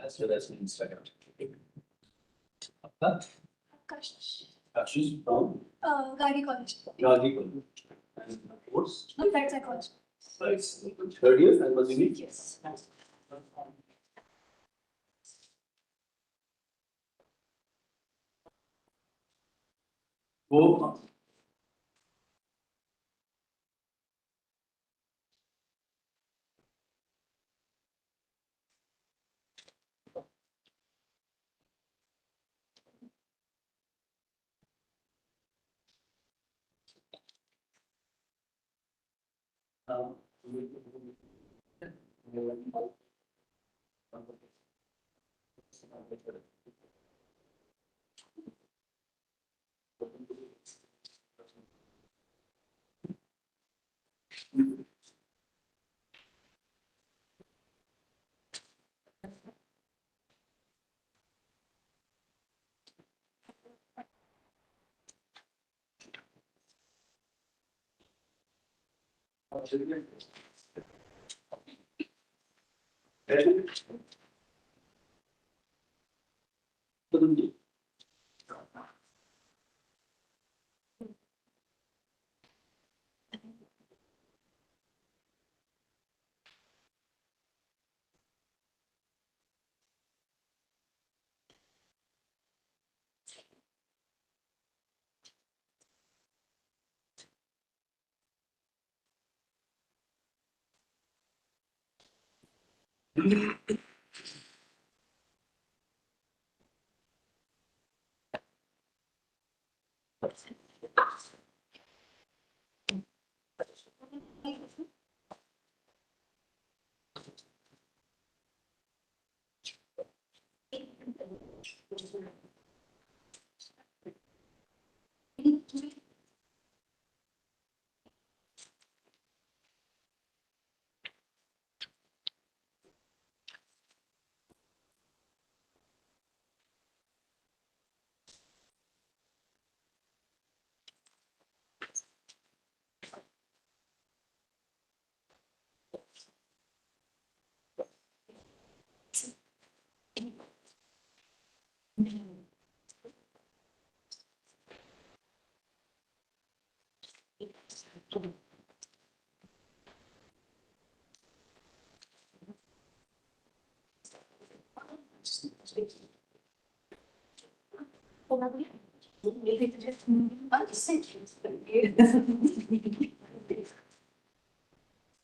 as well as Instagram. आपका Kashish from Gandhi College. Gandhi College. And of course, Applied psychology. right. Third year, I'm assuming. Yes. वो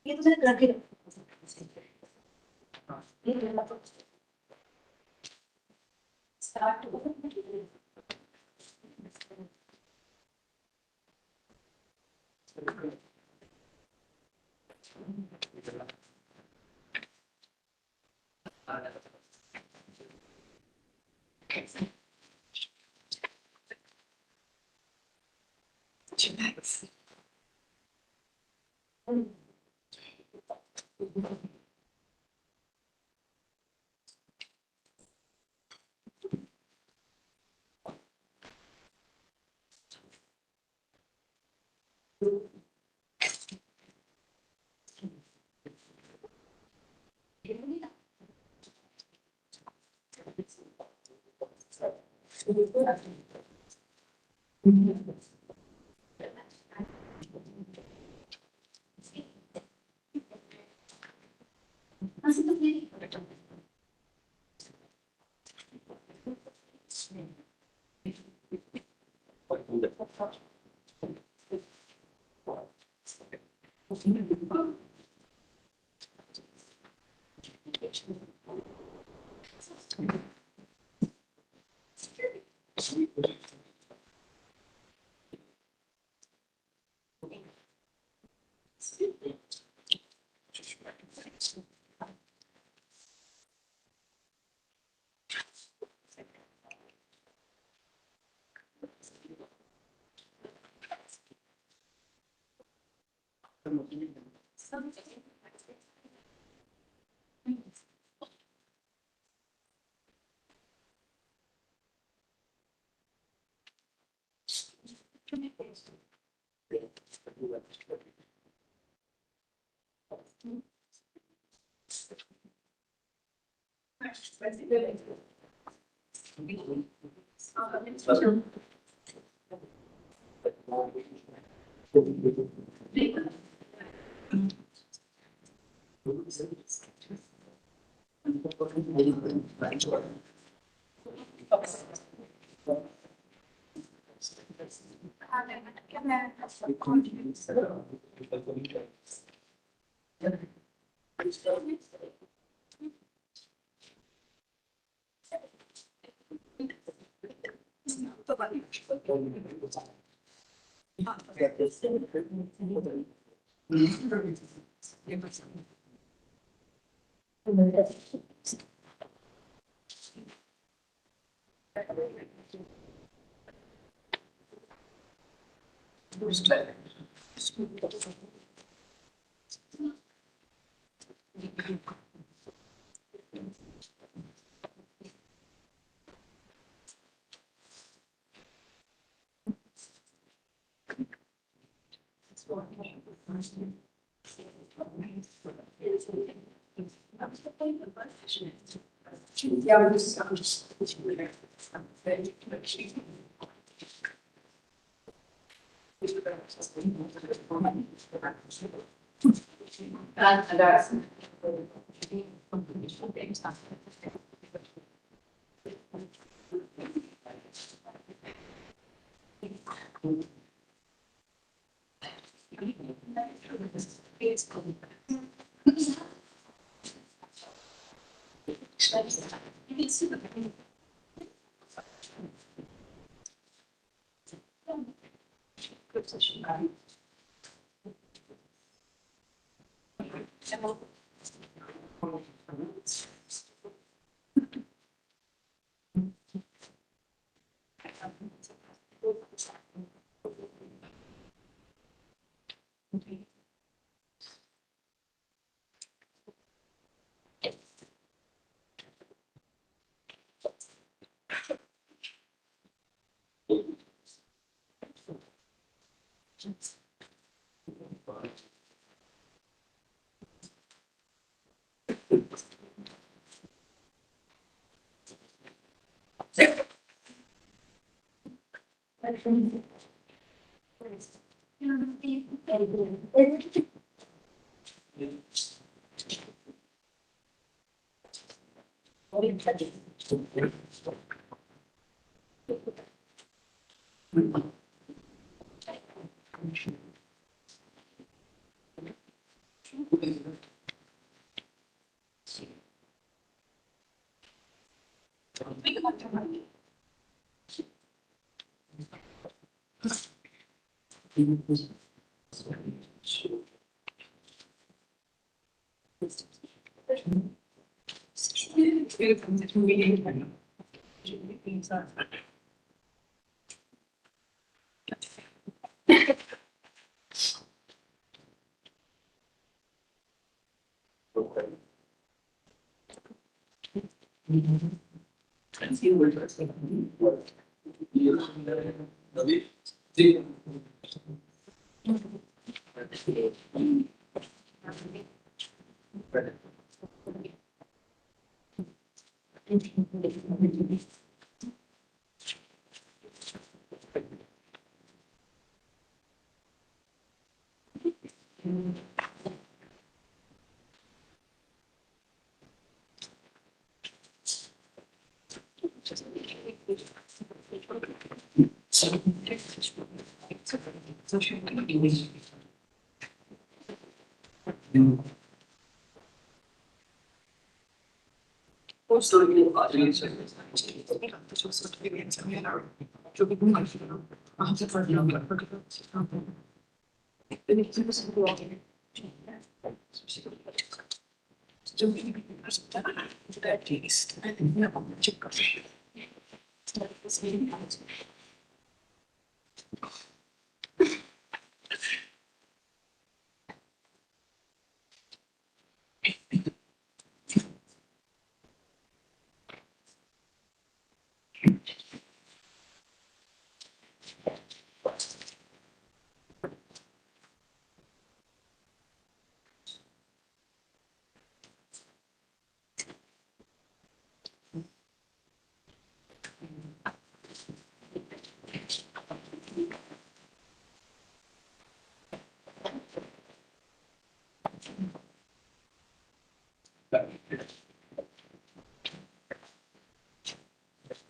ये तो मैंने रखे start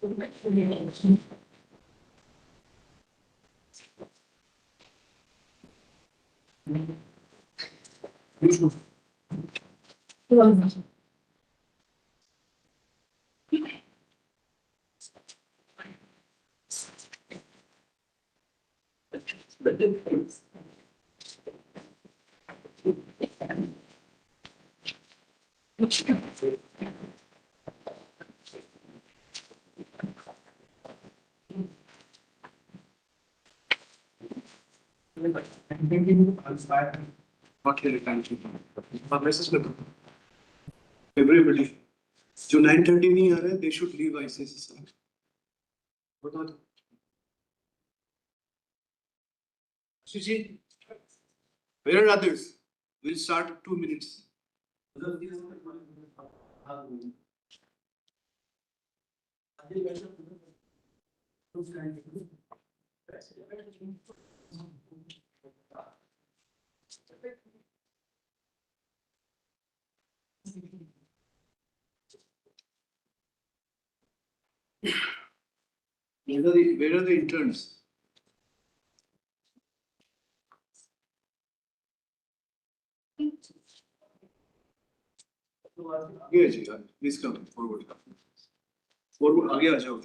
Not here thank you message कर दो everybody जो 9:30 नहीं आ रहे they should leave ICSSR बता दो Suji where are others we'll start 2 minutes where are the interns आगे आ जाइए प्लीज कम फॉरवर्ड आगे आ जाओ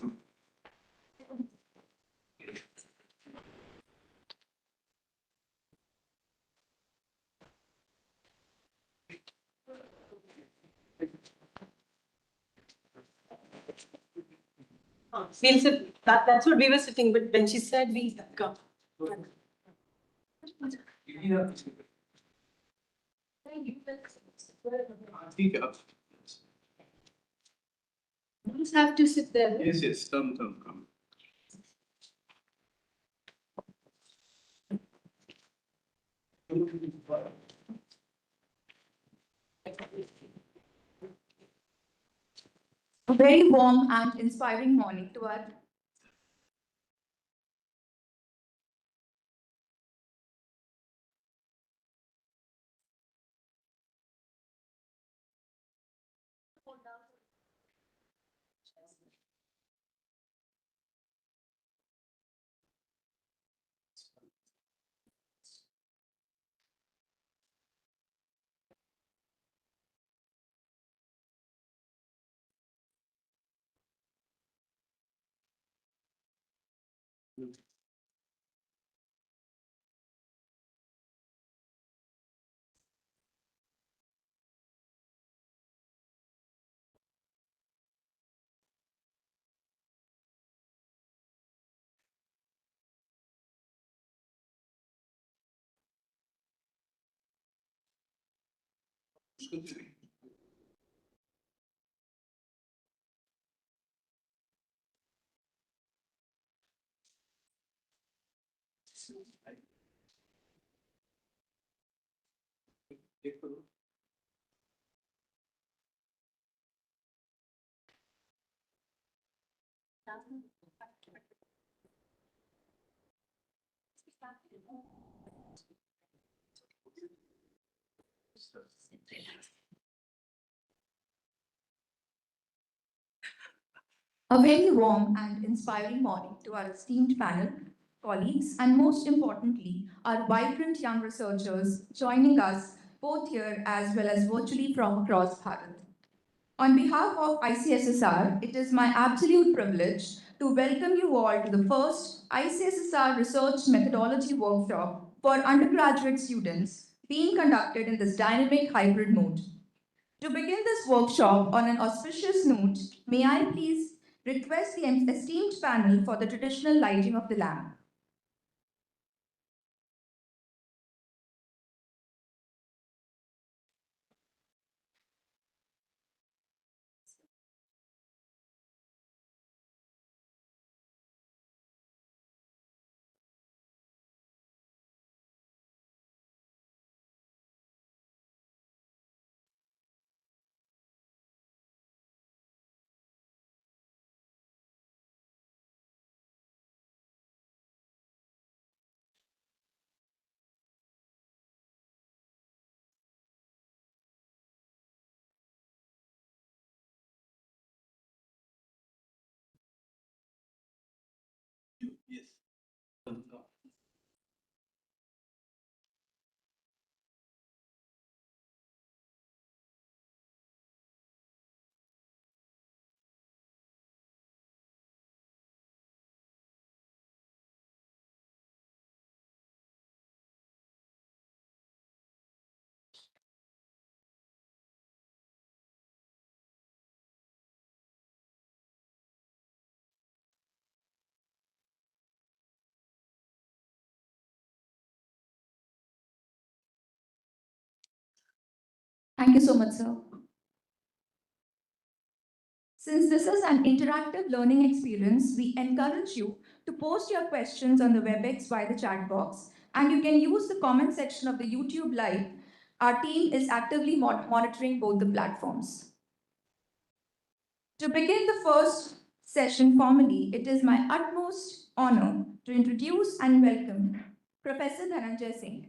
We'll sit, that's what we were sitting, but when she said we come. ठीक है आप You just have to sit there. yes come A very warm and inspiring morning to our A very warm and inspiring morning to our esteemed panel, colleagues, and most importantly, our vibrant young researchers joining us both here as well as virtually from across Bharat. On behalf of ICSSR, it is my absolute privilege to welcome you all to the first ICSSR Research Methodology Workshop for undergraduate students being conducted in this dynamic hybrid mode. To begin this workshop on an auspicious note, may I please request the esteemed panel for the traditional lighting of the lamp. Thank you so much, sir. Since this is an interactive learning experience, we encourage you to post your questions on the WebEx via the chat box, and you can use the comment section of the YouTube Live. Our team is actively monitoring both the platforms. To begin the first session formally, it is my utmost honor to introduce and welcome Professor Dhananjay Singh.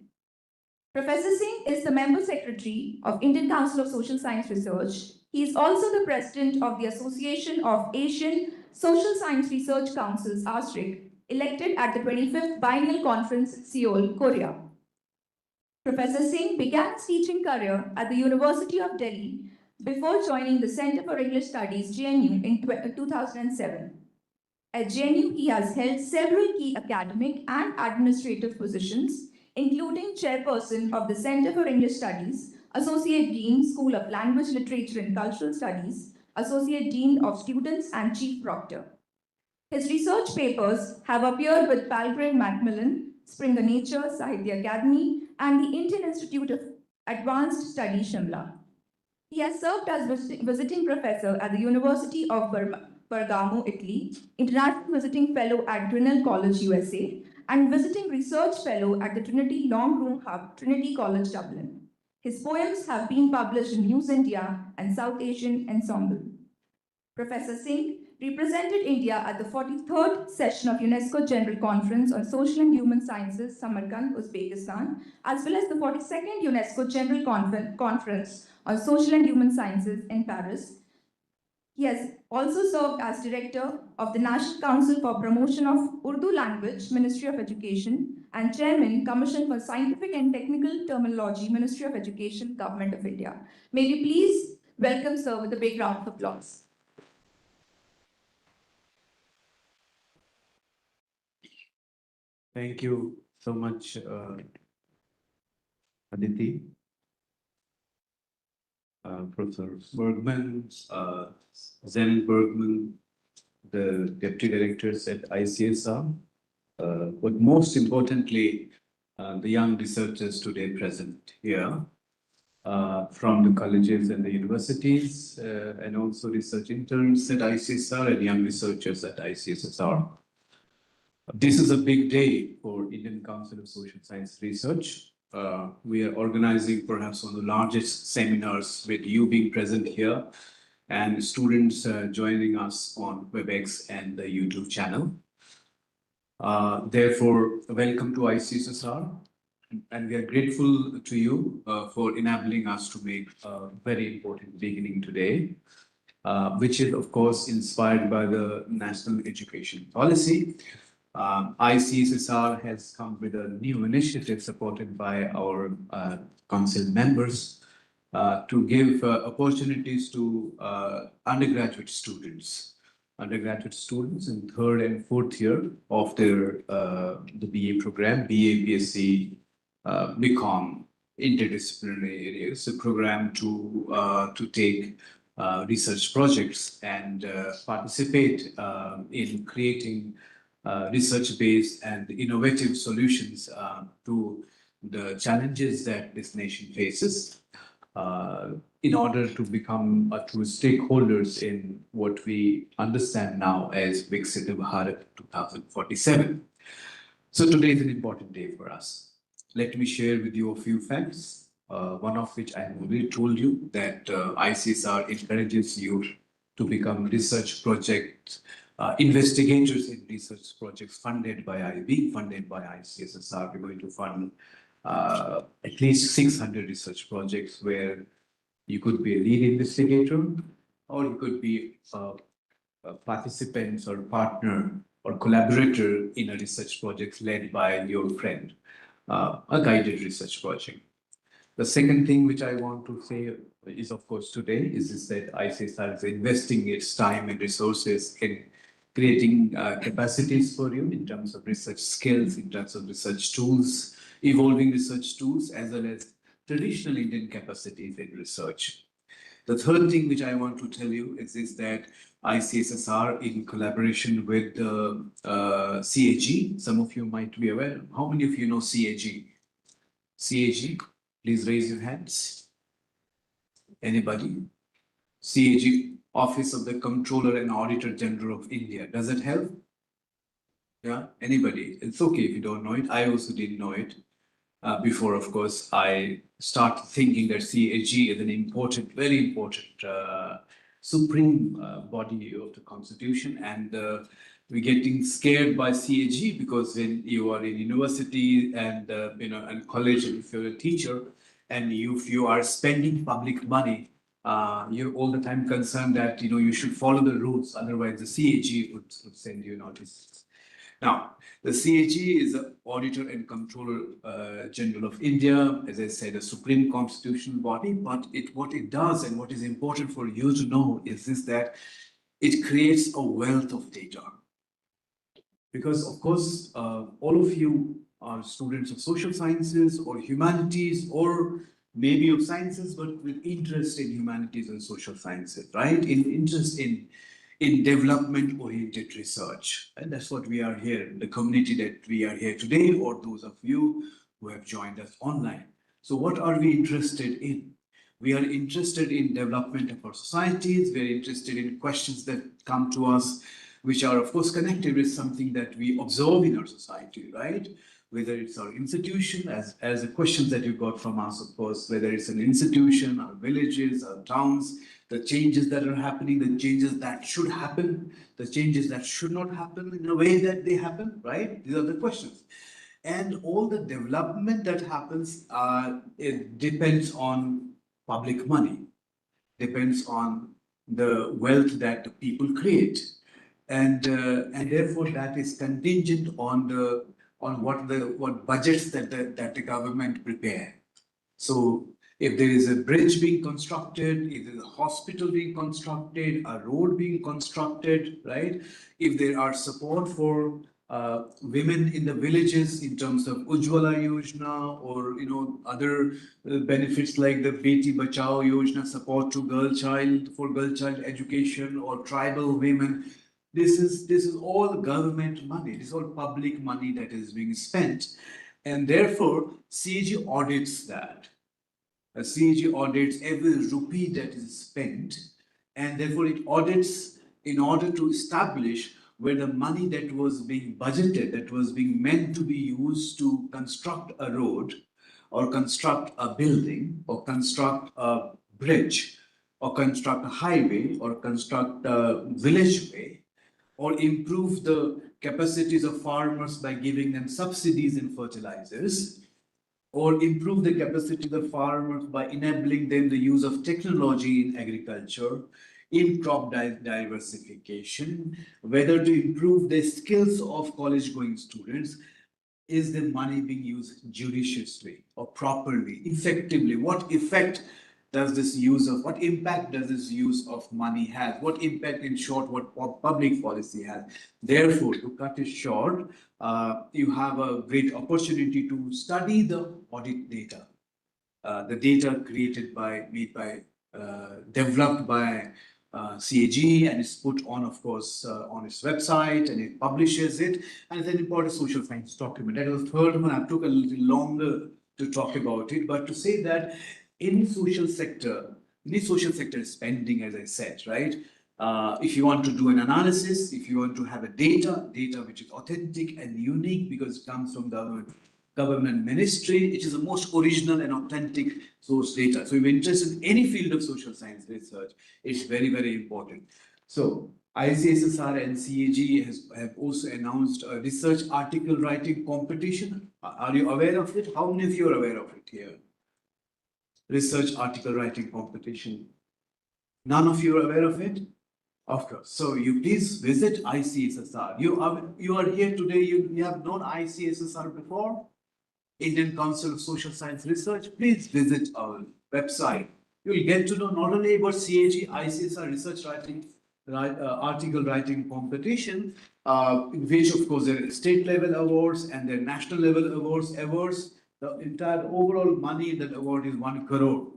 Professor Singh is the Member Secretary of Indian Council of Social Science Research. He is also the President of the Association of Asian Social Science Research Councils, ASRIC, elected at the 25th Biennial Conference, Seoul, Korea. Professor Singh began his teaching career at the University of Delhi before joining the Center for English Studies, JNU, in 2007. At JNU, he has held several key academic and administrative positions, including chairperson of the Center for English Studies, Associate Dean, School of Language, Literature and Cultural Studies, Associate Dean of Students, and Chief Proctor. His research papers have appeared with Palgrave Macmillan, Springer Nature, Sahitya Academy, and the Indian Institute of Advanced Studies, Shimla. He has served as visiting professor at the University of Bergamo, Italy, international visiting fellow at Grinnell College, USA, and visiting research fellow at the Trinity Long Room Hub, Trinity College, Dublin. His poems have been published in News India and South Asian Ensemble. Professor Singh represented India at the 43rd session of UNESCO General Conference on Social and Human Sciences, Samarkand, Uzbekistan, as well as the 42nd UNESCO General Conference on Social and Human Sciences in Paris. He has also served as director of the National Council for Promotion of Urdu Language, Ministry of Education, and chairman, Commission for Scientific and Technical Terminology, Ministry of Education, Government of India. May we please welcome sir with a big round of applause. Thank you so much, Aditi. Professor Bergman, Zen Bergman, the deputy directors at ICSR, but most importantly, the young researchers today present here from the colleges and the universities, and also research interns at ICSR and young researchers at ICSR. This is a big day for Indian Council of Social Science Research. We are organizing perhaps one of the largest seminars with you being present here and students joining us on WebEx and the YouTube channel. Therefore, welcome to ICSR, and we are grateful to you for enabling us to make a very important beginning today, which is of course inspired by the National Education Policy. ICSR has come with a new initiative supported by our council members to give opportunities to undergraduate students in third and fourth year of their the BA program, BA, BSc, BCom, interdisciplinary areas, a program to take research projects and participate in creating research-based and innovative solutions to the challenges that this nation faces in order to become true stakeholders in what we understand now as Viksit Bharat 2047. So today is an important day for us. Let me share with you a few facts, one of which I have already told you that ICSR encourages you to become research project investigators in research projects funded by ICSSR. We're going to fund at least 600 research projects where you could be a lead investigator or you could be a participant or partner or collaborator in a research project led by your friend, a guided research project. The second thing which I want to say is, of course, today is that ICSR is investing its time and resources in creating capacities for you in terms of research skills, in terms of research tools, evolving research tools, as well as traditional Indian capacities in research. The third thing which I want to tell you is that ICSSR, in collaboration with CAG, some of you might be aware. How many of you know CAG? CAG, please raise your hands. Anybody? CAG, Office of the Comptroller and Auditor General of India. Does it help? Yeah, anybody? It's okay if you don't know it. I also didn't know it. Before, of course, I start thinking that CAG is an important, very important supreme body of the constitution, and we're getting scared by CAG because when you are in university and and college, and if you're a teacher, and if you are spending public money, you're all the time concerned that you should follow the rules, otherwise the CAG would send you notice. Now, the CAG is the Auditor and Comptroller General of India, as I said, a supreme constitutional body. But what it does and what is important for you to know is this, that it creates a wealth of data. Because, of course, all of you are students of social sciences or humanities, or maybe of sciences, but with interest in humanities and social sciences, right? In interest in development-oriented research. And that's what we are here, the community that we are here today, or those of you who have joined us online. So what are we interested in? We are interested in development of our societies. We are interested in questions that come to us, which are, of course, connected with something that we observe in our society, right? Whether it's our institution, as the questions that you got from us, of course, whether it's an institution, our villages, our towns, the changes that are happening, the changes that should happen, the changes that should not happen in a way that they happen, right? These are the questions. And all the development that happens, it depends on public money, depends on the wealth that the people create. And therefore that is contingent on what budgets that the government prepare. So if there is a bridge being constructed, if there is a hospital being constructed, a road being constructed, right? If there are support for women in the villages in terms of Ujjwala Yojana, or other benefits like the Beti Bachao Yojana, support to girl child education, or tribal women. This is all government money. This is all public money that is being spent, and therefore CAG audits that. CAG audits every rupee that is spent, and therefore it audits in order to establish where the money that was being budgeted, that was being meant to be used to construct a road, or construct a building, or construct a bridge, or construct a highway, or construct a village way, or improve the capacities of farmers by giving them subsidies in fertilizers, or improve the capacity of the farmers by enabling them the use of technology in agriculture, in crop diversification, whether to improve the skills of college-going students. Is the money being used judiciously or properly, effectively? What effect does this use of, what impact does this use of money have? What impact, in short, what public policy has? Therefore, to cut it short, you have a great opportunity to study the audit data, the data developed by CAG, and it's put on, of course, on its website, and it publishes it, and it's an important social science document. That was the third one. I took a little longer to talk about it, but to say that any social sector spending, as I said, right? If you want to do an analysis, if you want to have a data which is authentic and unique because it comes from government ministry, it is the most original and authentic source data. So if you're interested in any field of social science research, it's very, very important. So ICSSR and CAG have also announced a research article writing competition. Are you aware of it? How many of you are aware of it here? Research article writing competition. None of you are aware of it? Of course. So you please visit ICSSR. You are here today, you have known ICSSR before? Indian Council of Social Science Research. Please visit our website. You will get to know not only about CAG, ICSR research writing, article writing competition, in which, of course, there are state level awards and there are national level awards. The entire overall money in that award is 1 crore.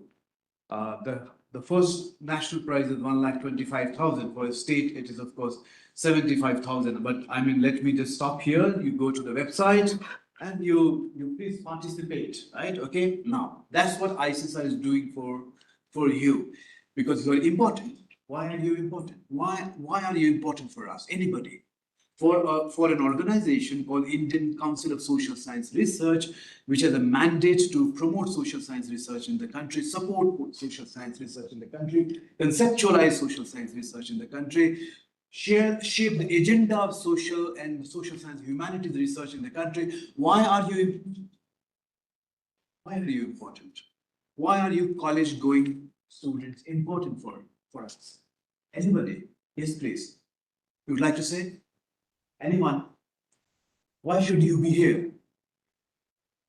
The first national prize is 1,25,000. For a state, it is, of course, 75,000. But I mean, let me just stop here. You go to the website and you please participate, right? Okay. Now, that's what ICSR is doing for for you because you are important. Why are you important? Why are you important for us? Anybody? For an organization called Indian Council of Social Science Research, which has a mandate to promote social science research in the country, support social science research in the country, conceptualize social science research in the country, shape the agenda of social and social science humanities research in the country. Why are you important? Why are you college going students important for us? Anybody? Yes, please. You would like to say? Anyone? Why should you be here?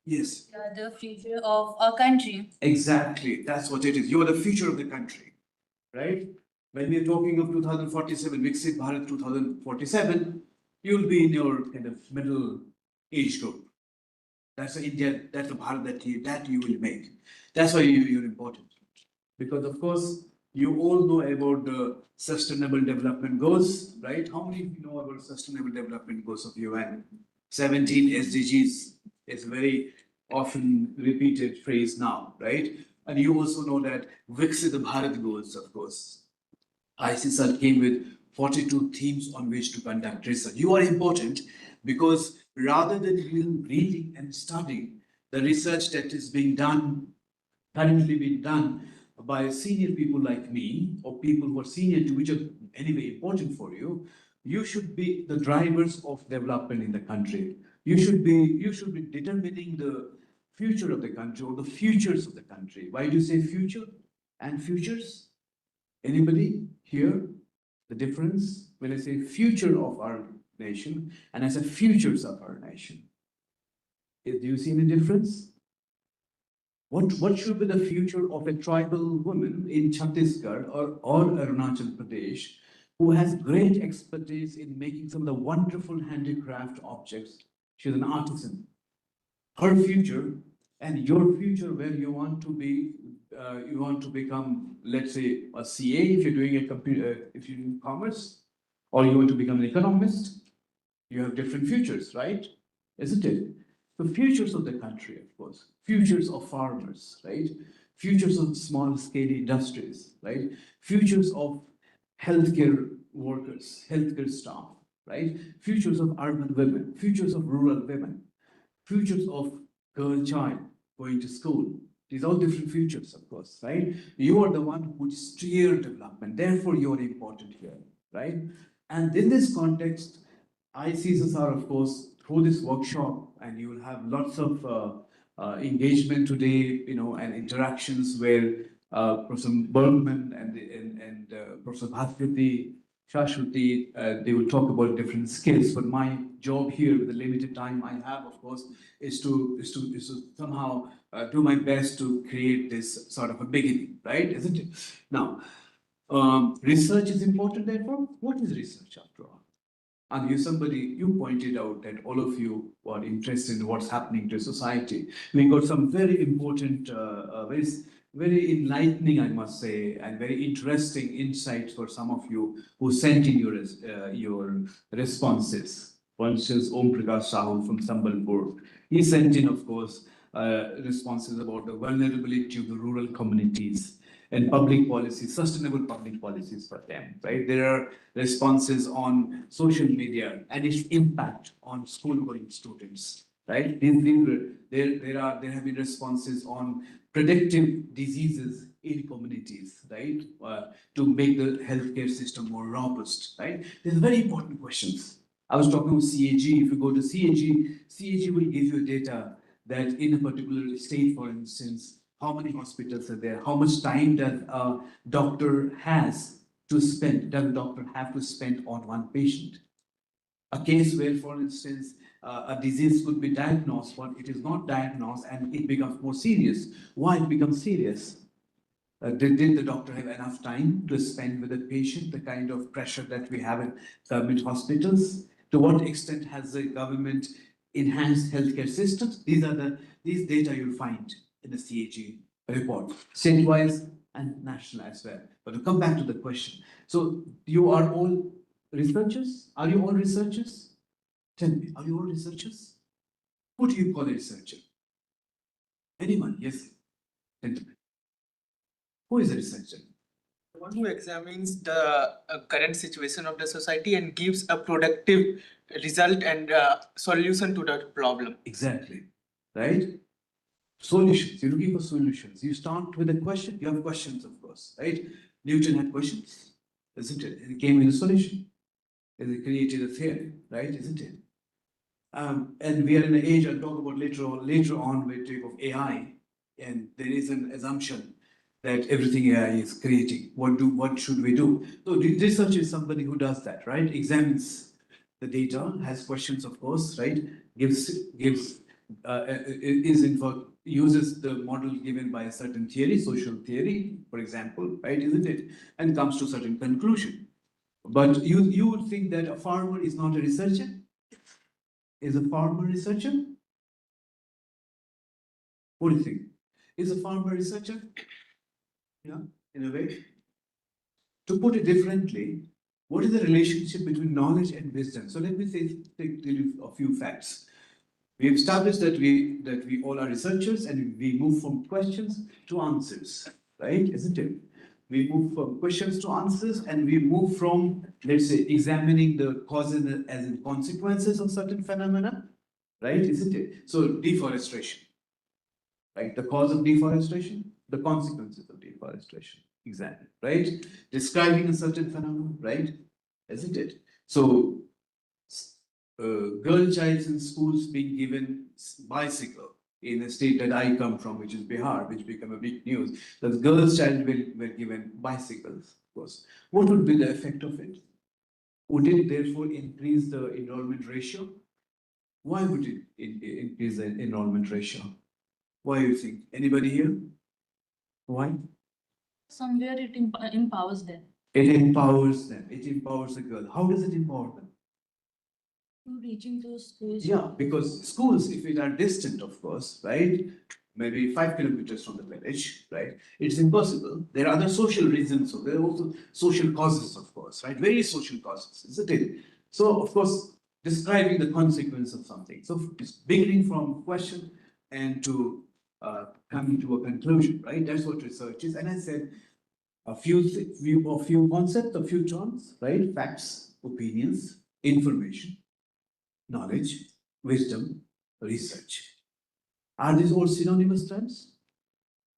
Yes. We are the future of our country. Exactly. That's what it is. You are the future of the country, right? When we're talking of 2047, Viksit Bharat 2047, you'll be in your kind of middle age group. That's the India, that's the Bharat that you will make. That's why you're important. Because of course, you all know about the sustainable development goals, right? How many of you know about sustainable development goals of UN? 17 SDGs is a very often repeated phrase now, right? And you also know that Viksit Bharat goals, of course. ICSR came with 42 themes on which to conduct research. You are important because rather than you reading and studying, the research that is being done, currently being done by senior people like me or people who are senior to which are anyway important for you, you should be the drivers of development in the country. You should be determining the future of the country or the futures of the country. Why do you say future and futures? Anybody here? The difference when I say future of our nation and I say futures of our nation. Do you see any difference? What should be the future of a tribal woman in Chhattisgarh or Arunachal Pradesh who has great expertise in making some of the wonderful handicraft objects? She's an artisan. Her future and your future where you want to be, you want to become, let's say, a CA if you're doing a computer, if you're doing commerce, or you want to become an economist, you have different futures, right? Isn't it? The futures of the country, of course, futures of farmers, right? Futures of small scale industries, right? Futures of healthcare workers, healthcare staff, right? Futures of urban women, futures of rural women, futures of girl child going to school. These are all different futures, of course, right? You are the one who would steer development, therefore you are important here, right? And in this context, ICSSR, of course, through this workshop, and you will have lots of engagement today, and interactions where Professor Bergman and Professor Bhaskati, Shashwati, they will talk about different skills. But my job here, with the limited time I have, of course, is to somehow do my best to create this sort of a beginning, right? Isn't it? Now, research is important. Therefore, what is research after all? And you pointed out that all of you are interested in what's happening to society. We got some very important, very enlightening, I must say, and very interesting insights for some of you who sent in your responses. For instance, Om Prakash Sahu from Sambalpur, he sent in, of course, responses about the vulnerability of the rural communities and public policies, sustainable public policies for them, right? There are responses on social media and its impact on school-going students, right? There have been responses on predictive diseases in communities, right? To make the healthcare system more robust, right? These are very important questions. I was talking with CAG. If you go to CAG will give you data that in a particular state, for instance, how many hospitals are there, how much time does a doctor does a doctor have to spend on one patient? A case where, for instance, a disease could be diagnosed, but it is not diagnosed and it becomes more serious. Why it becomes serious? Did the doctor have enough time to spend with the patient, the kind of pressure that we have in government hospitals? To what extent has the government enhanced healthcare systems? These data you'll find in the CAG report, state-wise and national as well. But to come back to the question, so you are all researchers? Are you all researchers? Tell me, are you all researchers? Who do you call a researcher? Anyone? Yes. Gentlemen. Who is a researcher? One who examines the current situation of the society and gives a productive result and solution to that problem. Exactly, right? Solutions, you're looking for solutions. You start with a question, you have questions, of course, right? Newton had questions, isn't it? And he came with a solution. And he created a theory, right? Isn't it? And we are in an age, I'll talk about later on with type of AI, and there is an assumption that everything AI is creating. What should we do? So research is somebody who does that, right? Examines the data, has questions, of course, right? Is in for uses the model given by a certain theory, social theory, for example, right? Isn't it? And comes to certain conclusion. But you would think that a farmer is not a researcher? Is a farmer a researcher? What do you think? Is a farmer a researcher? Yeah, in a way. To put it differently, what is the relationship between knowledge and wisdom? So let me tell you a few facts. We have established that we all are researchers and we move from questions to answers, right? Isn't it? We move from questions to answers and we move from, let's say, examining the causes as in consequences of certain phenomena, right? Isn't it? So deforestation, right? The cause of deforestation, the consequences of deforestation, exactly, right? Describing a certain phenomenon, right? Isn't it? So girl childs in schools being given bicycle in a state that I come from, which is Bihar, which became a big news. The girls' child were given bicycles, of course. What would be the effect of it? Would it therefore increase the enrollment ratio? Why would it increase the enrollment ratio? Why do you think? Anybody here? Why? Somewhere it empowers them It empowers them. It empowers the girl. How does it empower them? to reaching those schools. Yeah, because schools, if it are distant, of course, right? Maybe 5 kilometers from the village, right? It's impossible. There are other social reasons. So there are also social causes, of course, right? Very social causes, isn't it? So, of course, describing the consequence of something. So it's beginning from question and to coming to a conclusion, right? That's what research is. And I said a few concepts, a few terms, right? Facts, opinions, information, knowledge, wisdom, research. Are these all synonymous terms?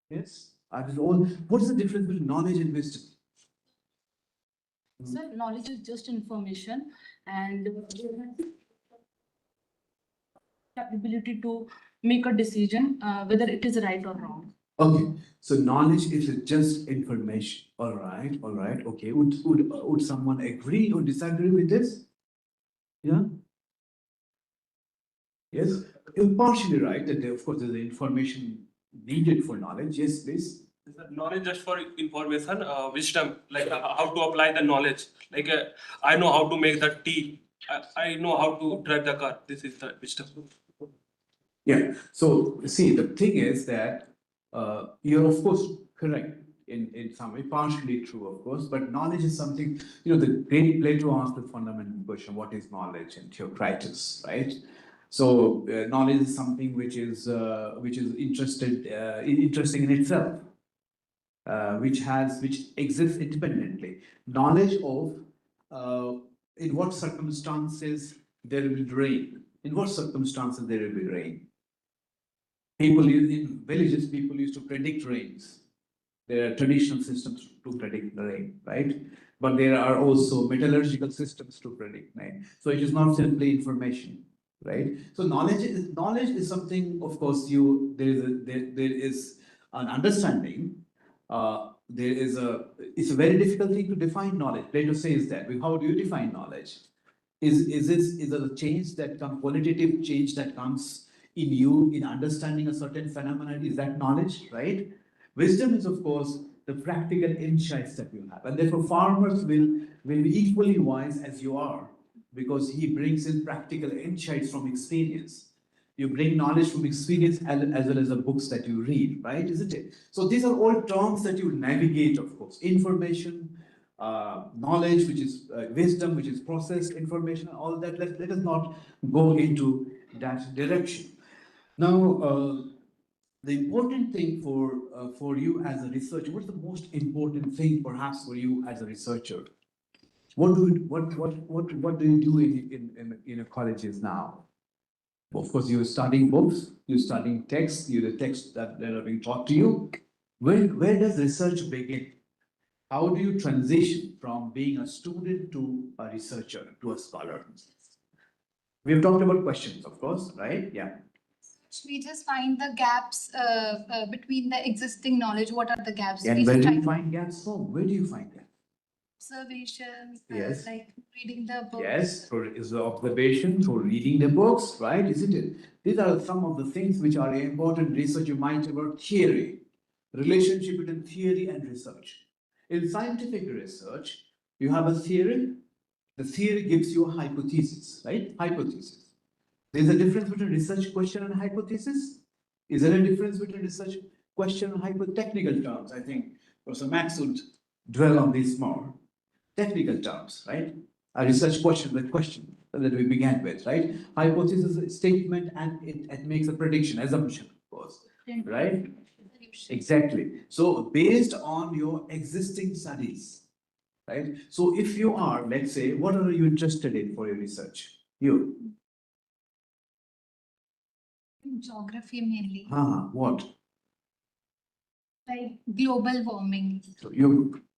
Yes. Are these all? What is the difference between knowledge and wisdom? Sir, knowledge is just information and ability to make a decision whether it is right or wrong. Okay, so knowledge is just information. All right, all right. Okay, would someone agree or disagree with this? Yeah. Yes, you're partially right that of course there's the information needed for knowledge. Yes, please. Is that knowledge just for information, wisdom, like how to apply the knowledge. Like I know how to make the tea. I know how to drive the car. This is the wisdom. Yeah. So see, the thing is that you're of course correct in some way, partially true, of course, but knowledge is something, the great Plato asked the fundamental question, what is knowledge? And Theocritus, right? So knowledge is something which is interesting in itself, which exists independently. Knowledge of in what circumstances there will be rain. In what circumstances there will be rain. People in villages, people used to predict rains. There are traditional systems to predict the rain, right? But there are also metallurgical systems to predict rain. So it is not simply information, right? So knowledge is something. Of course, there is an understanding. It's a very difficult thing to define knowledge. Plato says that. How do you define knowledge? Is it a change that comes, qualitative change that comes in you in understanding a certain phenomenon? Is that knowledge, right? Wisdom is, of course, the practical insights that you have, and therefore farmers will be equally wise as you are, because he brings in practical insights from experience. You bring knowledge from experience as well as the books that you read, right? Isn't it? So these are all terms that you navigate, of course. Information, knowledge, which is wisdom, which is processed information, all that. Let us not go into that direction. Now, the important thing for you as a researcher, what's the most important thing perhaps for you as a researcher? What do you do in a colleges now? Of course, you're studying books, you're studying texts, the texts that are being taught to you. Where does research begin? How do you transition from being a student to a researcher, to a scholar? We've talked about questions, of course, right? Yeah. We just find the gaps between the existing knowledge. What are the gaps? And We where do try you find gaps from? Where do you find them? observations, Yes. like reading the books. Yes, for is the observation, for reading the books, right? Isn't it? These are some of the things which are important research. You might about theory, relationship between theory and research. In scientific research, you have a theory. The theory gives you a hypothesis, right? Hypothesis. There's a difference between research question and hypothesis. Is there a difference between research question and hypothetical terms? I think Professor Max would dwell on this more. Technical terms, right? A research question, the question that we began with, right? Hypothesis is a statement and it makes a prediction, assumption, of course, right? Exactly. So based on your existing studies, right? So if you are, let's say, what are you interested in for your research? You. Geography mainly, What? like global warming.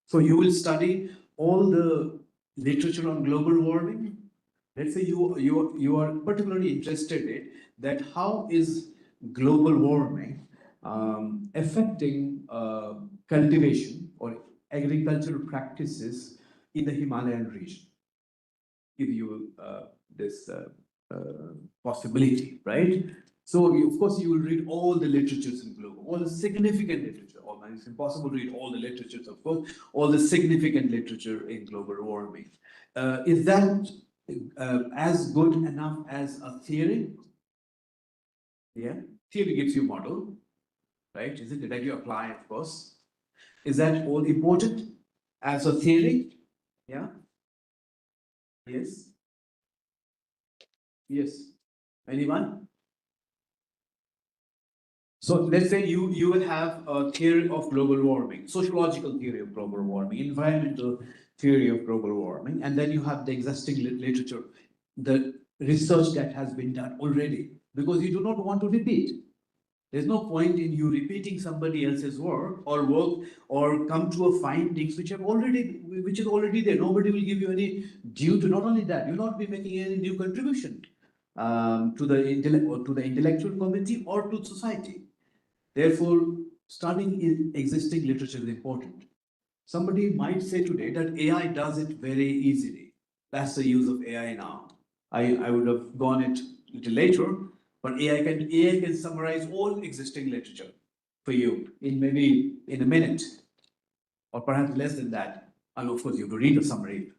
So you will study all the literature on global warming. Let's say you are particularly interested in that how is global warming affecting cultivation or agricultural practices in the Himalayan region. Give you this possibility, right? So of course you will read all the literatures in global, all the significant literature. It's impossible to read all the literatures, of course, all the significant literature in global warming. Is that as good enough as a theory? Yeah, theory gives you a model, right? Isn't it that you apply, of course? Is that all important as a theory? Yeah. Yes. Yes. Anyone? So let's say you will have a theory of global warming, sociological theory of global warming, environmental theory of global warming, and then you have the existing literature, the research that has been done already, because you do not want to repeat. There's no point in you repeating somebody else's work or come to a findings which is already there. Nobody will give you any due to. Not only that, you'll not be making any new contribution to the intellectual community or to society. Therefore, studying existing literature is important. Somebody might say today that AI does it very easily. That's the use of AI now. I would have gone it a little later, but AI can summarize all existing literature for you in maybe in a minute, or perhaps less than that. And of course, you have to read the summary.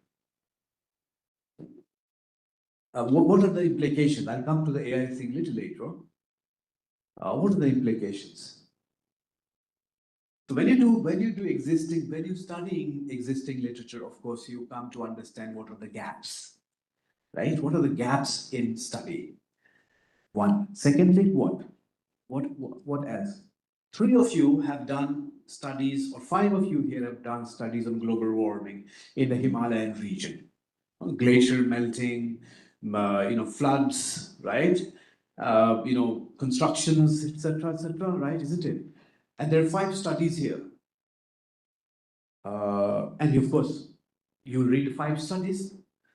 What are the implications? I'll come to the AI thing a little later. What are the implications? So when you studying existing literature, of course, you come to understand what are the gaps, right? What are the gaps in study? One. Secondly, what else? Three of you have done studies, or five of you here have done studies on global warming in the Himalayan region. Glacier melting, floods, right? Constructions, etc., right? Isn't it? And there are 5 studies here. And of course, you read 5 studies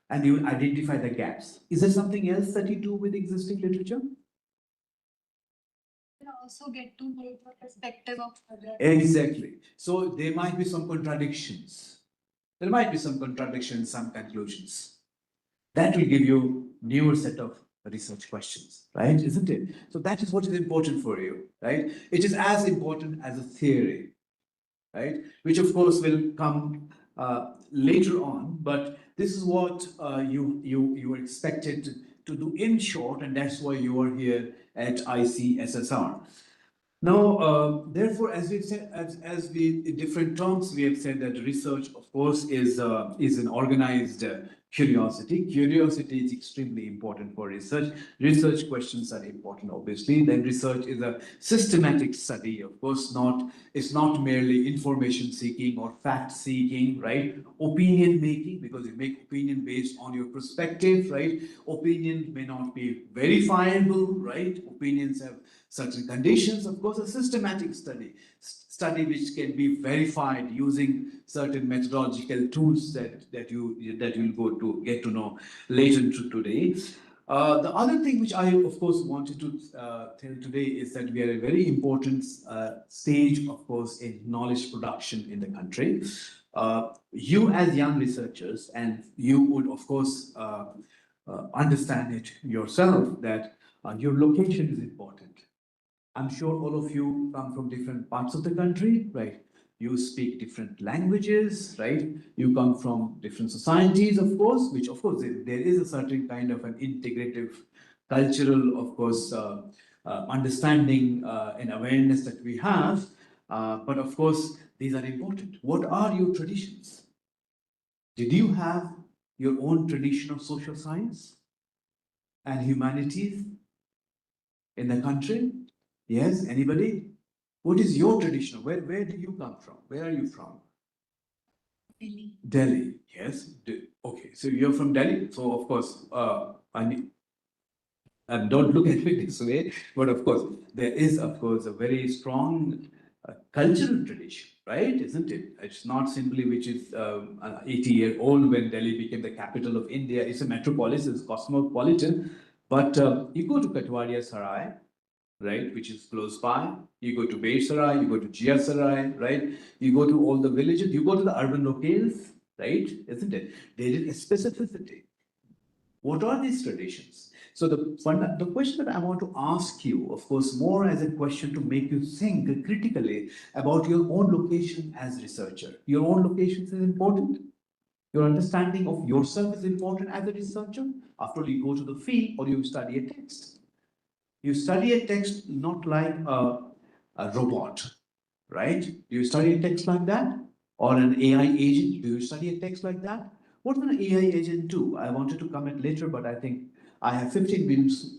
and you identify the gaps. Is there something else that you do with existing literature? You also get to know the perspective of others. Exactly. So there might be some contradictions. There might be some contradictions, some conclusions. That will give you newer set of research questions, right? Isn't it? So that is what is important for you, right? It is as important as a theory, right? Which of course will come later on, but this is what you were expected to do in short, and that's why you are here at ICSSR. Now, therefore, as we've said, as we in different terms, we have said that research, of course, is an organized curiosity. Curiosity is extremely important for research. Research questions are important, obviously. Then research is a systematic study, of course, it's not merely information seeking or fact seeking, right? Opinion making, because you make opinion based on your perspective, right? Opinion may not be verifiable, right? Opinions have certain conditions. Of course, a systematic study which can be verified using certain methodological tools that you'll go to get to know later today. The other thing which I, of course, wanted to tell today is that we are at a very important stage, of course, in knowledge production in the country. You as young researchers, and you would, of course, understand it yourself, that your location is important. I'm sure all of you come from different parts of the country, right? You speak different languages, right? You come from different societies, of course, which, of course, there is a certain kind of an integrative cultural, of course, understanding and awareness that we have. But of course, these are important. What are your traditions? Did you have your own tradition of social science and humanities in the country? Yes, anybody? What is your tradition? Where do you come from? Where are you from? Delhi. Delhi. Yes. Okay, so you're from Delhi. So of course, don't look at it this way, but of course, there is, of course, a very strong cultural tradition, right? Isn't it? It's not simply which is 80-year-old when Delhi became the capital of India. It's a metropolis, it's cosmopolitan. But you go to Katwadia Sarai, right, which is close by. You go to Bay Sarai, you go to Jia Sarai, right? You go to all the villages, you go to the urban locales, right? Isn't it? There is a specificity. What are these traditions? So the question that I want to ask you, of course, more as a question to make you think critically about your own location as researcher. Your own location is important. Your understanding of yourself is important as a researcher. After all, you go to the field or you study a text. You study a text not like a robot, right? Do you study a text like that? Or an AI agent? Do you study a text like that? What will an AI agent do? I wanted to comment later, but I think I have 15 minutes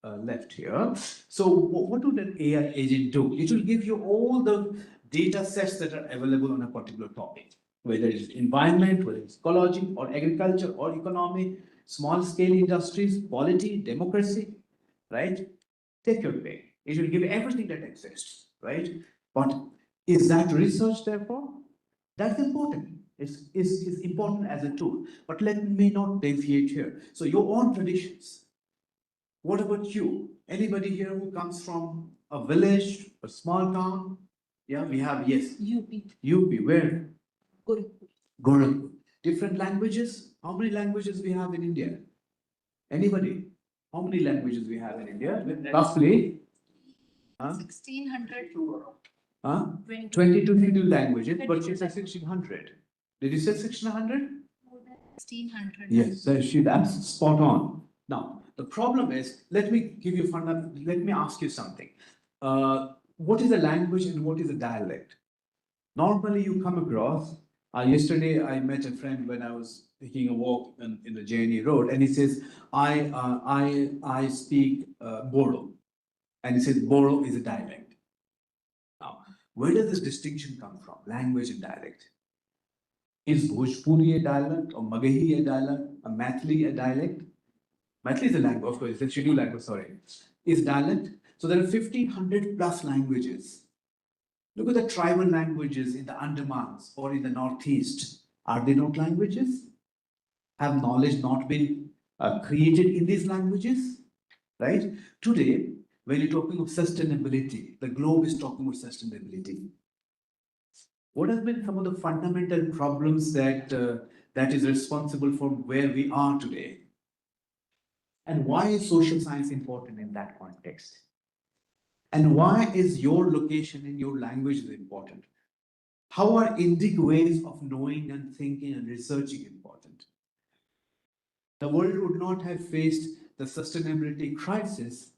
left here. So what would an AI agent do? It will give you all the data sets that are available on a particular topic, whether it's environment, whether it's ecology or agriculture or economy, small scale industries, polity, democracy, right? Take your pick. It will give everything that exists, right? But is that research, therefore? That's important. It's important as a tool. But let me not deviate here. So your own traditions. What about you? Anybody here who comes from a village, a small town? Yeah, we have, yes. UP. UP, where? Gorakhpur. Gorakhpur. Different languages? How many languages we have in India? Anybody? How many languages we have in India? Roughly? Huh? 1600. Huh? 22 languages, but she said 1600. Did you say 1600? 1600. Yes, so that's spot on. Now, the problem is, let me ask you something. What is a language and what is a dialect? Normally, you come across. Yesterday, I met a friend when I was taking a walk in the JNE Road, and he says, I speak Bodo. And he says, Bodo is a dialect. Now, where does this distinction come from? Language and dialect. Is Bhojpuri a dialect, or Magahi a dialect, or Mathili a dialect? Mathili is a language, of course, it's a scheduled language, sorry. Is dialect? So there are 1500 plus languages. Look at the tribal languages in the Andamans or in the Northeast. Are they not languages? Have knowledge not been created in these languages? Right? Today, when you're talking of sustainability, the globe is talking about sustainability. What has been some of the fundamental problems that is responsible for where we are today? And why is social science important in that context? And why is your location in your language important? How are Indic ways of knowing and thinking and researching important? The world would not have faced the sustainability crisis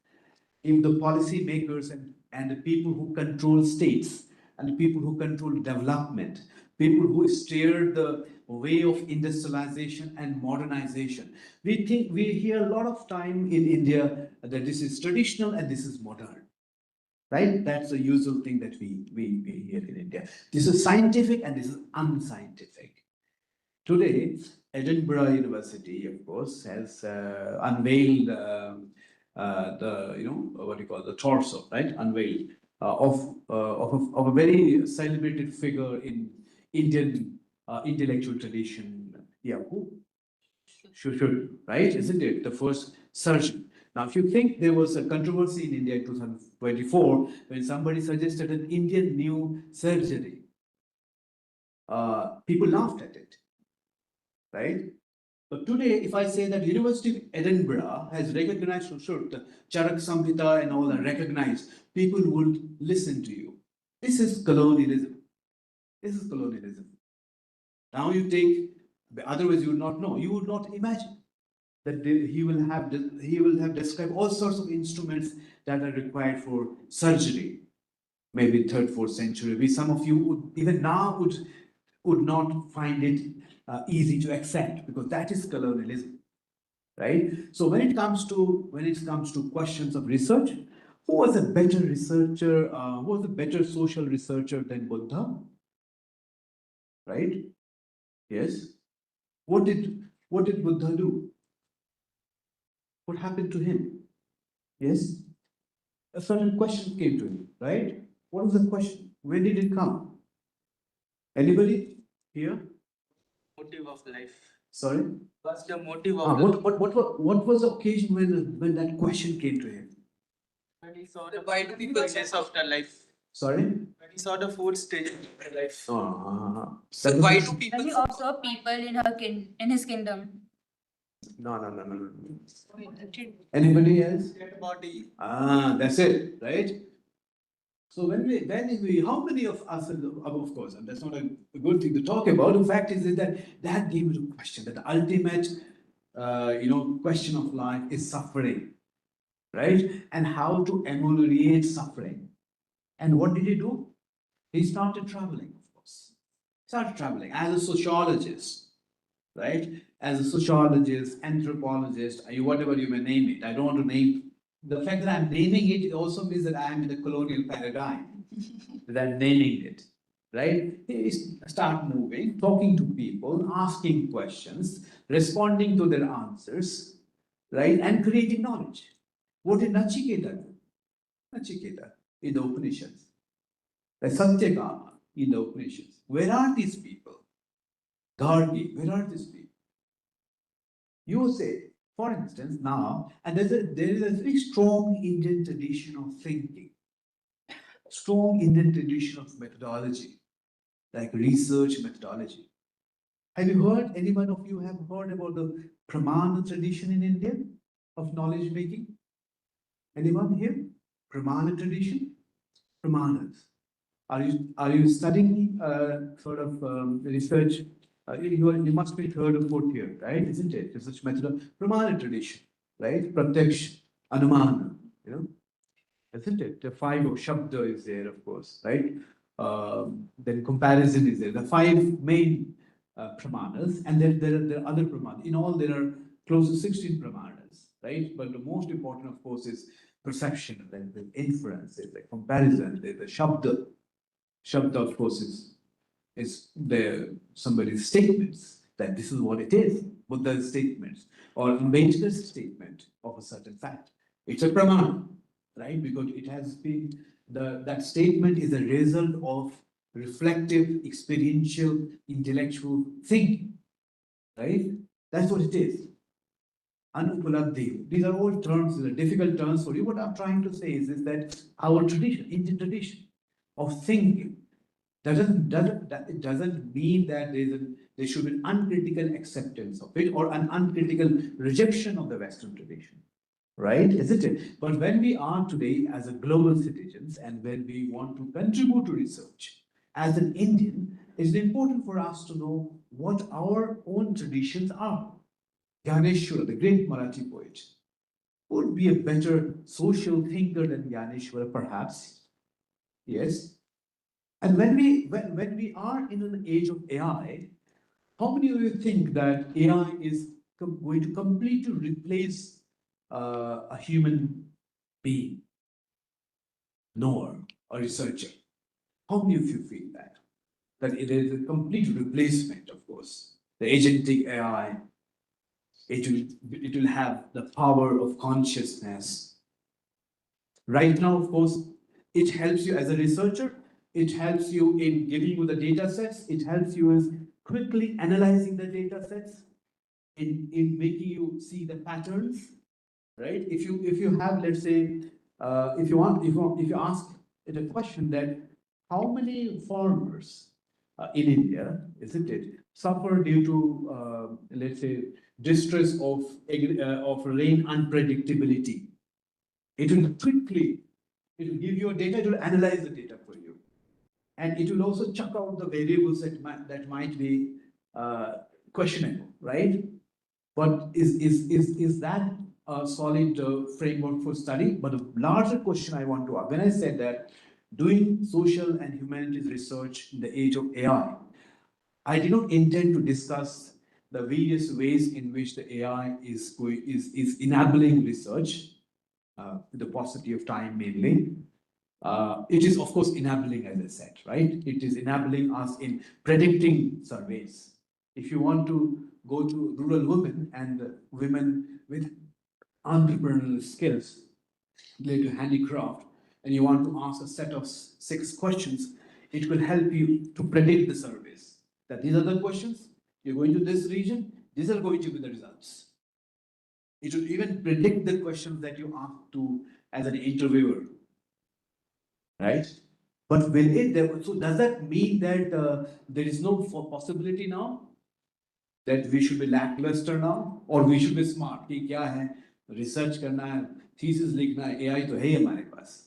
if the policymakers and the people who control states and the people who control development, people who steer the way of industrialization and modernization. We hear a lot of time in India that this is traditional and this is modern. Right? That's the usual thing that we hear in India. This is scientific and this is unscientific. Today, Edinburgh University, of course, has unveiled the, what do you call, the torso, right? Unveiled of a very celebrated figure in Indian intellectual tradition. Yeah, who? Should, right? Isn't it? The first surgeon. Now, if you think there was a controversy in India in 2024 when somebody suggested an Indian new surgery, people laughed at it, right? But today, if I say that University of Edinburgh has recognized, sure, the Charak Samhita and all are recognized, people would listen to you. This is colonialism. This is colonialism. Now you take, otherwise you would not know. You would not imagine that he will have described all sorts of instruments that are required for surgery. Maybe third, fourth century. Some of you would even now would not find it easy to accept because that is colonialism, right? So when it comes to questions of research, who was a better researcher? Who was a better social researcher than Buddha? Right? Yes. What did Buddha do? What happened to him? Yes. A certain question came to him, right? What was the question? Where did it come? Anybody here? Motive of life. Sorry. What's the motive of life? What was the occasion when that question came to him? When he saw the why do people chase after life? Sorry. When he saw the fourth stage of life. So Why do people? When he observed people in his kingdom. No. Anybody else? Dead body. That's it, right? So when we, how many of us, of course, and that's not a good thing to talk about. The fact is that gave me the question that the ultimate, question of life is suffering, right? And how to ameliorate suffering. And what did he do? He started traveling, of course. Started traveling as a sociologist, right? As a sociologist, anthropologist, whatever you may name it. I don't want to name. The fact that I'm naming it also means that I'm in the colonial paradigm, that I'm naming it, right? He start moving, talking to people, asking questions, responding to their answers, right? And creating knowledge. What did Nachiketa do? Nachiketa in the Upanishads. The Satyakama in the Upanishads. Where are these people? Gargi, where are these people? You say, for instance, now, and there is a very strong Indian tradition of thinking, strong Indian tradition of methodology, like research methodology. Have you heard, any one of you have heard about the Pramana tradition in India of knowledge making? Anyone here? Pramana tradition? Pramanas. Are you studying research? You must be third or fourth year, right? Isn't it? Research method of Pramana tradition, right? Pratyaksh, Anumana, isn't it? The five of Shabda is there, of course, right? Then comparison is there. The five main Pramanas, and then there are other Pramanas. In all, there are close to 16 Pramanas, right? But the most important, of course, is perception, then the inference, the comparison, the Shabda. Shabda, of course, is somebody's statements that this is what it is, Buddha's statements, or Ambedkar's statement of a certain fact. It's a pramana, right? Because it has been, that statement is a result of reflective, experiential, intellectual thinking, right? That's what it is. Anupalabdhi. These are all terms, these are difficult terms for you. What I'm trying to say is that our tradition, Indian tradition of thinking, it doesn't mean that there should be an uncritical acceptance of it or an uncritical rejection of the Western tradition, right? Isn't it? But when we are today as a global citizens and when we want to contribute to research as an Indian, it's important for us to know what our own traditions are. Gyaneshwara, the great Marathi poet, would be a better social thinker than Gyaneshwara, perhaps. Yes. And when we are in an age of AI, how many of you think that AI is going to completely replace a human being, knower, or researcher? How many of you feel that? That it is a complete replacement, of course. The agentic AI, it will have the power of consciousness. Right now, of course, it helps you as a researcher, it helps you in giving you the data sets, it helps you in quickly analyzing the data sets, in making you see the patterns, right? If you have, let's say, if you ask it a question that how many farmers in India, isn't it, suffer due to let's say distress of rain unpredictability, it will quickly, it will give you a data, it will analyze the data for you. And it will also chuck out the variables that might be questionable, right? But is that a solid framework for study? But the larger question I want to ask, when I said that doing social and humanities research in the age of AI, I did not intend to discuss the various ways in which the AI is enabling research, with the paucity of time mainly. It is, of course, enabling, as I said, right? It is enabling us in predicting surveys. If you want to go to rural women and women with entrepreneurial skills related to handicraft, and you want to ask a set of 6 questions, it will help you to predict the surveys. That these are the questions, you're going to this region, these are going to be the results. It will even predict the questions that you ask to as an interviewer, right? But will it, so does that mean that there is no possibility now that we should be lackluster now, or we should be smart? कि क्या है, research करना है, thesis लिखना है, AI तो है ही हमारे पास.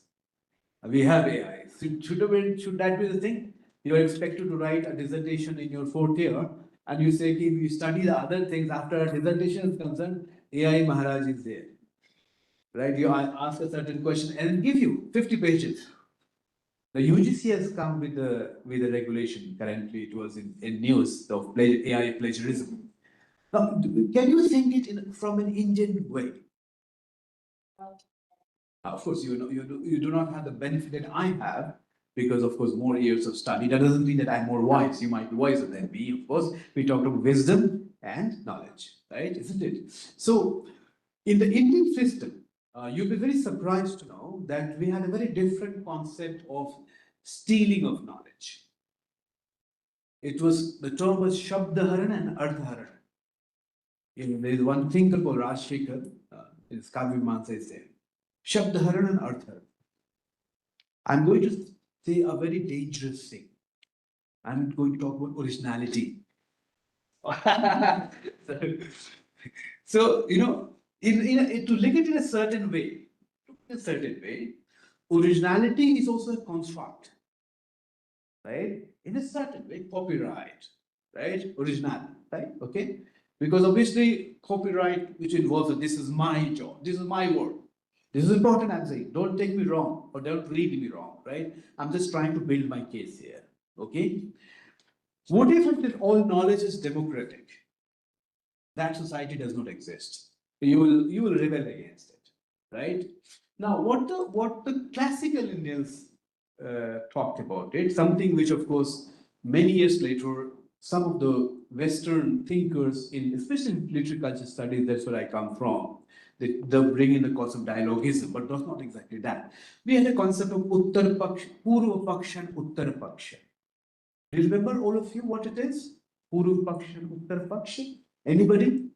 We have AI. Should that be the thing? You are expected to write a dissertation in your 4th year, and you say, if you study the other things after a dissertation is concerned, AI Maharaj is there. Right? You ask a certain question and give you 50 pages. The UGC has come with a regulation. Currently, it was in news of AI plagiarism. Now, can you think it from an Indian way? Of course, you do not have the benefit that I have, because, of course, more years of study. That doesn't mean that I'm more wise. You might be wiser than me, of course. We talked about wisdom and knowledge, right? Isn't it? So, in the Indian system, you'll be very surprised to know that we had a very different concept of stealing of knowledge. The term was Shabdaharan and Ardhaharan. There is one thinker called Rajshekhar, his Kavya says there. Shabdaharan and Ardhaharan. I'm going to say a very dangerous thing. I'm going to talk about originality. So, to look at it in a certain way, originality is also a construct, right? In a certain way, copyright, right? Original, right? Okay? Because obviously, copyright, which involves that this is my job, this is my work. This is important, I'm saying. Don't take me wrong, or don't read me wrong, right? I'm just trying to build my case here, okay? What if all knowledge is democratic? That society does not exist. You will rebel against it, right? Now, what the classical Indians talked about it, something which, of course, many years later, some of the Western thinkers, especially in literary culture studies, that's where I come from, they bring in the concept of dialogism, but that's not exactly that. We had a concept of Uttar Paksha, Purva Paksha and Uttar Paksha. Do you remember, all of you, what it is? Purva Paksha and Uttar Paksha? Anybody?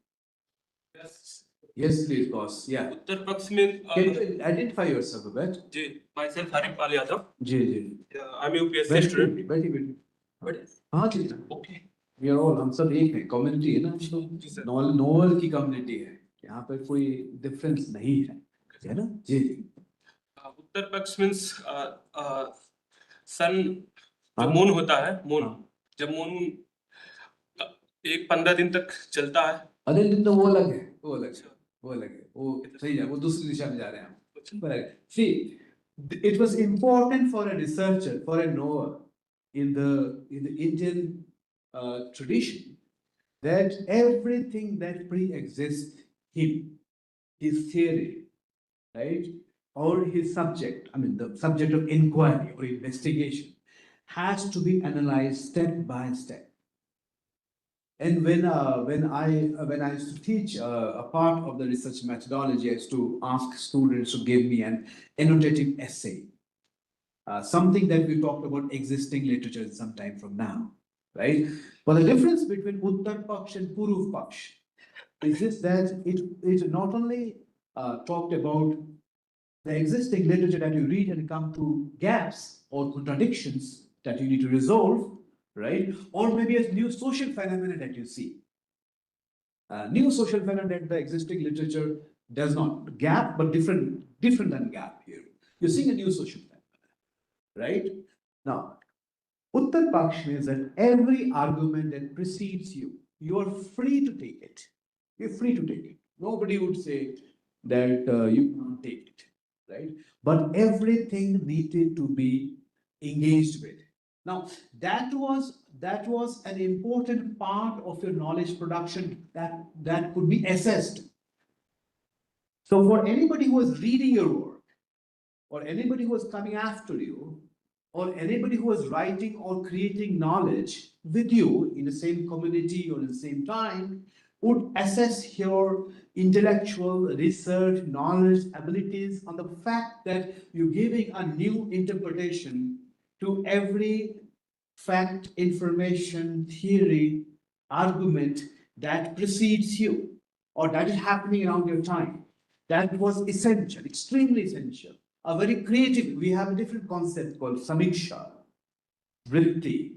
Yes. Yes, please, boss. Yeah. Uttar Paksh means Can you identify yourself a bit? myself Haripal Yadav. Ji. I'm a UPSC student. बैठिए. हाँ जी. Okay. We are all, हम सब एक हैं, community है ना, जी sir. Novel की community है, यहाँ पे कोई डिफरेंस नहीं है ना जी. उत्तर पक्ष मीन्स सन जो मून होता है, मून जब मून एक 15 दिन तक चलता है. अरे दिन तो वो अलग है, वो सही है, वो दूसरी दिशा में जा रहे हैं हम. See, it was important for a researcher, for a knower in the Indian tradition, that everything that pre-exists him, his theory, right, or his subject, I mean, the subject of inquiry or investigation, has to be analyzed step by step. And when I used to teach a part of the research methodology, I used to ask students to give me an annotative essay, something that we talked about existing literature sometime from now, right? But the difference between Uttar Paksh and Puruv Paksh is this, that it not only talked about the existing literature that you read and come to gaps or contradictions that you need to resolve, right? Or maybe a new social phenomenon that you see. New social phenomenon that the existing literature does not gap, but different than gap here. You're seeing a new social phenomenon, right? Now, Uttar Paksh means that every argument that precedes you, you are free to take it. You're free to take it. Nobody would say that you can't take it, right? But everything needed to be engaged with. Now, that was an important part of your knowledge production that could be assessed. So for anybody who is reading your work, or anybody who is coming after you, or anybody who is writing or creating knowledge with you in the same community or in the same time, would assess your intellectual research, knowledge, abilities on the fact that you're giving a new interpretation to every fact, information, theory, argument that precedes you or that is happening around your time. That was essential, extremely essential. A very creative, we have a different concept called samiksha, vritti,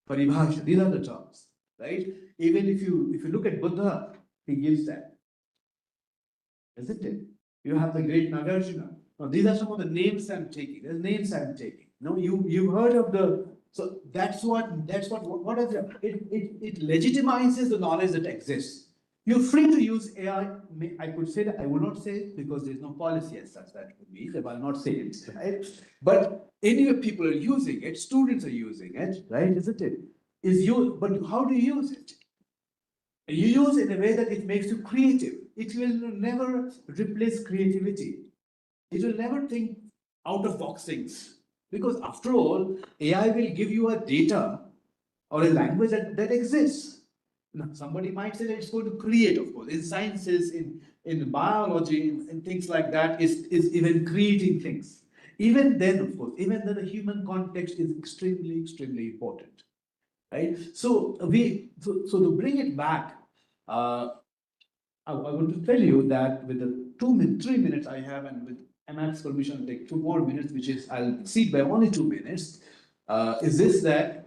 paribhasha. These are the terms, right? Even if you look at Buddha, he gives that, isn't it? You have the great Nagarjuna. Now, these are some of the names I'm taking. There's names I'm taking. No, you've heard of the. So what is it? It legitimizes the knowledge that exists. You're free to use AI. I could say that, I will not say it because there's no policy as such that would be, that I'll not say it, right? But anyway, people are using it, students are using it, right? Isn't it? But how do you use it? You use it in a way that it makes you creative. It will never replace creativity. It will never think out of box things. Because after all, AI will give you a data or a language that exists. Now, somebody might say that it's going to create, of course. In sciences, in biology, in things like that, is even creating things. Even then, of course, even then, the human context is extremely, extremely important, right? So to bring it back, I want to tell you that with the 3 minutes I have, and with Emma's permission, I'll take 2 more minutes, which is I'll exceed by only 2 minutes. Is this that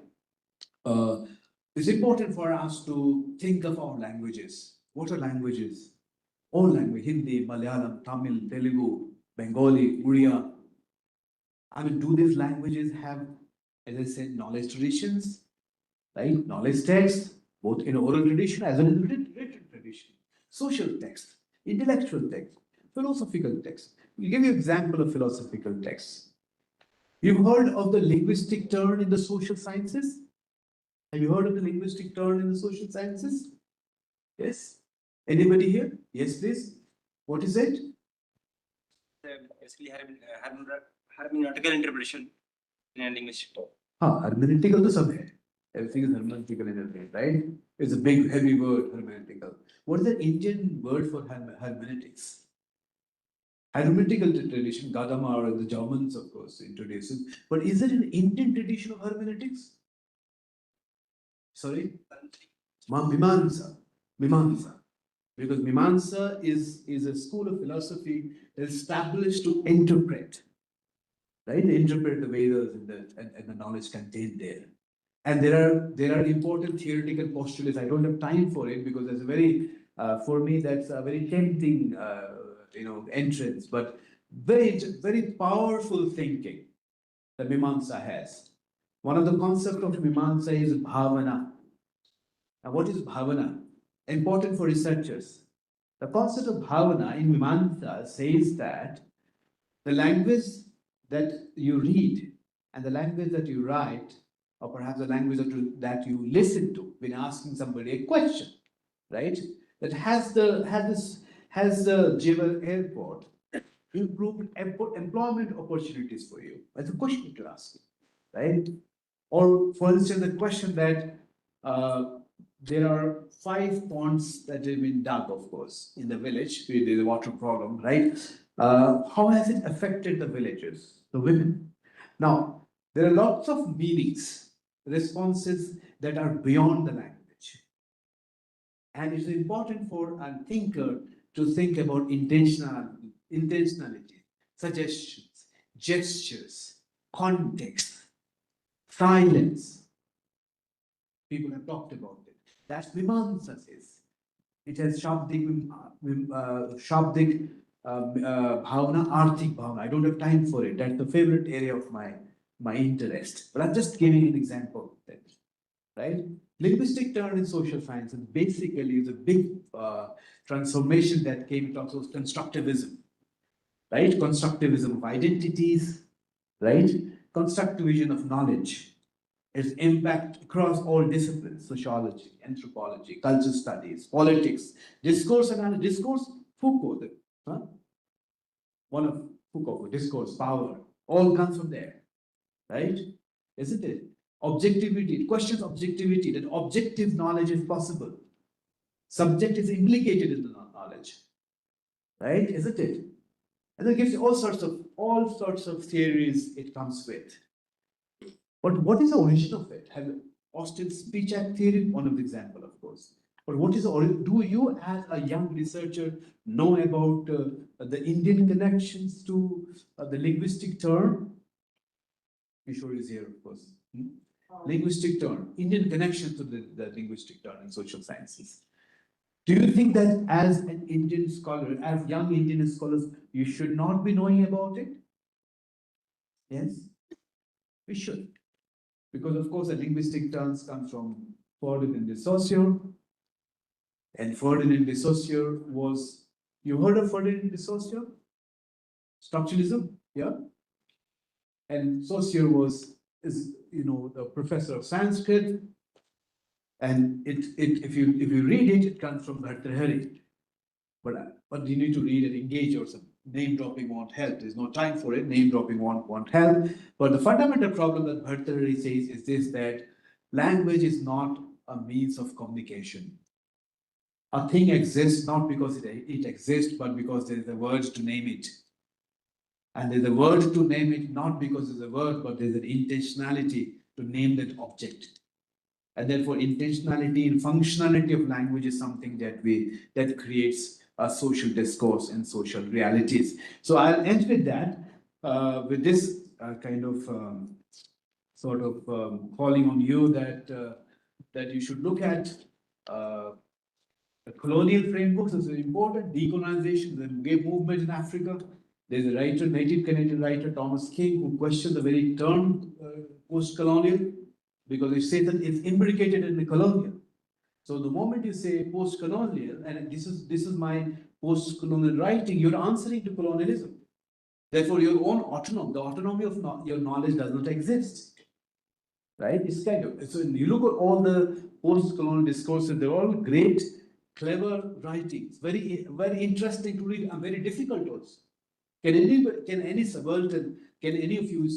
it's important for us to think of our languages. What are languages? All language: Hindi, Malayalam, Tamil, Telugu, Bengali, Oriya. I mean, do these languages have, as I said, knowledge traditions, right? Knowledge texts, both in oral tradition as well as written tradition, social text, intellectual text, philosophical text. We'll give you an example of philosophical texts. You've heard of the linguistic turn in the social sciences? Have you heard of the linguistic turn in the social sciences? Yes? Anybody here? Yes, please. What is it? Basically hermeneutical interpretation in linguistic. Hermeneutical to सब है. Everything is hermeneutical in everything, right? It's a big, heavy word, hermeneutical. What is the Indian word for hermeneutics? Hermeneutical tradition, Gadamer, the Germans, of course, introduced it. But is there an Indian tradition of hermeneutics? Sorry? Mimamsa. Mimamsa. Because Mimamsa is a school of philosophy established to interpret, right? Interpret the Vedas and the knowledge contained there. And there are important theoretical postulates. I don't have time for it because that's a very, for me, that's a very tempting, entrance, but very powerful thinking that Mimamsa has. One of the concepts of Mimamsa is bhavana. Now, what is bhavana? Important for researchers. The concept of bhavana in Mimamsa says that the language that you read and the language that you write, or perhaps the language that you listen to when asking somebody a question, right? That has the Jewel Airport improved employment opportunities for you? That's a question to ask, right? Or for instance, the question that there are 5 ponds that have been dug, of course, in the village with the water problem, right? How has it affected the villagers, the women? Now, there are lots of meanings, responses that are beyond the language. And it's important for a thinker to think about intentionality, suggestions, gestures, context, silence. People have talked about it. That's Mimamsa says. It has Shabdik Bhavana, Arthik Bhavana. I don't have time for it. That's the favorite area of my interest. But I'm just giving an example of that, right? Linguistic turn in social sciences basically is a big transformation that came in terms of constructivism, right? Constructivism of identities, right? Constructivism of knowledge, its impact across all disciplines, sociology, anthropology, culture studies, politics, discourse analysis, discourse, Foucault, one of Foucault, discourse, power, all comes from there, right? Isn't it? Objectivity, it questions objectivity, that objective knowledge is possible. Subject is implicated in the knowledge, right? Isn't it? And it gives you all sorts of theories it comes with. But what is the origin of it? Have Austin's speech act theory, one of the example, of course. But what is the origin? Do you, as a young researcher, know about the Indian connections to the linguistic term? Kishore is here, of course. Linguistic term, Indian connection to the linguistic term in social sciences. Do you think that as an Indian scholar, as young Indian scholars, you should not be knowing about it? Yes, we should. Because of course the linguistic terms come from Ferdinand de Saussure. And Ferdinand de Saussure was, you heard of Ferdinand de Saussure? Structuralism, yeah? And Saussure is the professor of Sanskrit. And if you read it, it comes from Bhartrhari. But you need to read and engage yourself. Name dropping won't help. There's no time for it. Name dropping won't help. But the fundamental problem that Bhartrhari says is this, that language is not a means of communication. A thing exists not because it exists, but because there is a word to name it. And there's a word to name it not because there's a word, but there's an intentionality to name that object. And therefore, intentionality and functionality of language is something that creates a social discourse and social realities. So I'll end with that, with this kind of calling on you that you should look at the colonial frameworks is important. Decolonization, the gay movement in Africa. There's a writer, native Canadian writer, Thomas King, who questioned the very term post-colonial, because he said that it's imbricated in the colonial. So the moment you say post-colonial, and this is my post-colonial writing, you're answering to colonialism. Therefore, your own autonomy, the autonomy of your knowledge does not exist. Right? It's kind of, so you look at all the post-colonial discourses, they're all great, clever writings, very, very interesting to read and very difficult also. Can any subaltern, can any of you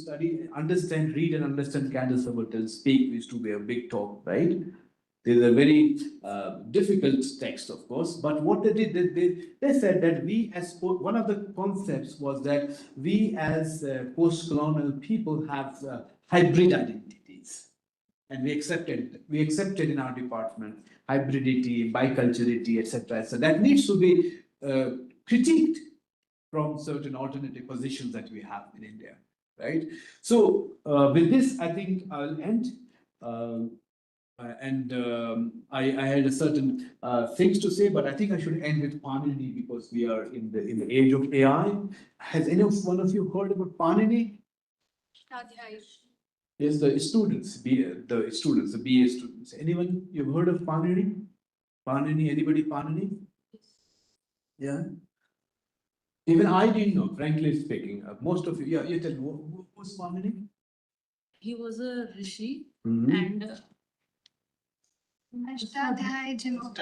understand, read and understand Can the Subaltern Speak, used to be a big talk, right? There's a very difficult text, of course, but what they did, they said that we as, one of the concepts was that we as post-colonial people have hybrid identities. And we accepted in our department hybridity, biculturality, etc. So that needs to be critiqued from certain alternative positions that we have in India, right? So with this, I think I'll end. I had a certain things to say, but I think I should end with Panini because we are in the age of AI. Has any one of you heard about Panini? Yes, the students, the BA students. Anyone you've heard of Panini? Panini, anybody Panini? Yeah. Even I didn't know, frankly speaking. Most of you, yeah, you tell me, who's Panini? He was a rishi Mhm. and Ashtadhyayi जिनको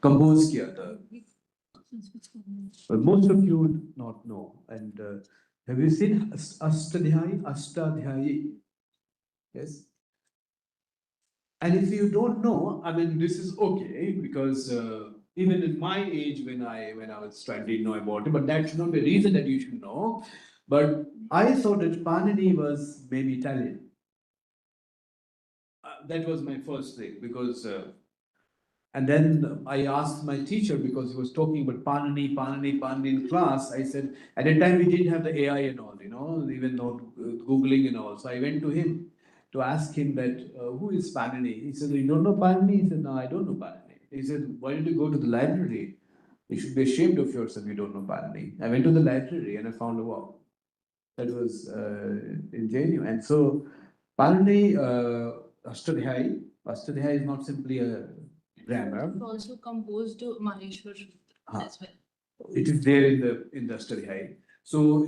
Compose किया था. But most of you would not know. And have you seen Ashtadhyayi? Ashtadhyayi. Yes. And if you don't know, I mean, this is okay because even in my age, when I was trying to know about it, but that should not be a reason that you should know. But I thought that Panini was maybe Italian. That was my first thing because. And then I asked my teacher because he was talking about Panini in class. I said, at that time we didn't have the AI and all, even not Googling and all. So I went to him to ask him that, who is Panini? He said, you don't know Panini? He said, no, I don't know Panini. He said, why don't you go to the library? You should be ashamed of yourself, you don't know Panini. I went to the library and I found, wow, that was ingenuous. And so Panini Ashtadhyayi is not simply a grammar. Also composed Maheshwar Sutra as well. It is there in the Ashtadhyayi. So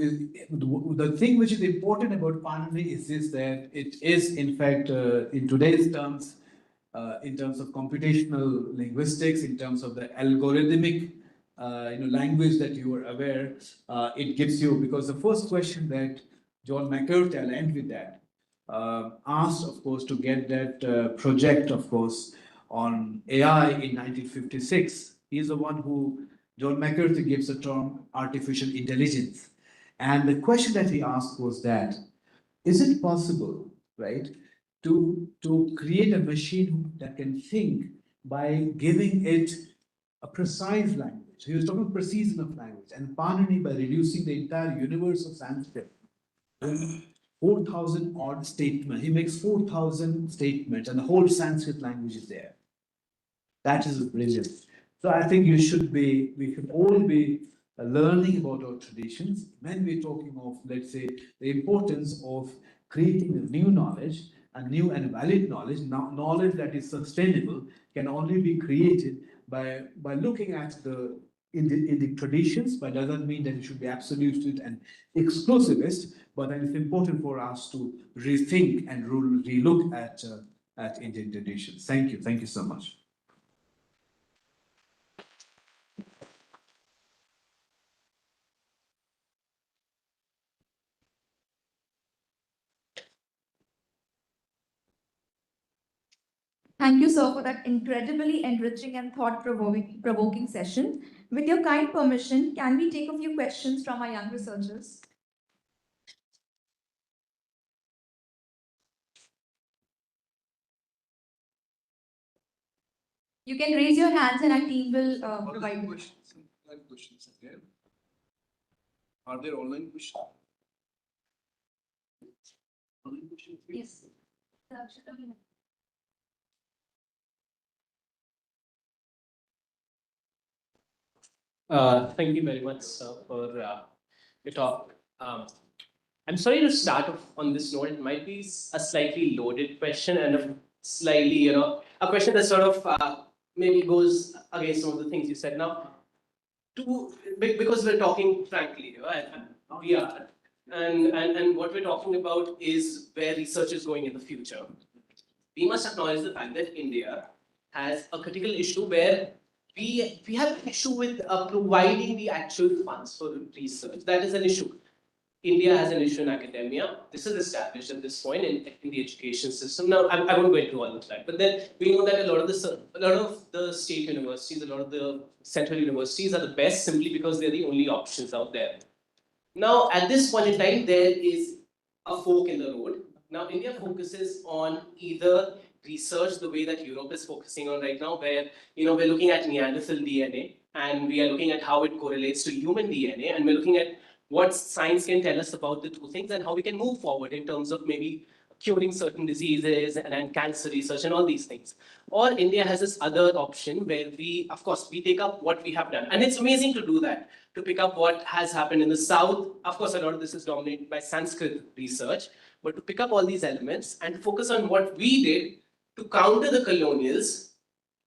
the thing which is important about Panini is this, that it is in fact in today's terms, in terms of computational linguistics, in terms of the algorithmic language that you are aware, it gives you, because the first question that John McCarthy, I'll end with that, asked, of course, to get that project, of course, on AI in 1956. He's the one who, John McCarthy gives the term artificial intelligence. And the question that he asked was that, is it possible, right, to create a machine that can think by giving it a precise language? So he was talking about precision of language. And Panini, by reducing the entire universe of Sanskrit, 4,000 odd statements, he makes 4,000 statements, and the whole Sanskrit language is there. That is brilliant. So I think we should all be learning about our traditions when we're talking of, let's say, the importance of creating a new knowledge, a new and valid knowledge. Now, knowledge that is sustainable can only be created by looking at in the traditions, but doesn't mean that it should be absolutist and exclusivist. But then it's important for us to rethink and relook at Indian traditions. Thank you so much. Thank you, sir, for that incredibly enriching and thought-provoking session. With your kind permission, can we take a few questions from our young researchers? You can raise your hands and our team will provide you. Questions again. Are there online questions? Online questions? Yes. Thank you very much, sir, for your talk. I'm sorry to start off on this note. It might be a slightly loaded question and a slightly, a question that sort of maybe goes against some of the things you said. Now, because we're talking frankly, right? We are, and what we're talking about is where research is going in the future. We must acknowledge the fact that India has a critical issue where we have an issue with providing the actual funds for research. That is an issue. India has an issue in academia. This is established at this point in the education system. Now, I won't go into all of that, but then we know that a lot of the state universities, a lot of the central universities are the best simply because they're the only options out there. Now, at this point in time, there is a fork in the road. Now, India focuses on either research the way that Europe is focusing on right now, where we're looking at Neanderthal DNA and we are looking at how it correlates to human DNA, and we're looking at what science can tell us about the two things and how we can move forward in terms of maybe curing certain diseases and cancer research and all these things. Or India has this other option where of course, we take up what we have done. And it's amazing to do that, to pick up what has happened in the South. Of course, a lot of this is dominated by Sanskrit research, but to pick up all these elements and focus on what we did to counter the colonials,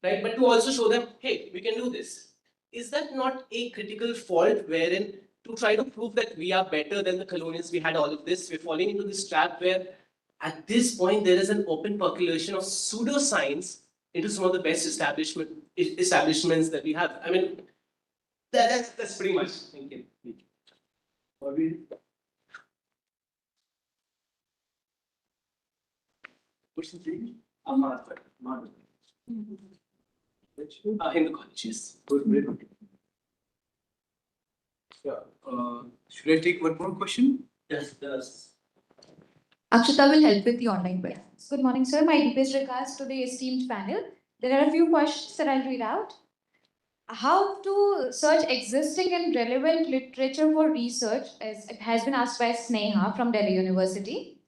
right? But to also show them, hey, we can do this. Is that not a critical fault wherein to try to prove that we are better than the colonials, we had all of this, we're falling into this trap where at this point there is an open percolation of pseudoscience into some of the best establishments that we have. I mean, that's pretty much. Thank you. What's the name? Margaret. In the colleges. Yeah. Should I take one more question? Yes, yes. Akshita will help with the online questions. Good morning, sir. My deepest regards to the esteemed panel. There are a few questions that I'll read out. How to search existing and relevant literature for research, as it has been asked by Sneha from Delhi University.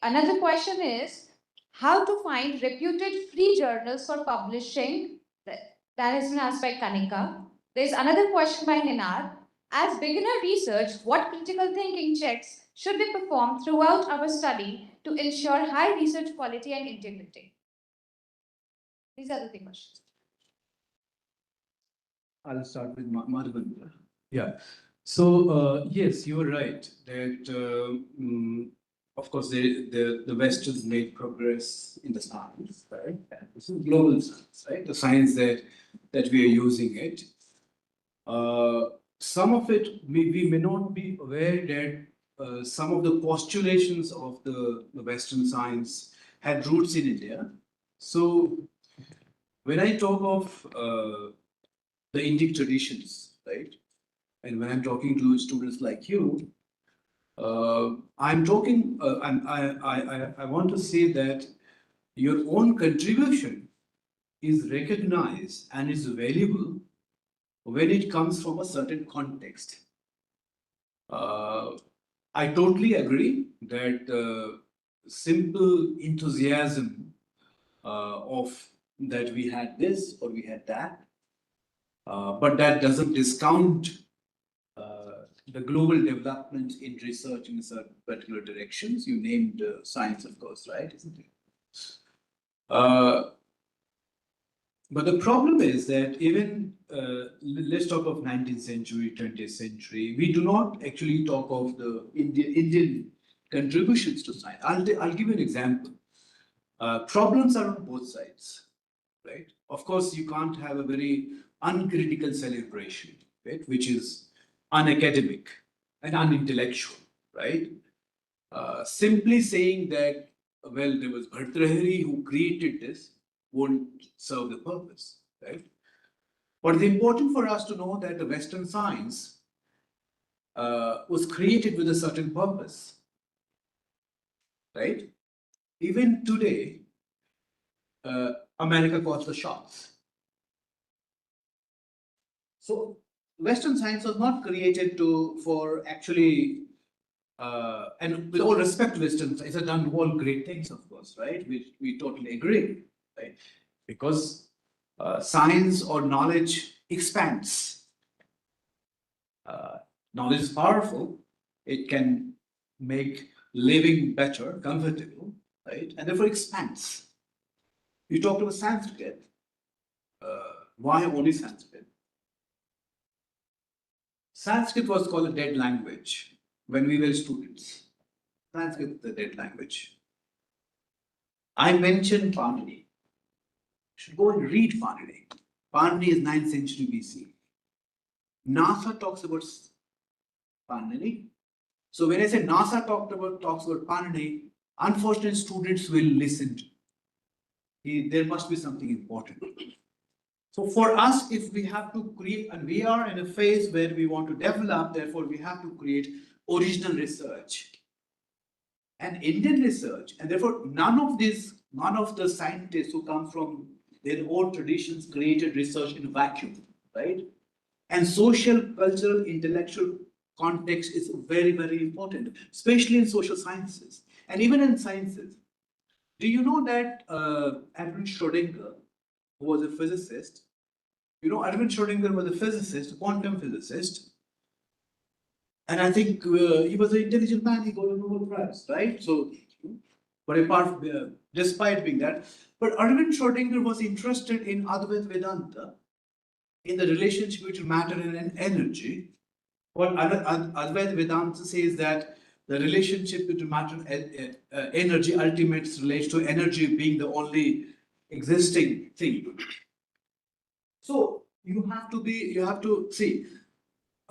Another question is how to find reputed free journals for publishing. That has been asked by Kanika. There's another question by Ninar. As beginner research, what critical thinking checks should be performed throughout our study to ensure high research quality and integrity? These are the three questions. I'll start with Madhavan. Yeah. So, yes, you're right that, of course, the West has made progress in the science, right? And this is global science, right? The science that we are using it. Some of it, we may not be aware that some of the postulations of the Western science had roots in India. So, when I talk of the Indic traditions, right? And when I'm talking to students like you, I'm talking, I want to say that your own contribution is recognized and is valuable when it comes from a certain context. I totally agree that simple enthusiasm of that we had this or we had that, but that doesn't discount the global development in research in certain particular directions. You named science, of course, right? Isn't it? But the problem is that even let's talk of 19th century, 20th century. We do not actually talk of the Indian contributions to science. I'll give you an example. Problems are on both sides, right? Of course, you can't have a very uncritical celebration, right? Which is unacademic and unintellectual, right? Simply saying that, well, there was Bhartrahari who created this won't serve the purpose, right? But it's important for us to know that the Western science was created with a certain purpose, right? Even today, America calls the shots. So Western science was not created for actually, and with all respect to Western science, has done all great things, of course, right? We totally agree, right? Because science or knowledge expands. Knowledge is powerful. It can make living better, comfortable, right? And therefore expands. You talked about Sanskrit. Why only Sanskrit? Sanskrit was called a dead language when we were students. Sanskrit is the dead language. I mentioned Panini. You should go and read Panini. Panini is 9th century BC. NASA talks about Panini. So when I say NASA talks about Panini, unfortunately students will listen. There must be something important. So for us, if we have to create, and we are in a phase where we want to develop, therefore we have to create original research and Indian research, and therefore none of the scientists who come from their own traditions created research in a vacuum, right? And social, cultural, intellectual context is very, very important, especially in social sciences and even in sciences. Do you know that Edwin Schrödinger, who was a physicist, Edwin Schrödinger was a physicist, a quantum physicist, and I think he was an intelligent man. He got a Nobel Prize, right? So, but despite being that, but Edwin Schrödinger was interested in Advaita Vedanta, in the relationship between matter and energy. What Advaita Vedanta says that the relationship between matter and energy ultimately relates to energy being the only existing thing. So you have to see.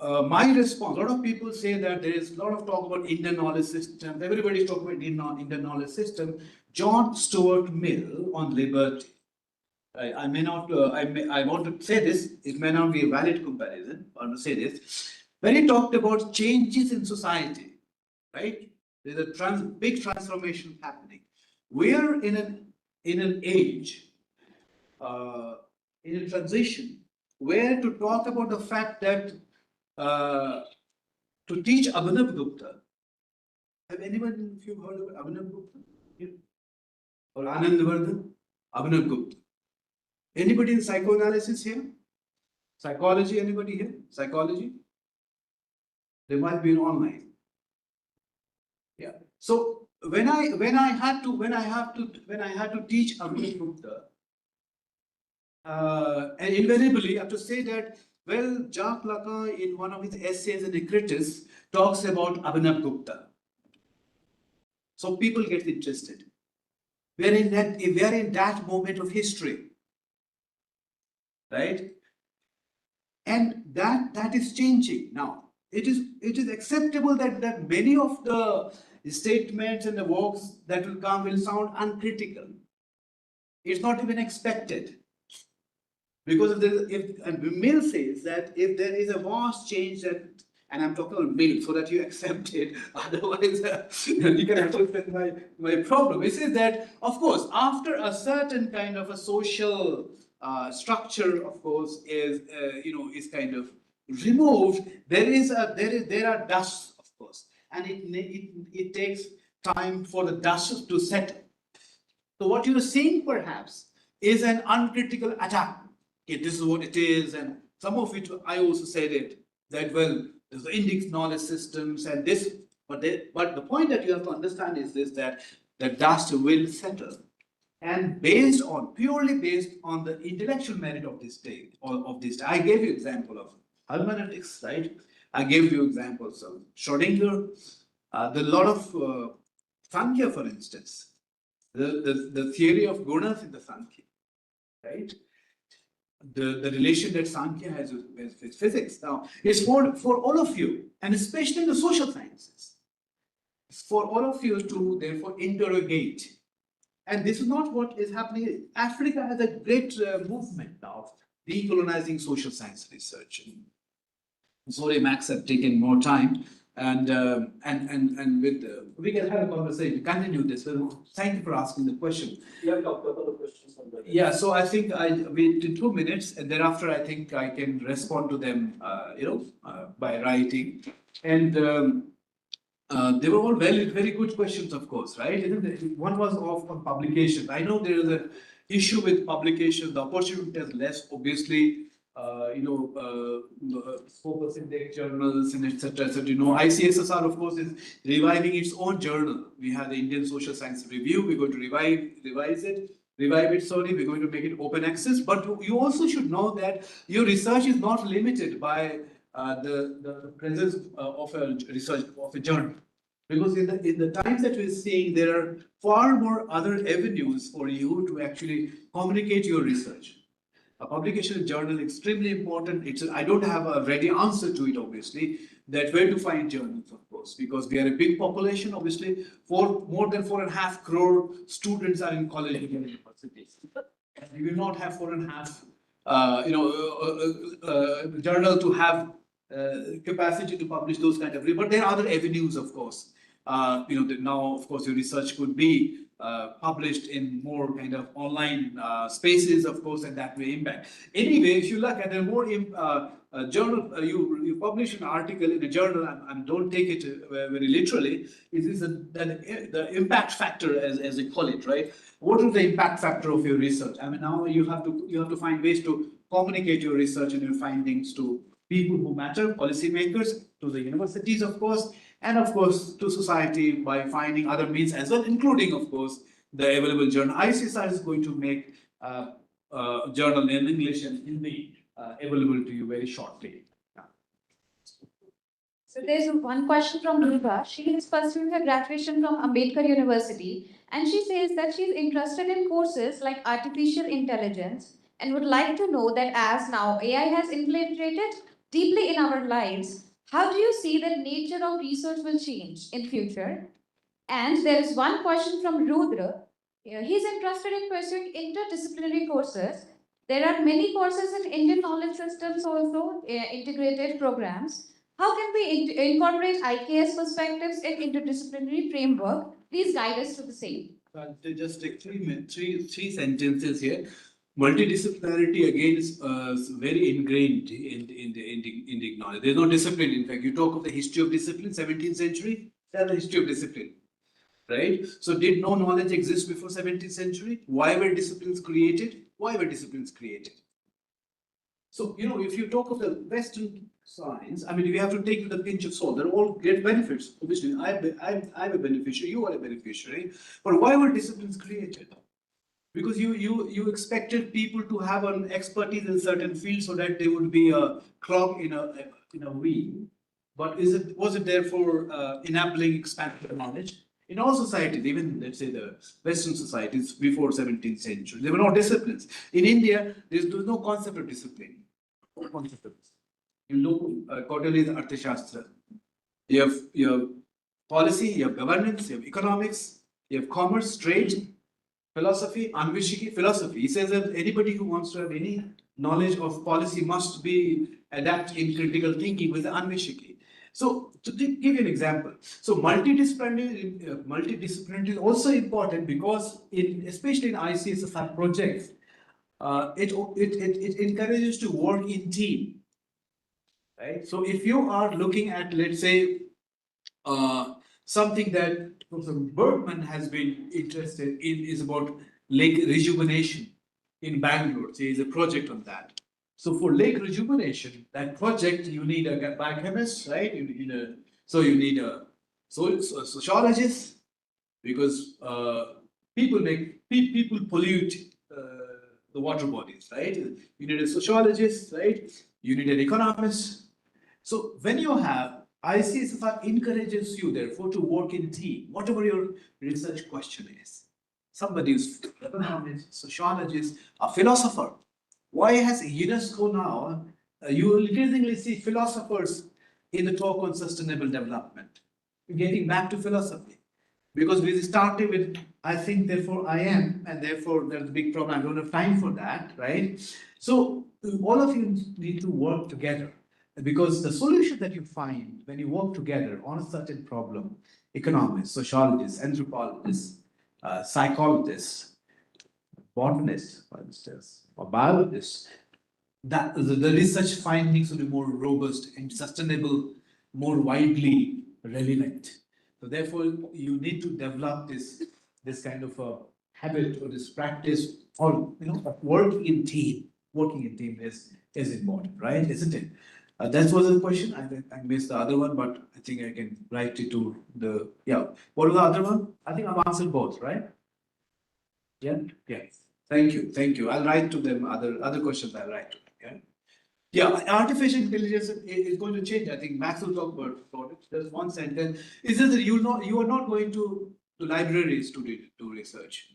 My response, a lot of people say that there is a lot of talk about Indian knowledge systems. Everybody's talking about Indian knowledge system. John Stuart Mill on liberty. I may not, I want to say this, it may not be a valid comparison, I want to say this. When he talked about changes in society, right? There's a big transformation happening. We are in an age, in a transition, where to talk about the fact that to teach Abhinav Gupta. Have anyone of you heard of Abhinav Gupta? Yeah. Or Anand Vardhan? Abhinav Gupta. Anybody in psychoanalysis here? Psychology, anybody here? Psychology? There might be an online. Yeah. So when I had to teach Abhinav Gupta, and invariably I have to say that, well, Jacques Lacan in one of his essays in Critics talks about Abhinav Gupta. So people get interested. We are in that moment of history, right? And that is changing now. It is acceptable that many of the statements and the works that will come will sound uncritical. It's not even expected. Because if Mill says that if there is a vast change that, and I'm talking about Mill so that you accept it, otherwise you can understand my problem. It says that, of course, after a certain kind of a social structure, of course, is kind of removed, there are dusts, of course, and it takes time for the dust to settle. So what you're seeing perhaps is an uncritical attack. Okay, this is what it is, and some of it I also said it that, well, there's the index knowledge systems and this, but the point that you have to understand is this, that the dust will settle, and purely based on the intellectual merit of this day of this. I gave you example of hermeneutics, right? I gave you examples of Schrodinger, the lot of Sankhya, for instance, the theory of gunas in the Sankhya, right? The relation that Sankhya has with physics now is for all of you, and especially in the social sciences, it's for all of you to therefore interrogate. And this is not what is happening. Africa has a great movement now of decolonizing social science research. Sorry, Max, have taken more time. And with we can have a conversation, continue this. Well, thank you for asking the question. You have a couple of questions on that. Yeah, so I think we did 2 minutes, and thereafter I think I can respond to them, by writing. And they were all very good questions, of course, right? Isn't it? One was on publication. I know there is an issue with publication. The opportunity is less, obviously. Focus index journals and etc. So ICSSR, of course, is reviving its own journal. We have the Indian Social Science Review. We're going to revive it. We're going to make it open access. But you also should know that your research is not limited by the presence of a research of a journal. Because in the times that we're seeing, there are far more other avenues for you to actually communicate your research. A publication journal is extremely important. I don't have a ready answer to it, obviously, that where to find journals, of course, because we are a big population, obviously. More than 4.5 crore students are in college and universities. And we will not have 4.5 journal to have capacity to publish those kind of, but there are other avenues, of course. Now, of course, your research could be published in more kind of online spaces, of course, and that may impact. Anyway, if you look at a more journal, you publish an article in a journal, and don't take it very literally. It is the impact factor, as they call it, right? What is the impact factor of your research? I mean, now you have to find ways to communicate your research and your findings to people who matter, policymakers, to the universities, of course, and of course to society by finding other means as well, including, of course, the available journal. ICSR is going to make journal in English and Hindi available to you very shortly. So there's one question from Rupa. She is pursuing her graduation from Ambedkar University And she says that she's interested in courses like artificial intelligence and would like to know that as now AI has infiltrated deeply in our lives, how do you see that nature of research will change in future? And there is one question from Rudra. He's interested in pursuing interdisciplinary courses. There are many courses in Indian knowledge systems also, integrated programs. How can we incorporate IKS perspectives in interdisciplinary framework? Please guide us to the same. To just take three sentences here. Multidisciplinarity again is very ingrained in the Indian knowledge. There's no discipline. In fact, you talk of the history of discipline, 17th century, that's the history of discipline. Right? So did no knowledge exist before 17th century? Why were disciplines created? Why were disciplines created? So, you know, if you talk of the Western science, I mean, we have to take with a pinch of salt. They're all great benefits. Obviously, I'm a beneficiary, you are a beneficiary. But why were disciplines created? Because you expected people to have an expertise in certain fields so that they would be a clog in a wheel. But was it therefore enabling expansion of knowledge? In all societies, even let's say the Western societies before 17th century, there were no disciplines. In India, there's no concept of discipline. No concept of this. You look, Kautilya's Arthashastra. You have policy, you have governance, you have economics, you have commerce, trade, philosophy, Anvishiki philosophy. He says that anybody who wants to have any knowledge of policy must be adept in critical thinking with the Anvishiki. So to give you an example, so multidisciplinary is also important because especially in ICSSR projects, it encourages to work in team, right? So if you are looking at, let's say, something that Professor Bergman has been interested in is about lake rejuvenation in Bangalore. So there's a project on that. So for lake rejuvenation, that project, you need a biochemist, right? You need a sociologist, because people pollute the water bodies, right? You need a sociologist, right? You need an economist. So when you have ICSSR encourages you, therefore, to work in team, whatever your research question is. Somebody who's an economist, sociologist, a philosopher. Why has UNESCO now, you will increasingly see philosophers in the talk on sustainable development. Getting back to philosophy. Because we started with, I think, therefore I am, and therefore there's a big problem. I don't have time for that, right? So all of you need to work together. Because the solution that you find when you work together on a certain problem, economists, sociologists, anthropologists, psychologists, botanists, for instance, or biologists, that the research findings will be more robust and sustainable, more widely relevant. So therefore, you need to develop this kind of a habit or this practice, or working in team. Working in team is important, right? Isn't it? That was the question. I missed the other one, but I think I can write it to the, yeah. What was the other one? I think I've answered both, right? Yeah, yeah. Thank you. I'll write to them, other questions I'll write to them, yeah. Yeah, artificial intelligence is going to change. I think Max will talk about it. There's one sentence. Is that you are not going to libraries to do research.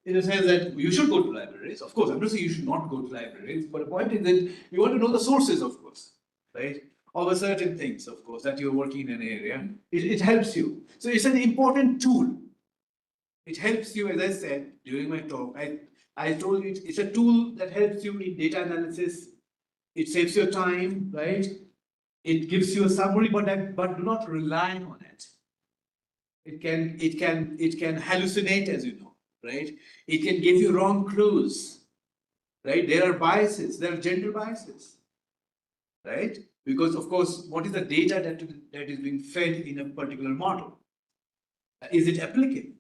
In a sense that you should go to libraries. Of course, I'm not saying you should not go to libraries, but the point is that you want to know the sources, of course, right? Of certain things, of course, that you're working in an area. It helps you. So it's an important tool. It helps you, as I said during my talk. I told you it's a tool that helps you in data analysis. It saves your time, right? It gives you a summary, but do not rely on it. It can hallucinate, as you know. Right? It can give you wrong clues, right? There are biases, there are gender biases, right? Because of course, what is the data that is being fed in a particular model? Is it applicable?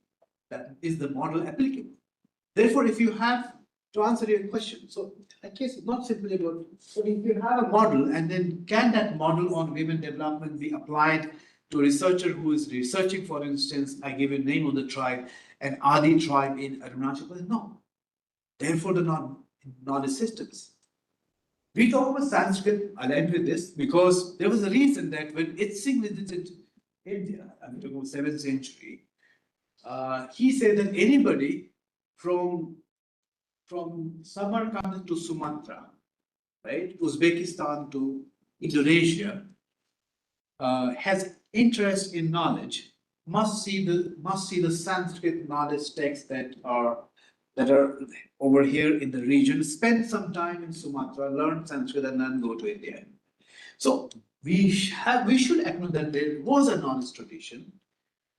Is the model applicable? Therefore, if you have to answer your question, so I guess it's not simply about, so if you have a model, and then can that model on women development be applied to a researcher who is researching, for instance, I give a name of the tribe, an Adi tribe in Arunachal Pradesh? No. Therefore, the knowledge systems. We talk about Sanskrit, I'll end with this, because there was a reason that when Itsing visited India, I'm talking about 7th century, He said that anybody from Samarkand to Sumatra, right, Uzbekistan to Indonesia, has interest in knowledge must see the Sanskrit knowledge texts that are over here in the region. Spend some time in Sumatra, learn Sanskrit, and then go to India. So we should acknowledge that there was a knowledge tradition,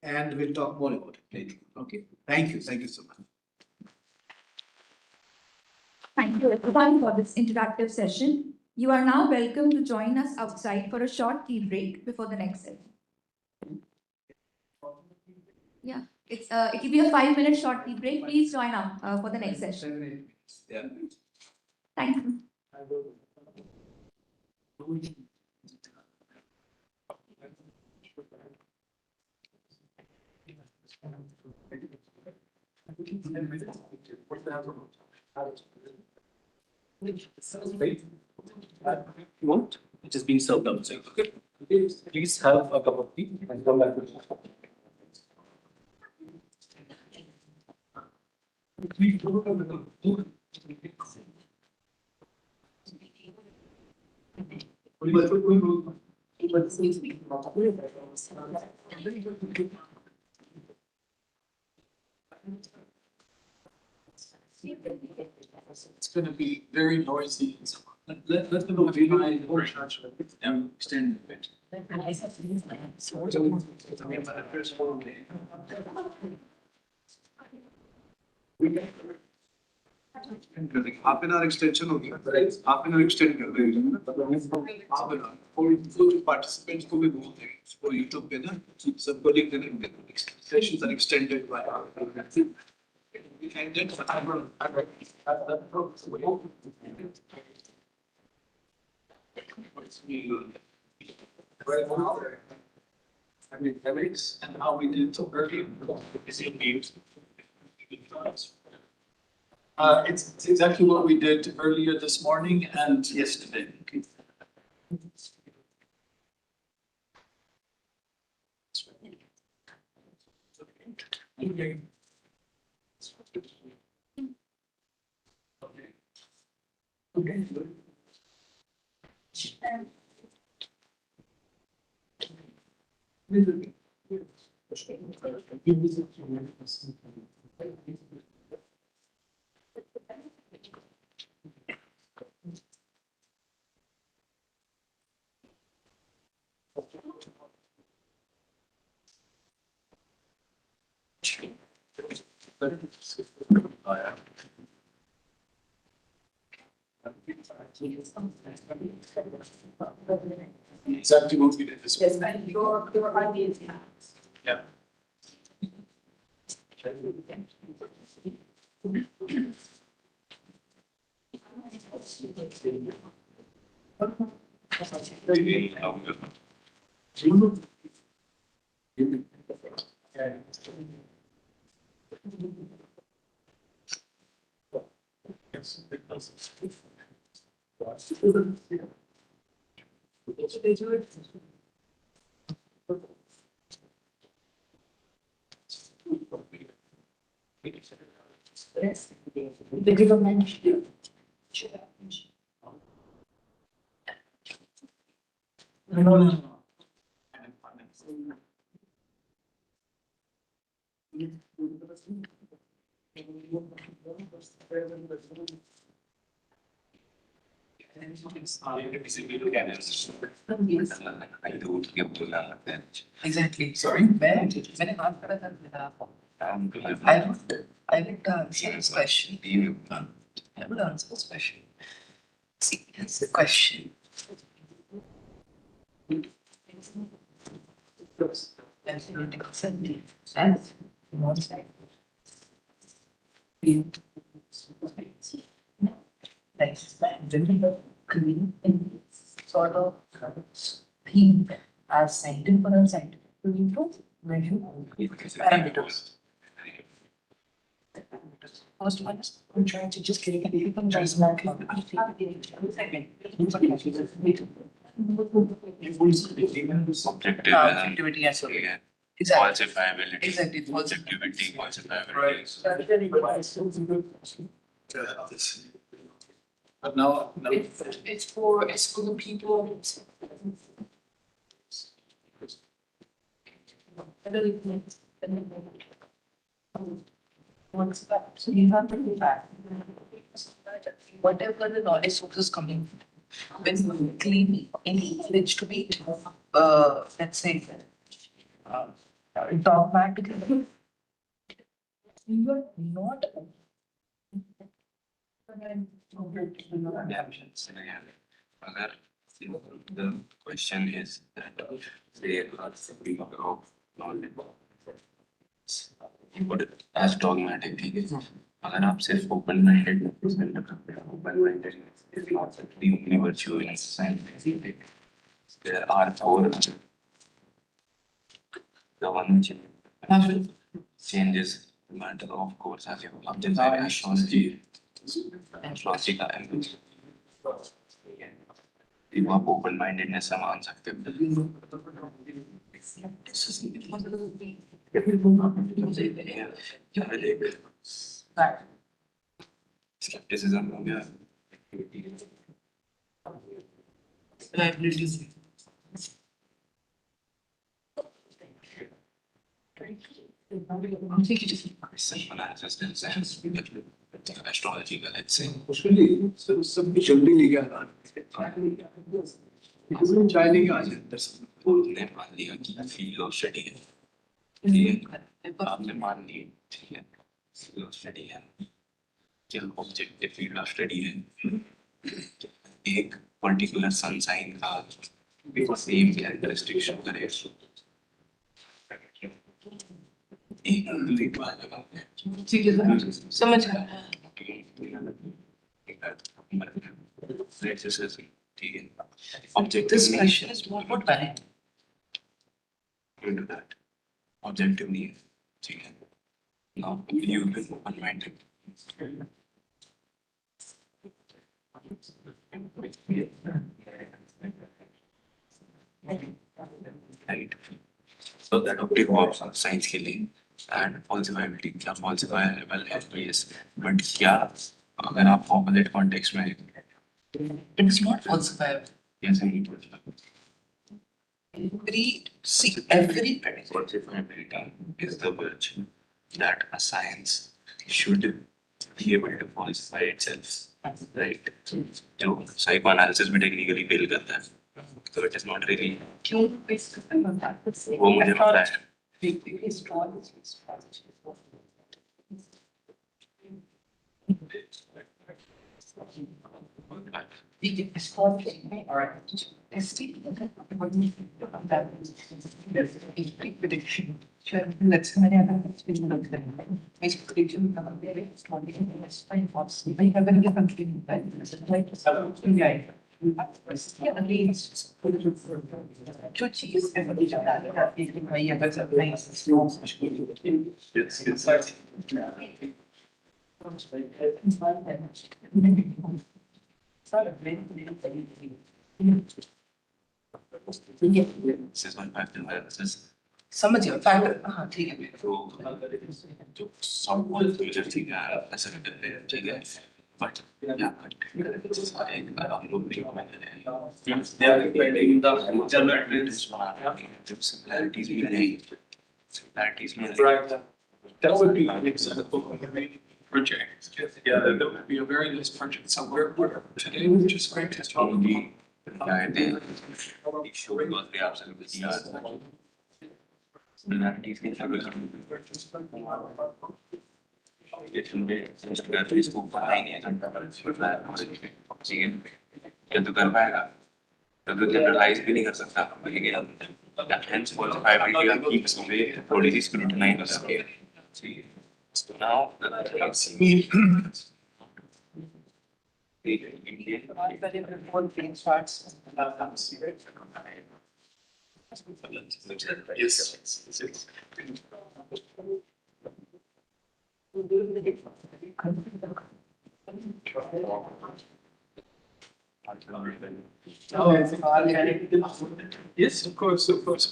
and we'll talk more about it later. Okay, thank you so much. Thank you everyone for this interactive session. You are now welcome to join us outside for a short tea break before the next session. Yeah, it will be a 5-minute short tea break. Please join up for the next session. Yeah. Thank you. You want? It has been served outside. Okay. Please have a cup of tea and come back. It's gonna be very noisy. Let them know if you mind or extend a bit. Half an hour extension होगी, half an hour extend कर देंगे, half an hour, और जो participants को भी बोल देंगे, उसको YouTube पे ना सबको लिख देंगे, sessions are extended by hour. And then I mean, ethics and how we did so early is in games. It's exactly what we did earlier this morning and yesterday. Exactly what we did this morning. Yeah. No. Exactly. Sorry. I would answer this question. I would answer this question. See, here's the question. And political certainty. And one side. Like, general community sort of theme as scientific or unscientific. We don't measure parameters. First one is I'm trying to just get it from just market. Subjective and so Falsifiability. Exactly. Subjectivity, falsifiability. But now, It's for the people. So you have to go back. Whatever the knowledge source is coming, when you claim any knowledge to be, let's say, dogmatically, you are not. अगर the question is that they are thinking of knowledge, you put it as dogmatic. ठीक है? अगर आप सिर्फ open minded open minded is not the only virtue in society. There are four. The one which changes the matter, of course, as you object astrology का empathy. You आप open mindedness से मान सकते हो. Skepticism हो गया. Simple analysis in sense astrology का let's say. सब जल्दी लेके आ रहा है. चाय लेके आ जाए. ने मान लिया कि फील्ड ऑफ स्टडी है. ठीक है. आपने मान लिया. ठीक है. फील्ड ऑफ स्टडी है. क्या ऑब्जेक्टिव फील्ड ऑफ स्टडी है. एक पर्टिकुलर सन साइन का सेम कैरेक्टरिस्टिक शो करे. एक समझ गया. ठीक है. Objective This question is more valid. into that. Objective नहीं है. ठीक है. Now you will open minded. Right. So that objective of science के लिए and falsifiability क्या falsifiable है yes but क्या अगर आप opposite context में It is not falsifiable. yes नहीं falsifiable. Every Falsifiability is the virtue that a science should be able to falsify itself. Right. जो psychoanalysis में technically fail करता है. So it is not really. क्यों वो मुझे पता है. Prediction. Let's say मैंने अगर basic prediction जो चीज भाई अगर सब This is one factor analysis. समझ गया फैक्टर. हाँ ठीक है. तो जो सब मेजर चीजें हैं ऐसा करते हैं. ठीक है. But yeah, एक हम लोग भी they are depending the general similarities भी नहीं. Similarities में Right. That would be an example of a project. Yeah, that would be a very nice project. So we're today we're just going to talk about. show because they absolutely are. Similarities के इसको पता ही नहीं है. ठीक है. क्या तो कर पाएगा. तो जनरलाइज भी नहीं कर सकता. Hence falsifiability keeps away थोड़ी सी scrutinize हो सकती है. ठीक है. So now yes. Yes, of course, of course.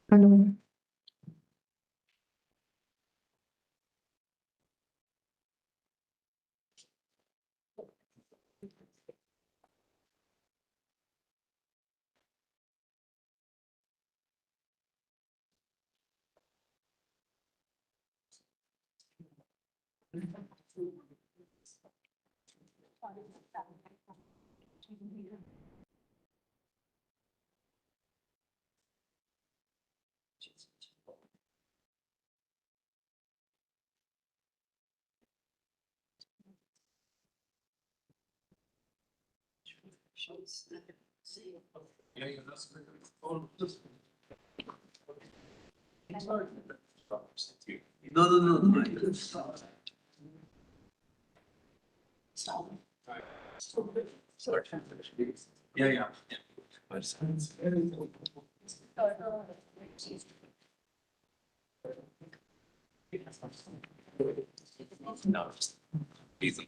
Hello. No. Yeah. No. Easy.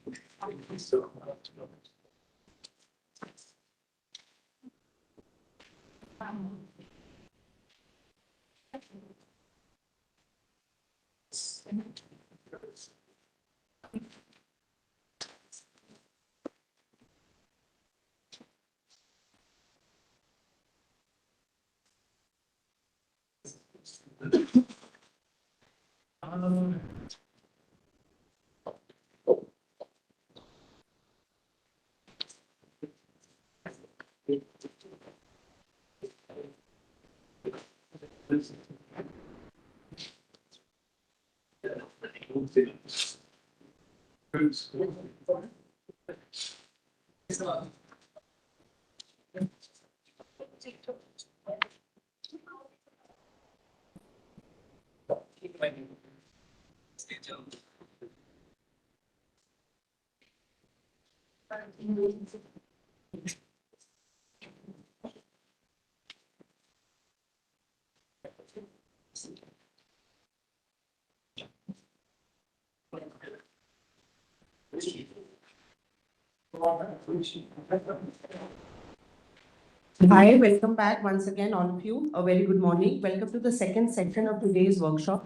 Hi, welcome back once again, all of you. A very good morning. Welcome to the second section of today's workshop.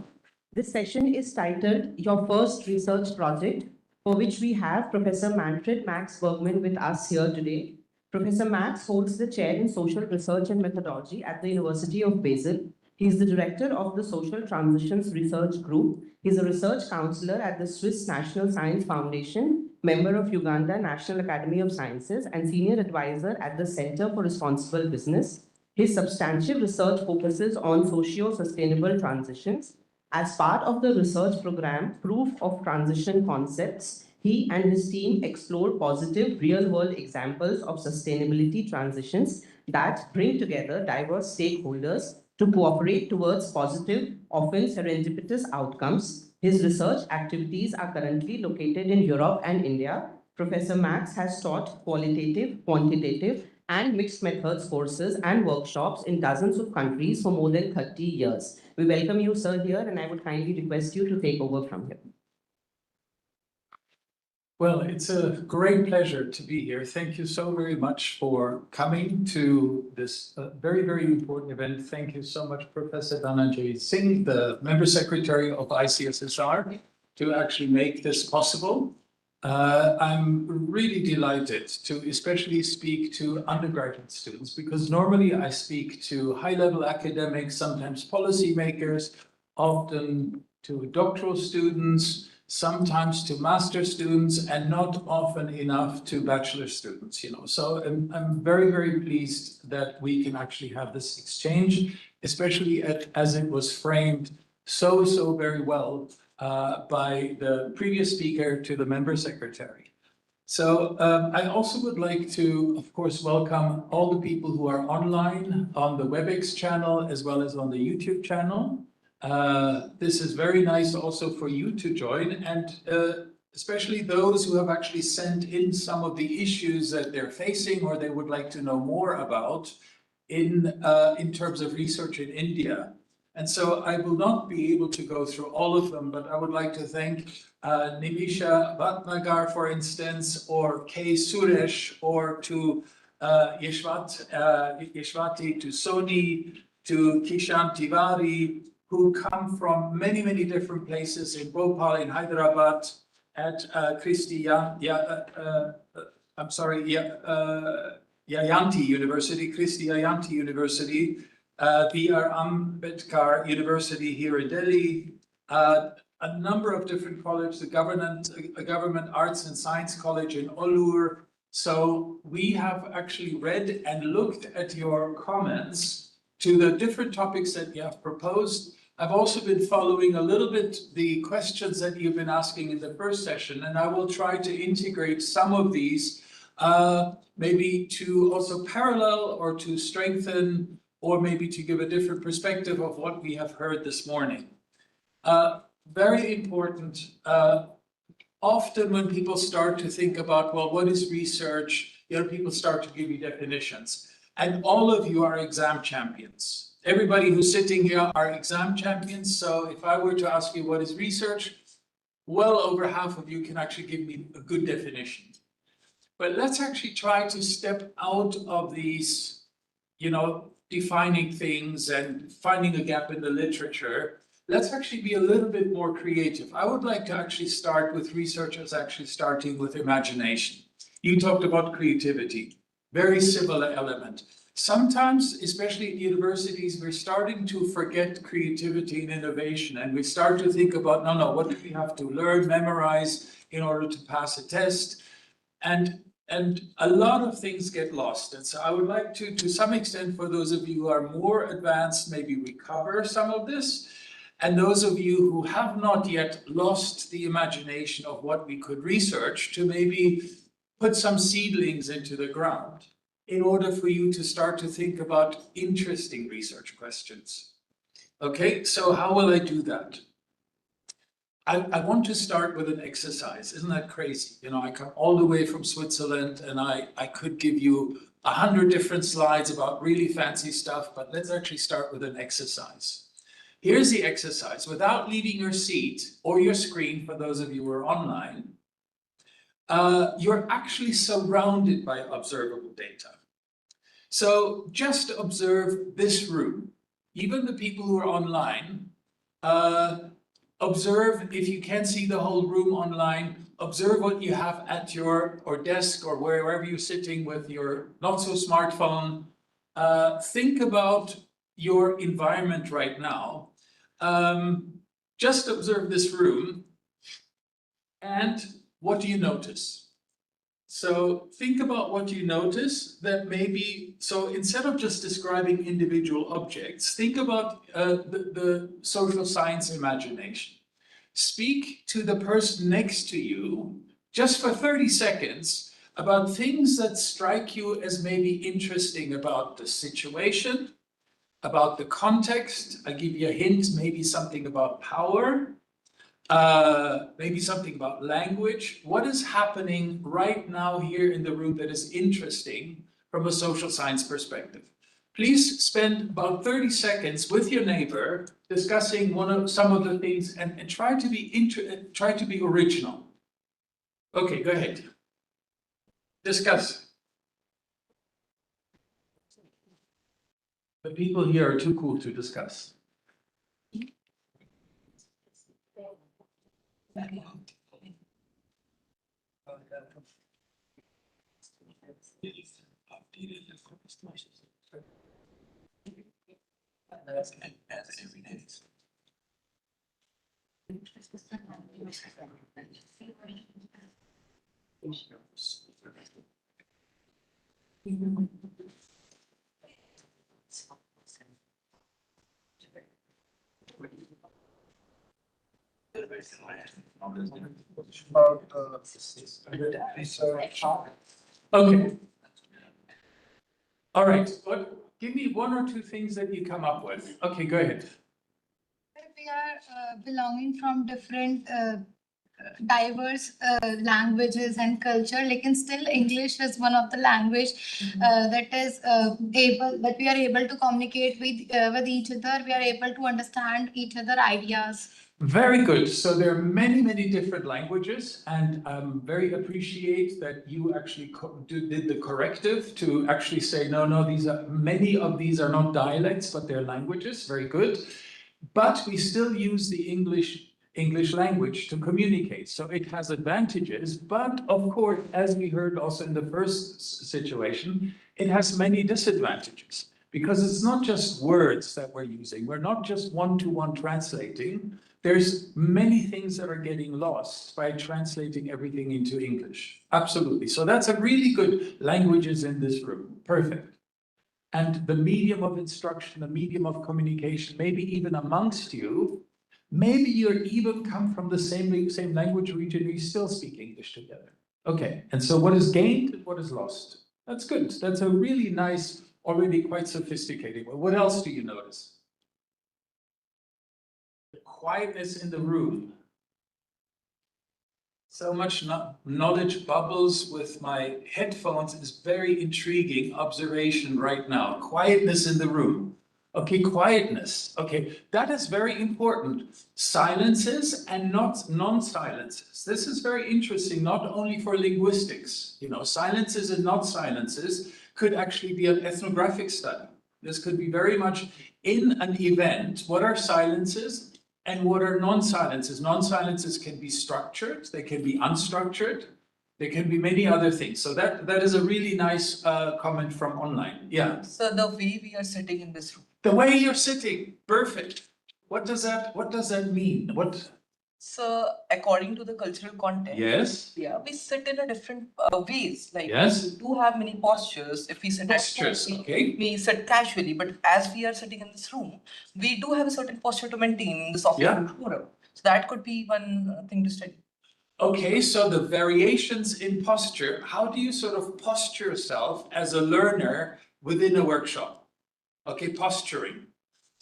This session is titled Your First Research Project, for which we have Professor Manfred Max Bergman with us here today. Professor Max holds the chair in Social Research and Methodology at the University of Basel. He is the director of the Social Transitions Research Group. He is a research counselor at the Swiss National Science Foundation, member of Uganda National Academy of Sciences, and senior advisor at the Center for Responsible Business. His substantive research focuses on socio-sustainable transitions. As part of the research program, Proof of Transition Concepts, he and his team explore positive real-world examples of sustainability transitions that bring together diverse stakeholders to cooperate towards positive, often serendipitous outcomes. His research activities are currently located in Europe and India. Professor Max has taught qualitative, quantitative, and mixed methods courses and workshops in dozens of countries for more than 30 years. We welcome you, sir, here, and I would kindly request you to take over from here. Well, it's a great pleasure to be here. Thank you so very much for coming to this very, very important event. Thank you so much, Professor Dhananjay Singh, the Member Secretary of ICSSR, to actually make this possible. I'm really delighted to especially speak to undergraduate students, because normally I speak to high-level academics, sometimes policymakers, often to doctoral students, sometimes to master students, and not often enough to bachelor students, So I'm very, very pleased that we can actually have this exchange, especially as it was framed so very well by the previous speaker to the member secretary. So I also would like to, of course, welcome all the people who are online on the WebEx channel as well as on the YouTube channel. This is very nice also for you to join, and especially those who have actually sent in some of the issues that they're facing or they would like to know more about in terms of research in India. And so I will not be able to go through all of them, but I would like to thank Nimisha Bhatnagar, for instance, or K. Suresh, or to Yeshwati, to Soni, to Kishan Tiwari, who come from many, many different places in Bhopal, in Hyderabad, at Yayanti University, Christie Yayanti University, B.R. Ambedkar University here in Delhi, a number of different colleges, the Government Arts and Science College in Olur. So we have actually read and looked at your comments to the different topics that you have proposed. I've also been following a little bit the questions that you've been asking in the first session, and I will try to integrate some of these, maybe to also parallel or to strengthen, or maybe to give a different perspective of what we have heard this morning. Very important, often when people start to think about, well, what is research? People start to give you definitions. And all of you are exam champions. Everybody who's sitting here are exam champions. So if I were to ask you what is research, well over half of you can actually give me a good definition. But let's actually try to step out of these, defining things and finding a gap in the literature. Let's actually be a little bit more creative. I would like to actually start with researchers actually starting with imagination. You talked about creativity, very similar element. Sometimes, especially at universities, we're starting to forget creativity and innovation, and we start to think about, no, what do we have to learn, memorize in order to pass a test? And a lot of things get lost. And so I would like to some extent, for those of you who are more advanced, maybe recover some of this. And those of you who have not yet lost the imagination of what we could research, to maybe put some seedlings into the ground in order for you to start to think about interesting research questions. Okay, so how will I do that? I want to start with an exercise. Isn't that crazy? I come all the way from Switzerland, and I could give you 100 different slides about really fancy stuff, but let's actually start with an exercise. Here's the exercise. Without leaving your seat or your screen, for those of you who are online, you're actually surrounded by observable data. So just observe this room. Even the people who are online, observe, if you can't see the whole room online, observe what you have at your desk or wherever you're sitting with your not so smartphone. Think about your environment right now. Just observe this room, and what do you notice? So think about what you notice that maybe, so instead of just describing individual objects, think about the social science imagination. Speak to the person next to you just for 30 seconds about things that strike you as maybe interesting about the situation, about the context. I give you a hint, maybe something about power, maybe something about language. What is happening right now here in the room that is interesting from a social science perspective? Please spend about 30 seconds with your neighbor discussing some of the things, and try to be original. Okay, go ahead. Discuss. The people here are too cool to discuss. Okay. All right. Give me one or two things that you come up with. Okay, go ahead. We are belonging from different diverse languages and culture, like and still English is one of the language that is able that we are able to communicate with each other. We are able to understand each other ideas. Very good. So there are many, many different languages, and very appreciate that you actually did the corrective to actually say, no, no, many of these are not dialects, but they're languages. Very good. But we still use the English language to communicate. So it has advantages, but of course, as we heard also in the first situation, it has many disadvantages because it's not just words that we're using. We're not just one-to-one translating. There's many things that are getting lost by translating everything into English. Absolutely. So that's a really good languages in this room. Perfect. And the medium of instruction, the medium of communication, maybe even amongst you, maybe you even come from the same language region, you still speak English together. Okay, and so what is gained and what is lost? That's good. That's a really nice, already quite sophisticated one. What else do you notice? The quietness in the room. So much knowledge bubbles with my headphones is very intriguing observation right now. Quietness in the room. Okay, quietness. Okay, that is very important. Silences and not non-silences. This is very interesting, not only for linguistics. You know, silences and not silences could actually be an ethnographic study. This could be very much in an event. What are silences? And what are non-silences? Non-silences can be structured, they can be unstructured, there can be many other things. So that is a really nice comment from online. Yeah. So the way we are sitting in this room. The way you're sitting, perfect. What does that mean? So according to the cultural context, Yes. yeah, we sit in a different ways. Like Yes. we do have many postures. If we sit Postures, at home, okay. we sit casually. But as we are sitting in this room, we do have a certain posture to maintain in this office forum. So that could be one thing to study. Okay, so the variations in posture, how do you sort of posture yourself as a learner within a workshop? Okay, posturing.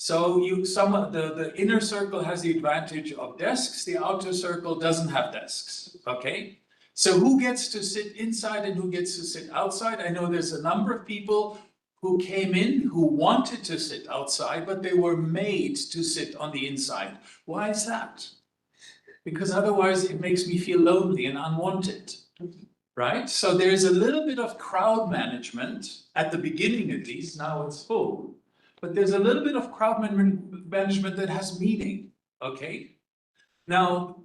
So the inner circle has the advantage of desks, the outer circle doesn't have desks, okay? So who gets to sit inside and who gets to sit outside? I know there's a number of people who came in who wanted to sit outside, but they were made to sit on the inside. Why is that? Because otherwise it makes me feel lonely and unwanted, right? So there's a little bit of crowd management at the beginning at least, now it's full. But there's a little bit of crowd management that has meaning, okay? Now,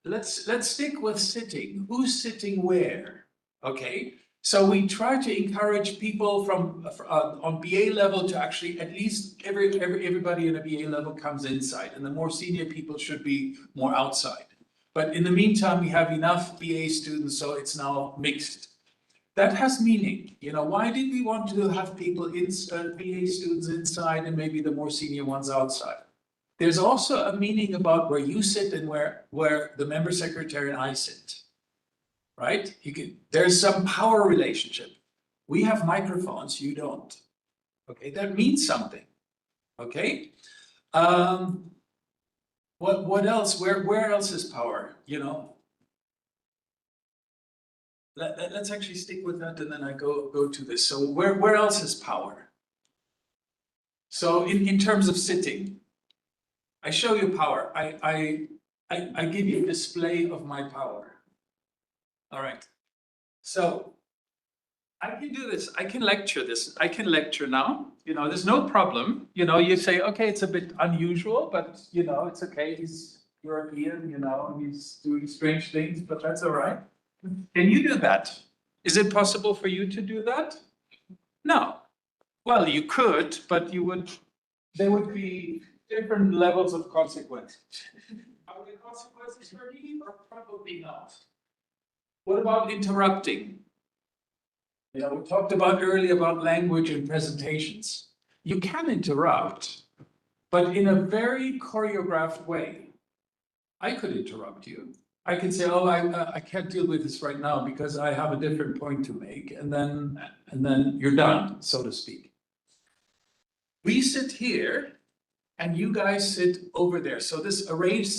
let's stick with sitting. Who's sitting where, okay? So we try to encourage people from on BA level to actually at least everybody in a BA level comes inside, and the more senior people should be more outside. But in the meantime, we have enough BA students, so it's now mixed. That has meaning. You know, why did we want to have people BA students inside and maybe the more senior ones outside? There's also a meaning about where you sit and where the member secretary and I sit, right? There's some power relationship. We have microphones, you don't. Okay, that means something. Okay. What else? Where else is power? You know. Let's actually stick with that, and then I go to this. So where else is power? So in terms of sitting, I show you power. I give you a display of my power. All right. So I can do this. I can lecture this. I can lecture now. You know, there's no problem. You know, you say, okay, it's a bit unusual, but you know, it's okay. He's European. You know, he's doing strange things, but that's all right. Can you do that? Is it possible for you to do that? No. Well, you could, but there would be different levels of consequences. Are there consequences for me? Or probably not. What about interrupting? You know, we talked about earlier about language and presentations. You can interrupt, but in a very choreographed way. I could interrupt you. I can say, oh, I can't deal with this right now because I have a different point to make, and then you're done, so to speak. We sit here, and you guys sit over there. So this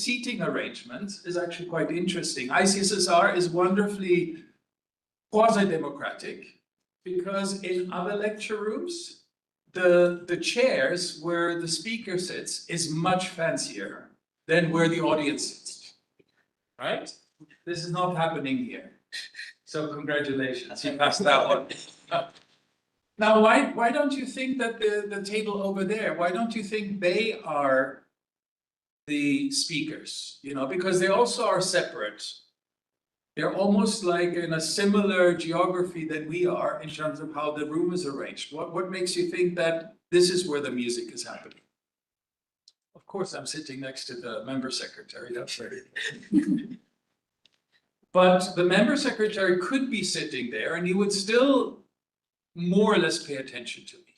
seating arrangement is actually quite interesting. ICSSR is wonderfully quasi-democratic because in other lecture rooms, the chairs where the speaker sits is much fancier than where the audience sits, right? This is not happening here. So congratulations, you passed that one. Now, why don't you think that the table over there, why don't you think they are the speakers? You know, because they also are separate. They're almost like in a similar geography than we are in terms of how the room is arranged. What makes you think that this is where the music is happening? Of course, I'm sitting next to the member secretary, that's right. But the member secretary could be sitting there and he would still more or less pay attention to me.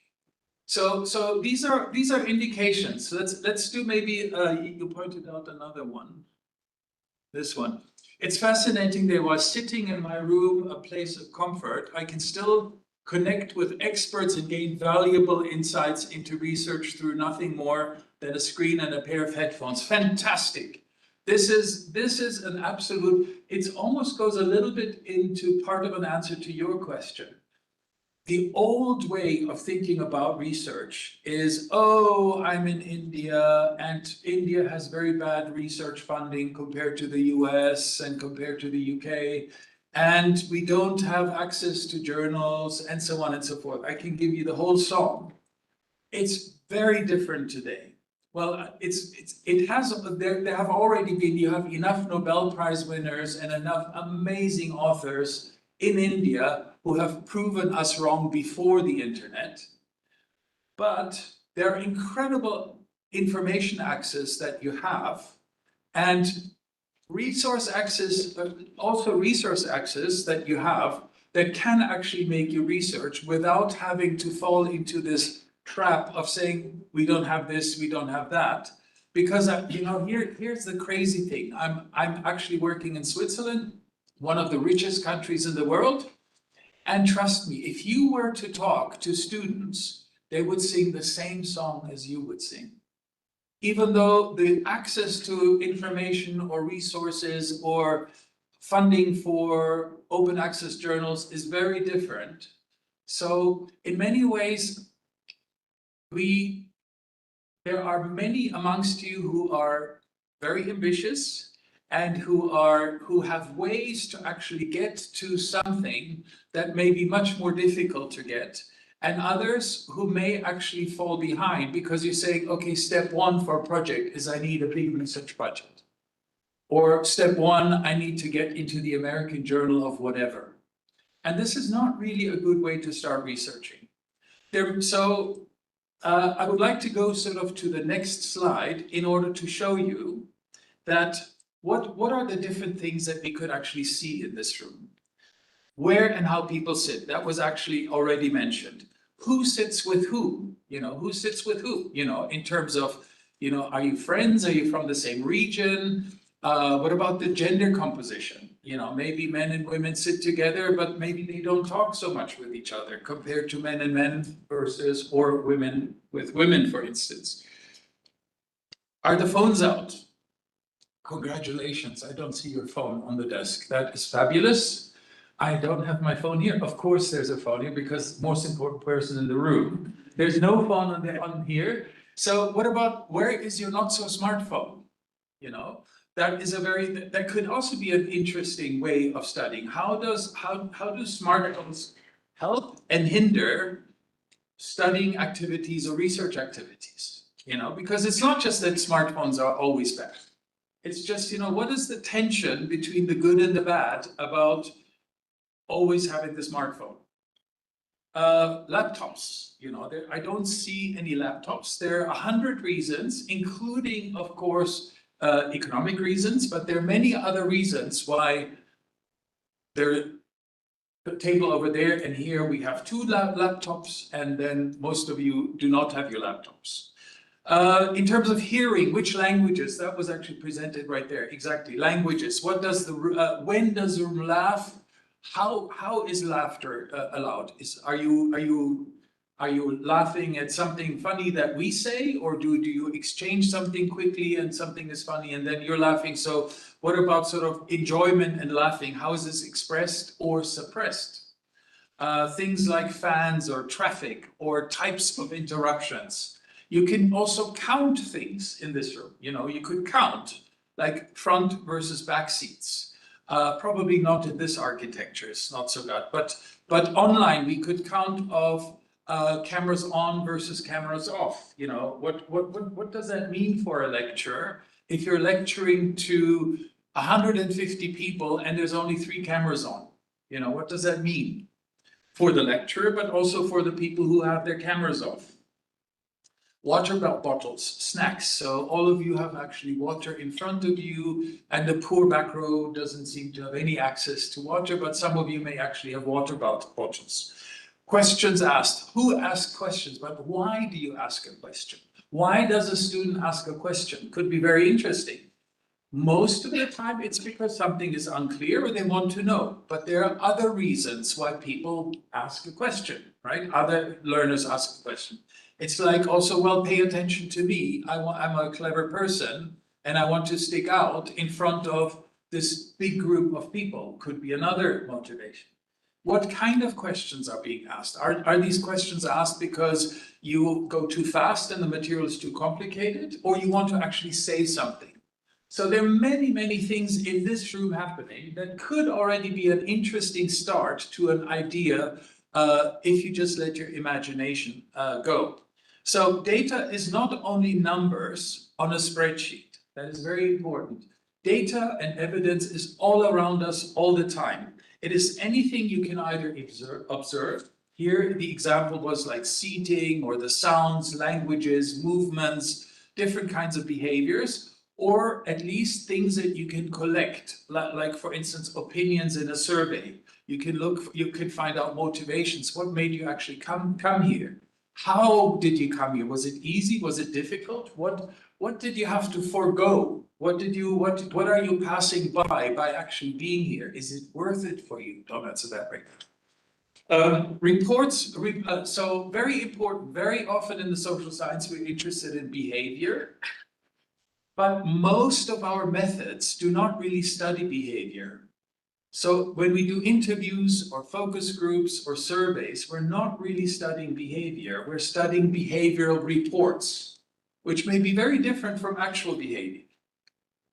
So these are indications. So let's do maybe you pointed out another one. This one. It's fascinating that while sitting in my room, a place of comfort, I can still connect with experts and gain valuable insights into research through nothing more than a screen and a pair of headphones. Fantastic. This is an absolute, it almost goes a little bit into part of an answer to your question. The old way of thinking about research is, oh, I'm in India and India has very bad research funding compared to the US and compared to the UK. And we don't have access to journals and so on and so forth. I can give you the whole song. It's very different today. Well, there have already been, you have enough Nobel Prize winners and enough amazing authors in India who have proven us wrong before the internet. But there are incredible information access that you have and resource access, also resource access that you have that can actually make you research without having to fall into this trap of saying, we don't have this, we don't have that. Because you know, here's the crazy thing. I'm actually working in Switzerland, one of the richest countries in the world. And trust me, if you were to talk to students, they would sing the same song as you would sing. Even though the access to information or resources or funding for open access journals is very different. So in many ways, there are many amongst you who are very ambitious and who have ways to actually get to something that may be much more difficult to get, and others who may actually fall behind because you're saying, okay, step one for a project is I need a big research budget. Or step one, I need to get into the American Journal of whatever. And this is not really a good way to start researching. I would like to go sort of to the next slide in order to show you that what are the different things that we could actually see in this room? Where and how people sit, that was actually already mentioned. Who sits with who? You know, who sits with who? You know, in terms of, you know, are you friends? Are you from the same region? What about the gender composition? You know, maybe men and women sit together, but maybe they don't talk so much with each other compared to men and men versus, or women with women, for instance. Are the phones out? Congratulations, I don't see your phone on the desk. That is fabulous. I don't have my phone here. Of course there's a phone here because most important person in the room. There's no phone on here. So what about, where is your not so smartphone? You know, that could also be an interesting way of studying. How do smartphones help and hinder studying activities or research activities? You know, because it's not just that smartphones are always bad. It's just, you know, what is the tension between the good and the bad about always having the smartphone? Laptops, you know, I don't see any laptops. There are 100 reasons, including, of course, economic reasons, but there are many other reasons why the table over there and here we have two laptops, and then most of you do not have your laptops. In terms of hearing, which languages? That was actually presented right there. Exactly, languages. What does when does the room laugh? How is laughter allowed? Are you Are you laughing at something funny that we say, or do you exchange something quickly and something is funny and then you're laughing? So what about sort of enjoyment and laughing? How is this expressed or suppressed? Things like fans or traffic or types of interruptions. You can also count things in this room. You know, you could count like front versus back seats. Probably not in this architecture, it's not so good. But online we could count of cameras on versus cameras off. You know, what does that mean for a lecture if you're lecturing to 150 people and there's only 3 cameras on? You know, what does that mean for the lecturer, but also for the people who have their cameras off? Water bottles, snacks. So all of you have actually water in front of you, and the poor back row doesn't seem to have any access to water, but some of you may actually have water bottles. Questions asked. Who asks questions? But why do you ask a question? Why does a student ask a question? Could be very interesting. Most of the time, it's because something is unclear or they want to know. But there are other reasons why people ask a question, right? Other learners ask a question. It's like also, well, pay attention to me. I'm a clever person and I want to stick out in front of this big group of people. Could be another motivation. What kind of questions are being asked? Are these questions asked because you go too fast and the material is too complicated, or you want to actually say something? So there are many, many things in this room happening that could already be an interesting start to an idea if you just let your imagination go. So data is not only numbers on a spreadsheet. That is very important. Data and evidence is all around us all the time. It is anything you can either observe. Here, the example was like seating or the sounds, languages, movements, different kinds of behaviors, or at least things that you can collect, like for instance, opinions in a survey. You can find out motivations. What made you actually come here? How did you come here? Was it easy? Was it difficult? What did you have to forego? What are you passing by actually being here? Is it worth it for you? Don't answer that right now. Reports, so very important. Very often in the social science, we're interested in behavior. But most of our methods do not really study behavior. So when we do interviews or focus groups or surveys, we're not really studying behavior. We're studying behavioral reports, which may be very different from actual behavior.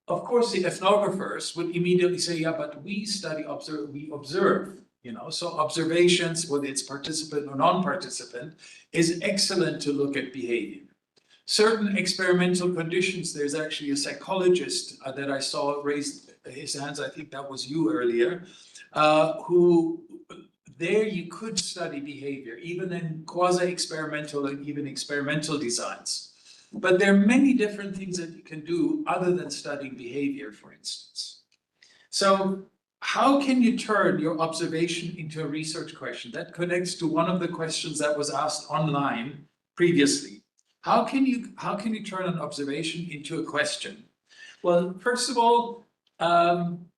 Of course, the ethnographers would immediately say, yeah, but we observe, you know, so observations, whether it's participant or non-participant, is excellent to look at behavior. Certain experimental conditions, there's actually a psychologist that I saw raised his hands, I think that was you earlier, who there you could study behavior, even in quasi-experimental and even experimental designs. But there are many different things that you can do other than studying behavior, for instance. So how can you turn your observation into a research question? That connects to one of the questions that was asked online previously. How can you turn an observation into a question? Well, first of all,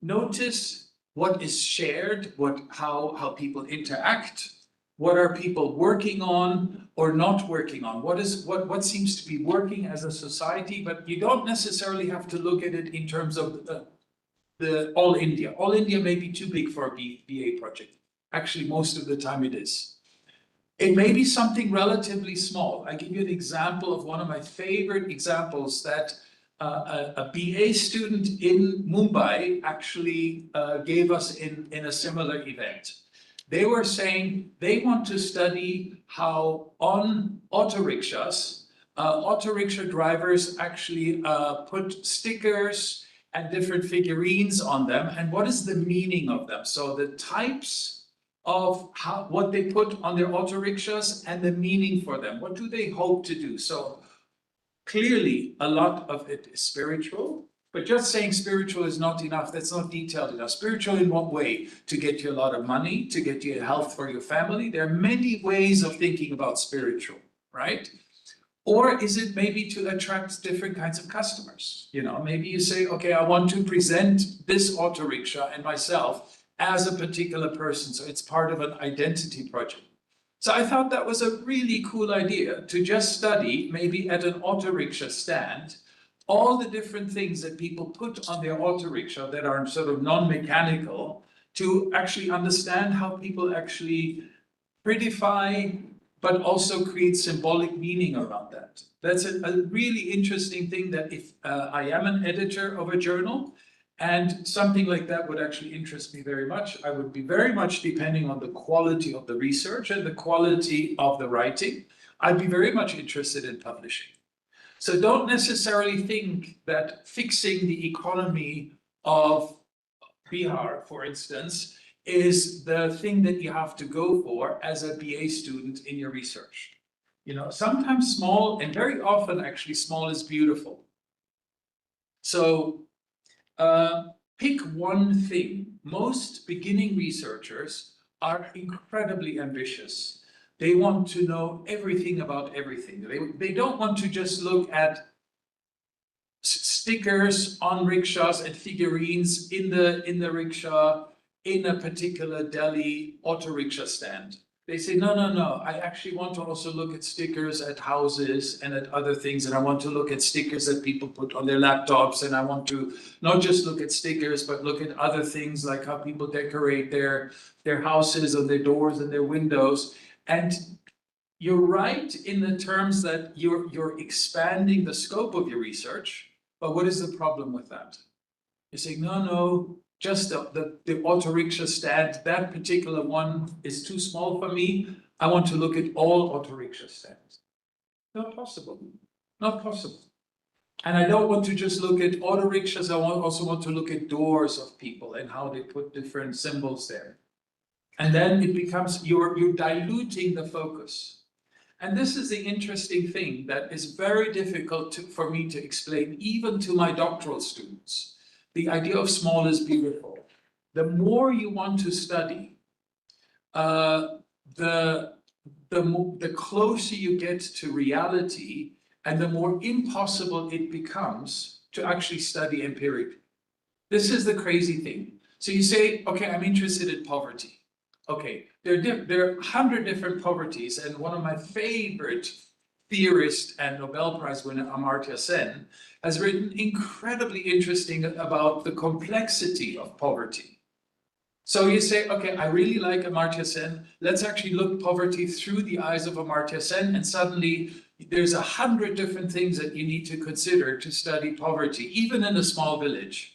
notice what is shared, how people interact, what are people working on or not working on, what seems to be working as a society, but you don't necessarily have to look at it in terms of the all India. All India may be too big for a BA project. Actually, most of the time it is. It may be something relatively small. I give you an example of one of my favorite examples that a BA student in Mumbai actually gave us in a similar event. They were saying they want to study how on auto rickshaws, auto rickshaw drivers actually put stickers and different figurines on them, and what is the meaning of them. So the types of what they put on their auto rickshaws and the meaning for them. What do they hope to do? So clearly a lot of it is spiritual, but just saying spiritual is not enough. That's not detailed enough. Spiritual in what way? To get you a lot of money, to get you health for your family. There are many ways of thinking about spiritual, right? Or is it maybe to attract different kinds of customers? You know, maybe you say, okay, I want to present this auto rickshaw and myself as a particular person. So it's part of an identity project. So I thought that was a really cool idea to just study, maybe at an auto rickshaw stand, all the different things that people put on their auto rickshaw that are sort of non-mechanical, to actually understand how people actually prettify, but also create symbolic meaning around that. That's a really interesting thing that if I am an editor of a journal, and something like that would actually interest me very much. I would be very much depending on the quality of the research and the quality of the writing. I'd be very much interested in publishing. So don't necessarily think that fixing the economy of Bihar, for instance, is the thing that you have to go for as a BA student in your research. You know, sometimes small, and very often actually small, is beautiful. So pick one thing. Most beginning researchers are incredibly ambitious. They want to know everything about everything. They don't want to just look at stickers on rickshaws and figurines in the rickshaw in a particular Delhi auto rickshaw stand. They say, no, no, no, I actually want to also look at stickers at houses and at other things, and I want to look at stickers that people put on their laptops, and I want to not just look at stickers, but look at other things like how people decorate their houses and their doors and their windows. And you're right in the terms that you're expanding the scope of your research, but what is the problem with that? You're saying, no, no, just the auto rickshaw stand, that particular one is too small for me. I want to look at all auto rickshaw stands. Not possible, not possible. And I don't want to just look at auto rickshaws, I also want to look at doors of people and how they put different symbols there. And then it becomes, you're diluting the focus. And this is the interesting thing that is very difficult for me to explain, even to my doctoral students. The idea of small is beautiful. The more you want to study, the closer you get to reality, and the more impossible it becomes to actually study empirically. This is the crazy thing. So you say, okay, I'm interested in poverty. Okay, there are 100 different poverties, and one of my favorite theorists and Nobel Prize winner, Amartya Sen, has written incredibly interesting about the complexity of poverty. So you say, okay, I really like Amartya Sen. Let's actually look poverty through the eyes of Amartya Sen, and suddenly there's 100 different things that you need to consider to study poverty, even in a small village.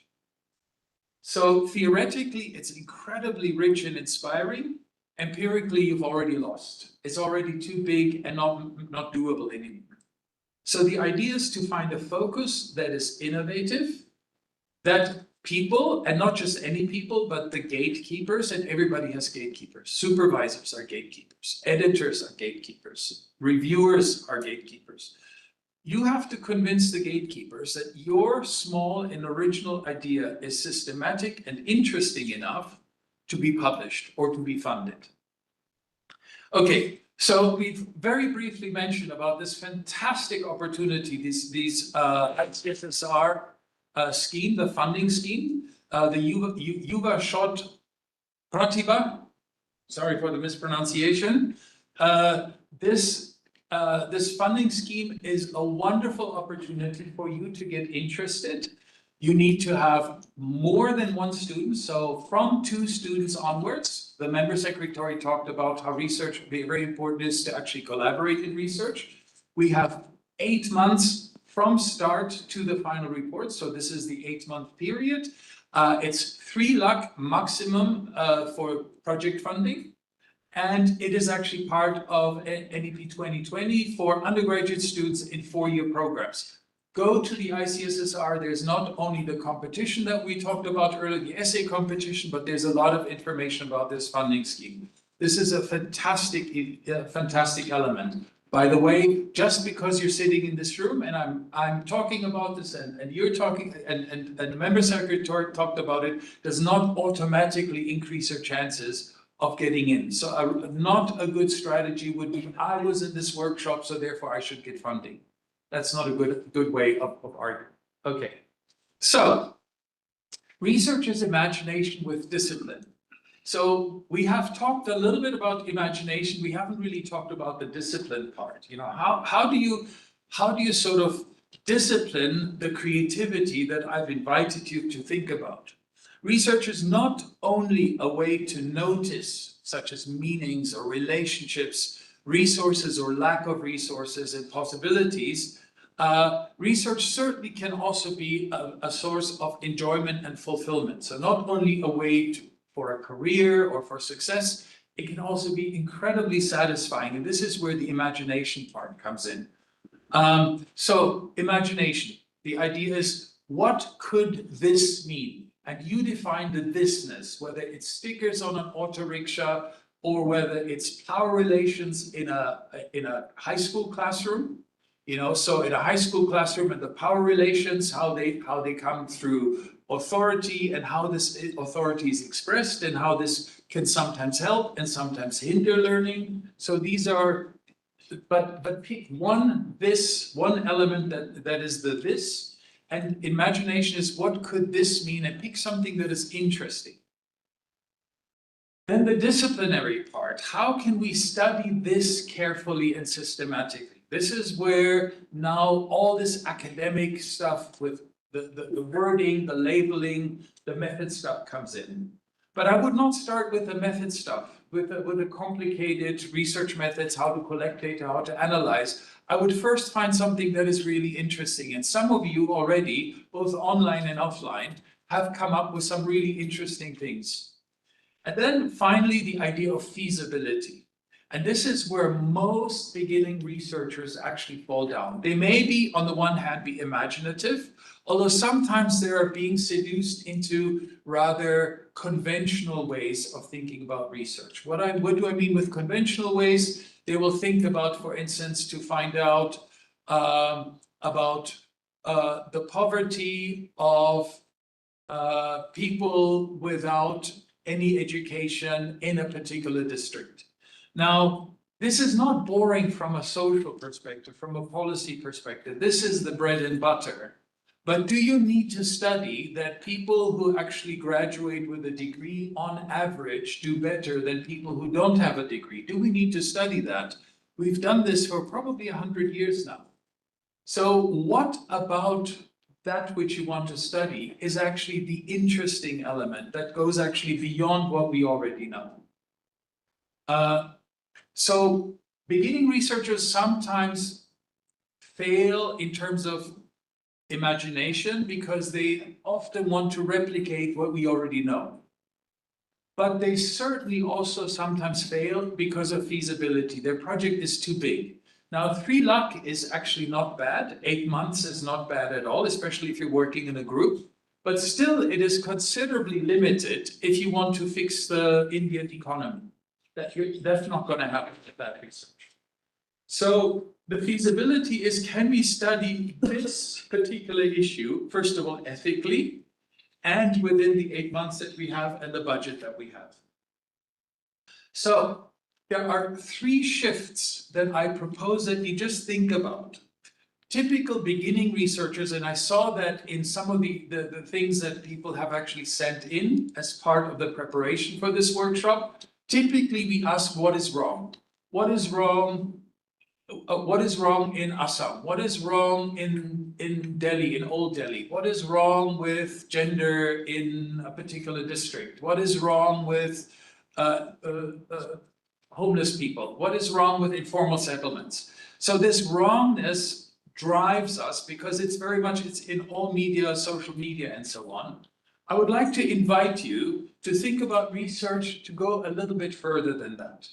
So theoretically, it's incredibly rich and inspiring. Empirically, you've already lost. It's already too big and not doable anymore. So the idea is to find a focus that is innovative, that people, and not just any people, but the gatekeepers, and everybody has gatekeepers. Supervisors are gatekeepers, editors are gatekeepers, reviewers are gatekeepers. You have to convince the gatekeepers that your small and original idea is systematic and interesting enough to be published or to be funded. Okay, so we've very briefly mentioned about this fantastic opportunity, these ICSSR scheme, the funding scheme, the Yuva Shot Pratibha, sorry for the mispronunciation. This funding scheme is a wonderful opportunity for you to get interested. You need to have more than one student. So from 2 students onwards, the member secretary talked about how research very important is to actually collaborate in research. We have 8 months from start to the final report. So this is the 8-month period. It's 3 lakh maximum for project funding. And it is actually part of NEP 2020 for undergraduate students in 4-year programs. Go to the ICSSR, there's not only the competition that we talked about earlier, the essay competition, but there's a lot of information about this funding scheme. This is a fantastic element. By the way, just because you're sitting in this room and I'm talking about this and you're talking and the member secretary talked about it, does not automatically increase your chances of getting in. So not a good strategy would be, I was in this workshop, so therefore I should get funding. That's not a good way of arguing. Okay, so research is imagination with discipline. So we have talked a little bit about imagination. We haven't really talked about the discipline part. You know, how do you sort of discipline the creativity that I've invited you to think about? Research is not only a way to notice, such as meanings or relationships, resources or lack of resources and possibilities. Research certainly can also be a source of enjoyment and fulfillment. So not only a way for a career or for success, it can also be incredibly satisfying. And this is where the imagination part comes in. So imagination, the idea is, what could this mean? And you define the thisness, whether it's stickers on an auto rickshaw or whether it's power relations in a high school classroom. You know, so in a high school classroom and the power relations, how they come through authority and how this authority is expressed and how this can sometimes help and sometimes hinder learning. So these are, but pick one element that is the this. And imagination is, what could this mean? And pick something that is interesting. Then the disciplinary part, how can we study this carefully and systematically? This is where now all this academic stuff with the wording, the labeling, the method stuff comes in. But I would not start with the method stuff, with the complicated research methods, how to collect data, how to analyze. I would first find something that is really interesting. And some of you already, both online and offline, have come up with some really interesting things. And then finally, the idea of feasibility. And this is where most beginning researchers actually fall down. They may be, on the one hand, be imaginative, although sometimes they are being seduced into rather conventional ways of thinking about research. What do I mean with conventional ways? They will think about, for instance, to find out about the poverty of people without any education in a particular district. Now, this is not boring from a social perspective, from a policy perspective. This is the bread and butter. But do you need to study that people who actually graduate with a degree on average do better than people who don't have a degree? Do we need to study that? We've done this for probably 100 years now. So what about that which you want to study is actually the interesting element that goes actually beyond what we already know? So beginning researchers sometimes fail in terms of imagination because they often want to replicate what we already know. But they certainly also sometimes fail because of feasibility. Their project is too big. Now, 3 lakh is actually not bad. 8 months is not bad at all, especially if you're working in a group. But still, it is considerably limited if you want to fix the Indian economy. That's not going to happen with that research. So the feasibility is, can we study this particular issue, first of all, ethically, and within the 8 months that we have and the budget that we have? So there are 3 shifts that I propose that you just think about. Typical beginning researchers, and I saw that in some of the things that people have actually sent in as part of the preparation for this workshop, typically we ask, what is wrong? What is wrong? What is wrong in Assam? What is wrong in Delhi, in Old Delhi? What is wrong with gender in a particular district? What is wrong with homeless people? What is wrong with informal settlements? So this wrongness drives us because it's very much, it's in all media, social media, and so on. I would like to invite you to think about research to go a little bit further than that.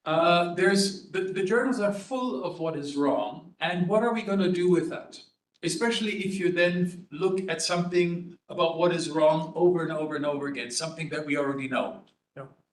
The journals are full of what is wrong, and what are we going to do with that? Especially if you then look at something about what is wrong over and over and over again, something that we already know,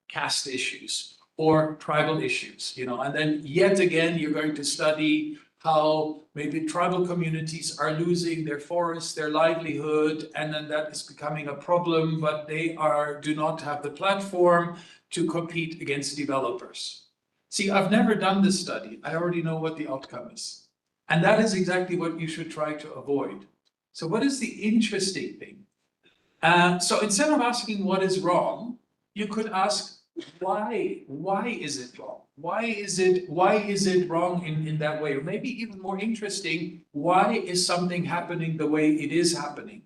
caste issues or tribal issues, and then yet again, you're going to study how maybe tribal communities are losing their forests, their livelihood, and then that is becoming a problem, but they do not have the platform to compete against developers. See, I've never done this study. I already know what the outcome is. And that is exactly what you should try to avoid. So what is the interesting thing? So instead of asking what is wrong, you could ask, why is it wrong? Why is it wrong in that way? Or maybe even more interesting, why is something happening the way it is happening?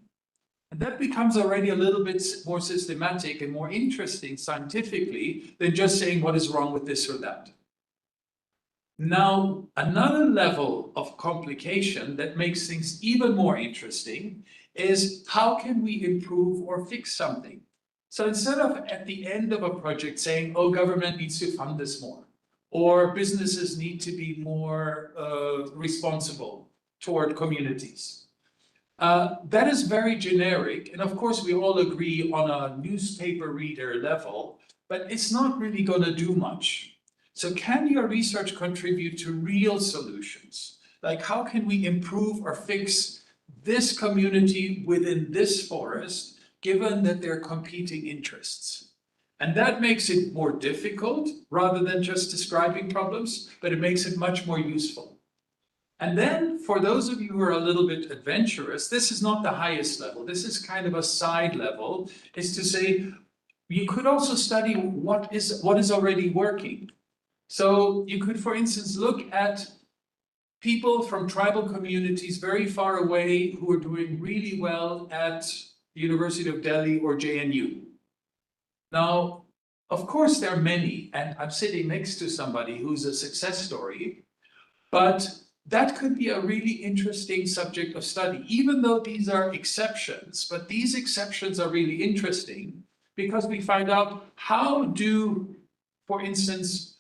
And that becomes already a little bit more systematic and more interesting scientifically than just saying what is wrong with this or that. Now, another level of complication that makes things even more interesting is how can we improve or fix something? So instead of at the end of a project saying, oh, government needs to fund this more, or businesses need to be more responsible toward communities. That is very generic. And of course, we all agree on a newspaper reader level, but it's not really going to do much. So can your research contribute to real solutions? Like how can we improve or fix this community within this forest, given that they're competing interests? And that makes it more difficult rather than just describing problems, but it makes it much more useful. And then for those of you who are a little bit adventurous, this is not the highest level. This is kind of a side level, is to say, you could also study what is already working. So you could, for instance, look at people from tribal communities very far away who are doing really well at the University of Delhi or JNU. Now, of course, there are many, and I'm sitting next to somebody who's a success story, but that could be a really interesting subject of study, even though these are exceptions. But these exceptions are really interesting because we find out how do, for instance,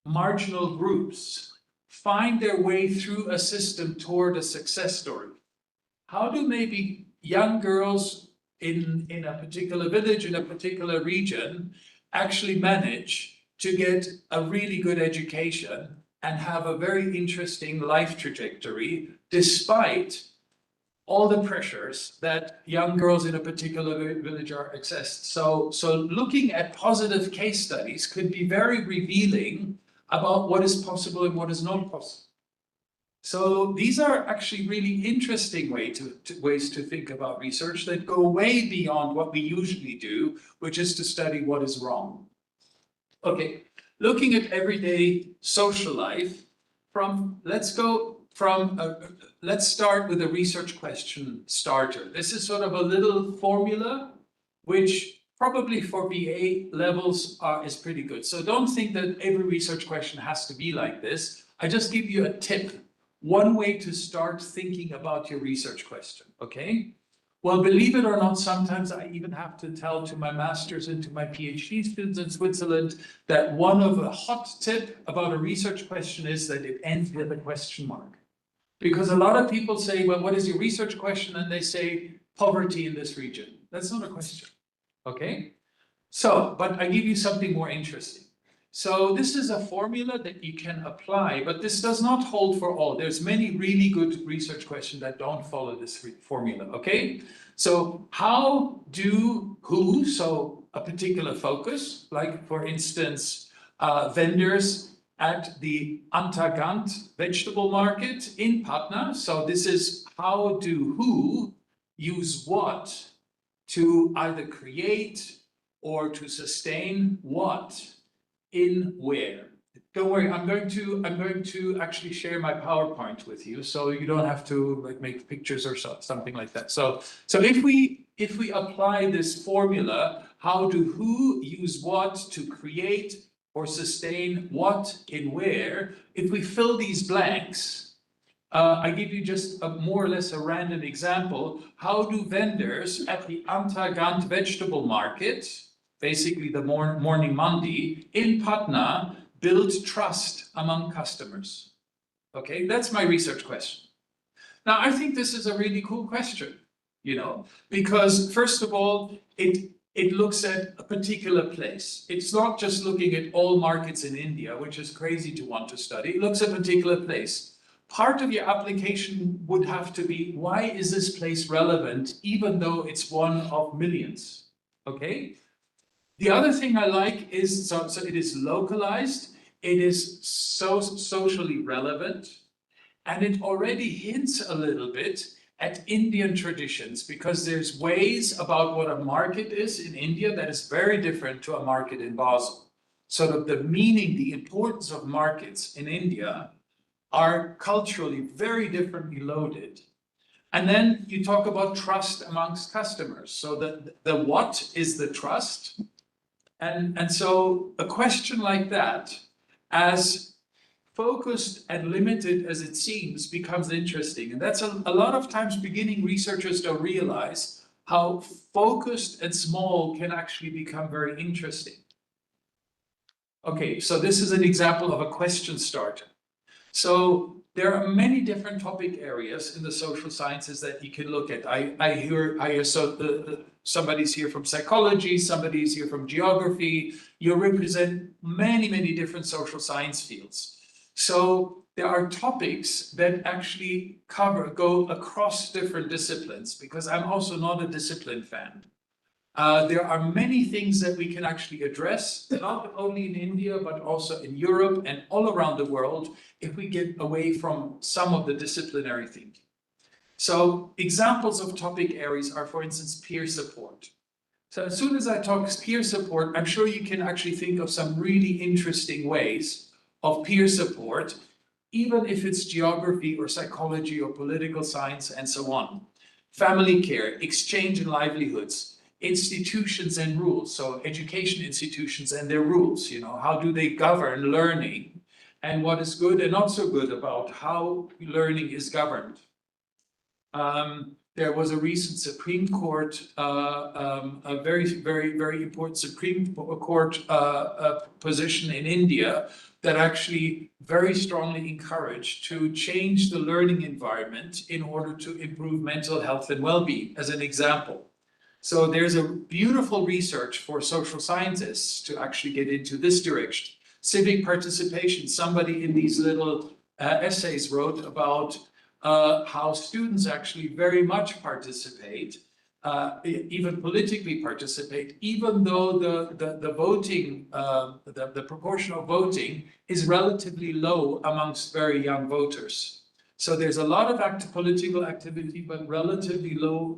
marginal groups find their way through a system toward a success story. How do maybe young girls in a particular village, in a particular region, actually manage to get a really good education and have a very interesting life trajectory, despite all the pressures that young girls in a particular village are accessed. So looking at positive case studies could be very revealing about what is possible and what is not possible. So these are actually really interesting ways to think about research that go way beyond what we usually do, which is to study what is wrong. Okay, looking at everyday social life, let's start with a research question starter. This is sort of a little formula, which probably for BA levels is pretty good. So don't think that every research question has to be like this. I just give you a tip, one way to start thinking about your research question, okay? Well, believe it or not, sometimes I even have to tell to my master's and to my PhD students in Switzerland that one of a hot tip about a research question is that it ends with a question mark. Because a lot of people say, well, what is your research question? And they say, poverty in this region. That's not a question, okay? So, but I give you something more interesting. So this is a formula that you can apply, but this does not hold for all. There's many really good research questions that don't follow this formula, okay? So how do who, so a particular focus, like for instance, vendors at the Antagant vegetable market in Patna. So this is how do who use what to either create or to sustain what in where. Don't worry, I'm going to actually share my PowerPoint with you, so you don't have to like make pictures or something like that. So if we apply this formula, how do who use what to create or sustain what in where, if we fill these blanks, I give you just a more or less a random example. How do vendors at the Antagant vegetable market, basically the morning Mandi, in Patna, build trust among customers? Okay, that's my research question. Now, I think this is a really cool question, you know, because first of all, it looks at a particular place. It's not just looking at all markets in India, which is crazy to want to study. It looks at a particular place. Part of your application would have to be, why is this place relevant, even though it's one of millions, okay? The other thing I like is, so it is localized, it is so socially relevant, and it already hints a little bit at Indian traditions, because there's ways about what a market is in India that is very different to a market in Basel. Sort of the meaning, the importance of markets in India are culturally very differently loaded. And then you talk about trust amongst customers. So the what is the trust? And so a question like that, as focused and limited as it seems, becomes interesting. And that's a lot of times beginning researchers don't realize how focused and small can actually become very interesting. Okay, so this is an example of a question starter. So there are many different topic areas in the social sciences that you can look at. I hear somebody's here from psychology, somebody's here from geography. You represent many different social science fields. So there are topics that actually go across different disciplines, because I'm also not a discipline fan. There are many things that we can actually address, not only in India, but also in Europe and all around the world, if we get away from some of the disciplinary thinking. So examples of topic areas are, for instance, peer support. So as soon as I talk peer support, I'm sure you can actually think of some really interesting ways of peer support, even if it's geography or psychology or political science and so on. Family care, exchange in livelihoods, institutions and rules. So education institutions and their rules, how do they govern learning, and what is good and not so good about how learning is governed. There was a recent Supreme Court, a very important Supreme Court position in India that actually very strongly encouraged to change the learning environment in order to improve mental health and well-being, as an example. So there's a beautiful research for social scientists to actually get into this direction. Civic participation, somebody in these little essays wrote about how students actually very much participate, even politically participate, even though the voting, the proportional voting is relatively low amongst very young voters. So there's a lot of political activity, but relatively low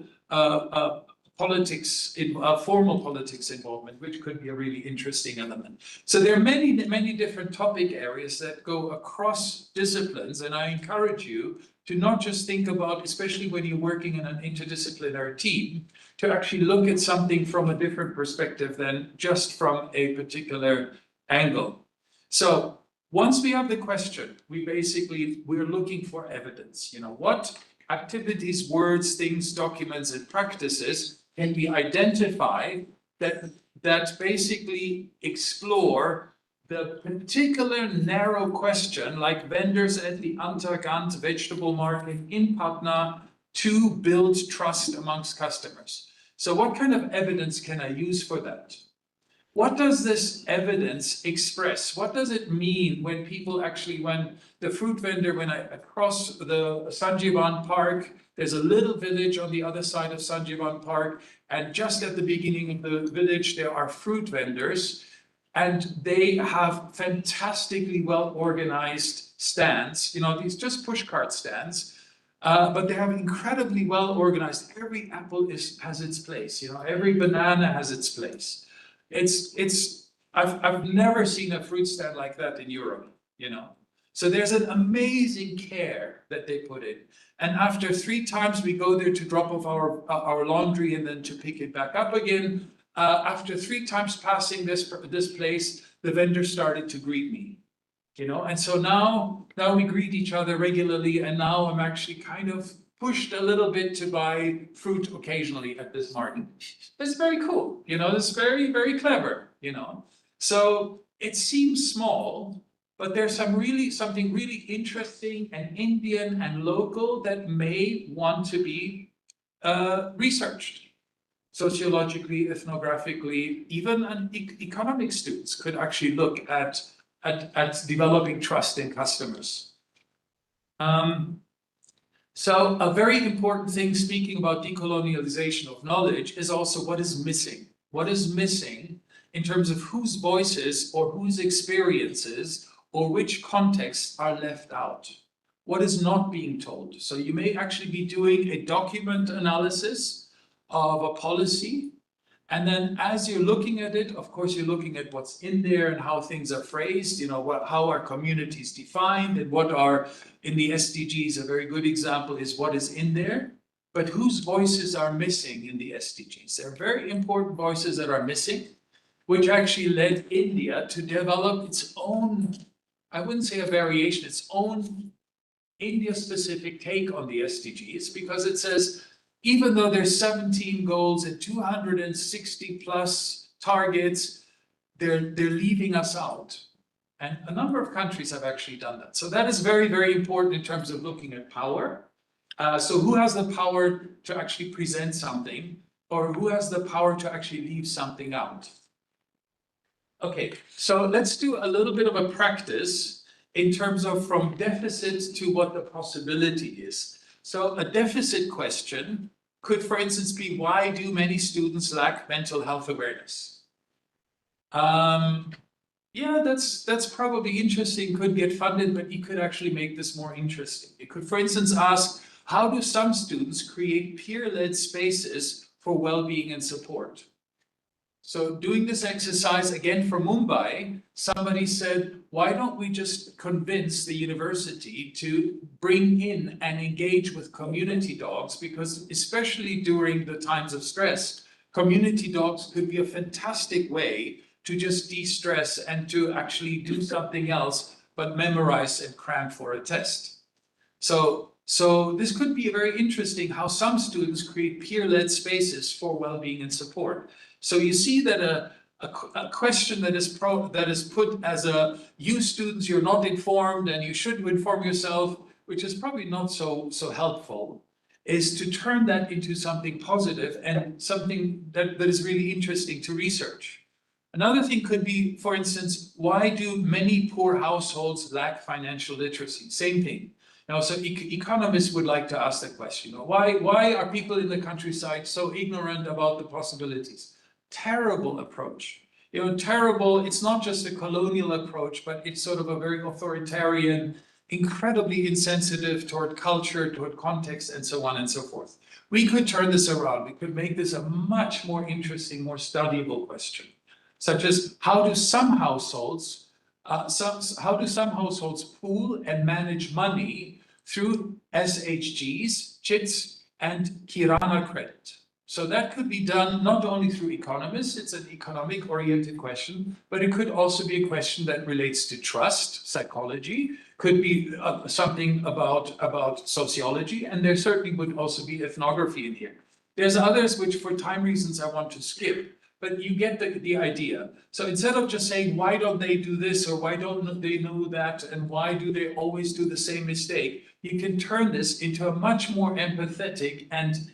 formal politics involvement, which could be a really interesting element. So there are many different topic areas that go across disciplines, and I encourage you to not just think about, especially when you're working in an interdisciplinary team, to actually look at something from a different perspective than just from a particular angle. So once we have the question, we're looking for evidence. What activities, words, things, documents, and practices can we identify that basically explore the particular narrow question, like vendors at the Undergraduate vegetable market in Patna, to build trust amongst customers. So what kind of evidence can I use for that? What does this evidence express? What does it mean when people actually, when the fruit vendor, when I cross the Sanjeevan Park, there's a little village on the other side of Sanjeevan Park, and just at the beginning of the village, there are fruit vendors, and they have fantastically well-organized stands, these just pushcart stands, but they have incredibly well-organized. Every apple has its place, every banana has its place. I've never seen a fruit stand like that in Europe, So there's an amazing care that they put in. And after 3 times we go there to drop off our laundry and then to pick it back up again, after 3 times passing this place, the vendor started to greet me, And so now we greet each other regularly, and now I'm actually kind of pushed a little bit to buy fruit occasionally at this market. It's very cool, it's very, very clever, So it seems small, but there's something really interesting and Indian and local that may want to be researched. Sociologically, ethnographically, even economic students could actually look at developing trust in customers. So a very important thing, speaking about decolonialization of knowledge, is also what is missing. What is missing in terms of whose voices or whose experiences or which contexts are left out? what is not being told. So you may actually be doing a document analysis of a policy. And then as you're looking at it, of course, you're looking at what's in there and how things are phrased, how are communities defined and what are in the SDGs. A very good example is what is in there, but whose voices are missing in the SDGs. There are very important voices that are missing, which actually led India to develop its own, I wouldn't say a variation, its own India-specific take on the SDGs, because it says, even though there's 17 goals and 260 plus targets, they're leaving us out. And a number of countries have actually done that. So that is very, very important in terms of looking at power. So who has the power to actually present something, or who has the power to actually leave something out? Okay, so let's do a little bit of a practice in terms of from deficit to what the possibility is. So a deficit question could, for instance, be, why do many students lack mental health awareness? Yeah, that's probably interesting, could get funded, but you could actually make this more interesting. You could, for instance, ask, how do some students create peer-led spaces for well-being and support? So doing this exercise again for Mumbai, somebody said, why don't we just convince the university to bring in and engage with community dogs? Because especially during the times of stress, community dogs could be a fantastic way to just de-stress and to actually do something else but memorize and cram for a test. So this could be very interesting how some students create peer-led spaces for well-being and support. So you see that a question that is put as a, you students, you're not informed and you shouldn't inform yourself, which is probably not so helpful, is to turn that into something positive and something that is really interesting to research. Another thing could be, for instance, why do many poor households lack financial literacy? Same thing. Now, so economists would like to ask the question, why are people in the countryside so ignorant about the possibilities? Terrible approach. Terrible, it's not just a colonial approach, but it's sort of a very authoritarian, incredibly insensitive toward culture, toward context, and so on and so forth. We could turn this around. We could make this a much more interesting, more studyable question, such as how do some households pool and manage money through SHGs, chits, and Kirana credit? So that could be done not only through economists, it's an economic-oriented question, but it could also be a question that relates to trust, psychology, could be something about sociology, and there certainly would also be ethnography in here. There's others which, for time reasons, I want to skip, but you get the idea. So instead of just saying, why don't they do this, or why don't they know that, and why do they always do the same mistake, you can turn this into a much more empathetic and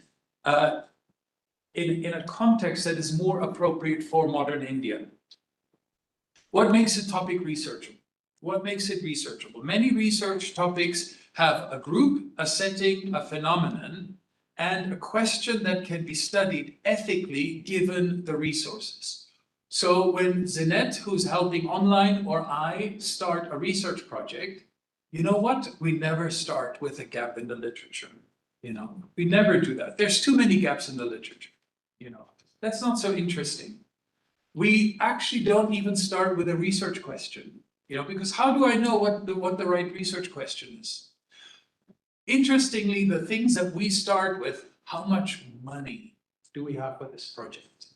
in a context that is more appropriate for modern India. What makes a topic researchable? What makes it researchable? Many research topics have a group, a setting, a phenomenon, and a question that can be studied ethically given the resources. So when Zinette, who's helping online, or I start a research project, you know what? We never start with a gap in the literature. We never do that. There's too many gaps in the literature. That's not so interesting. We actually don't even start with a research question, because how do I know what the right research question is? Interestingly, the things that we start with, how much money do we have for this project?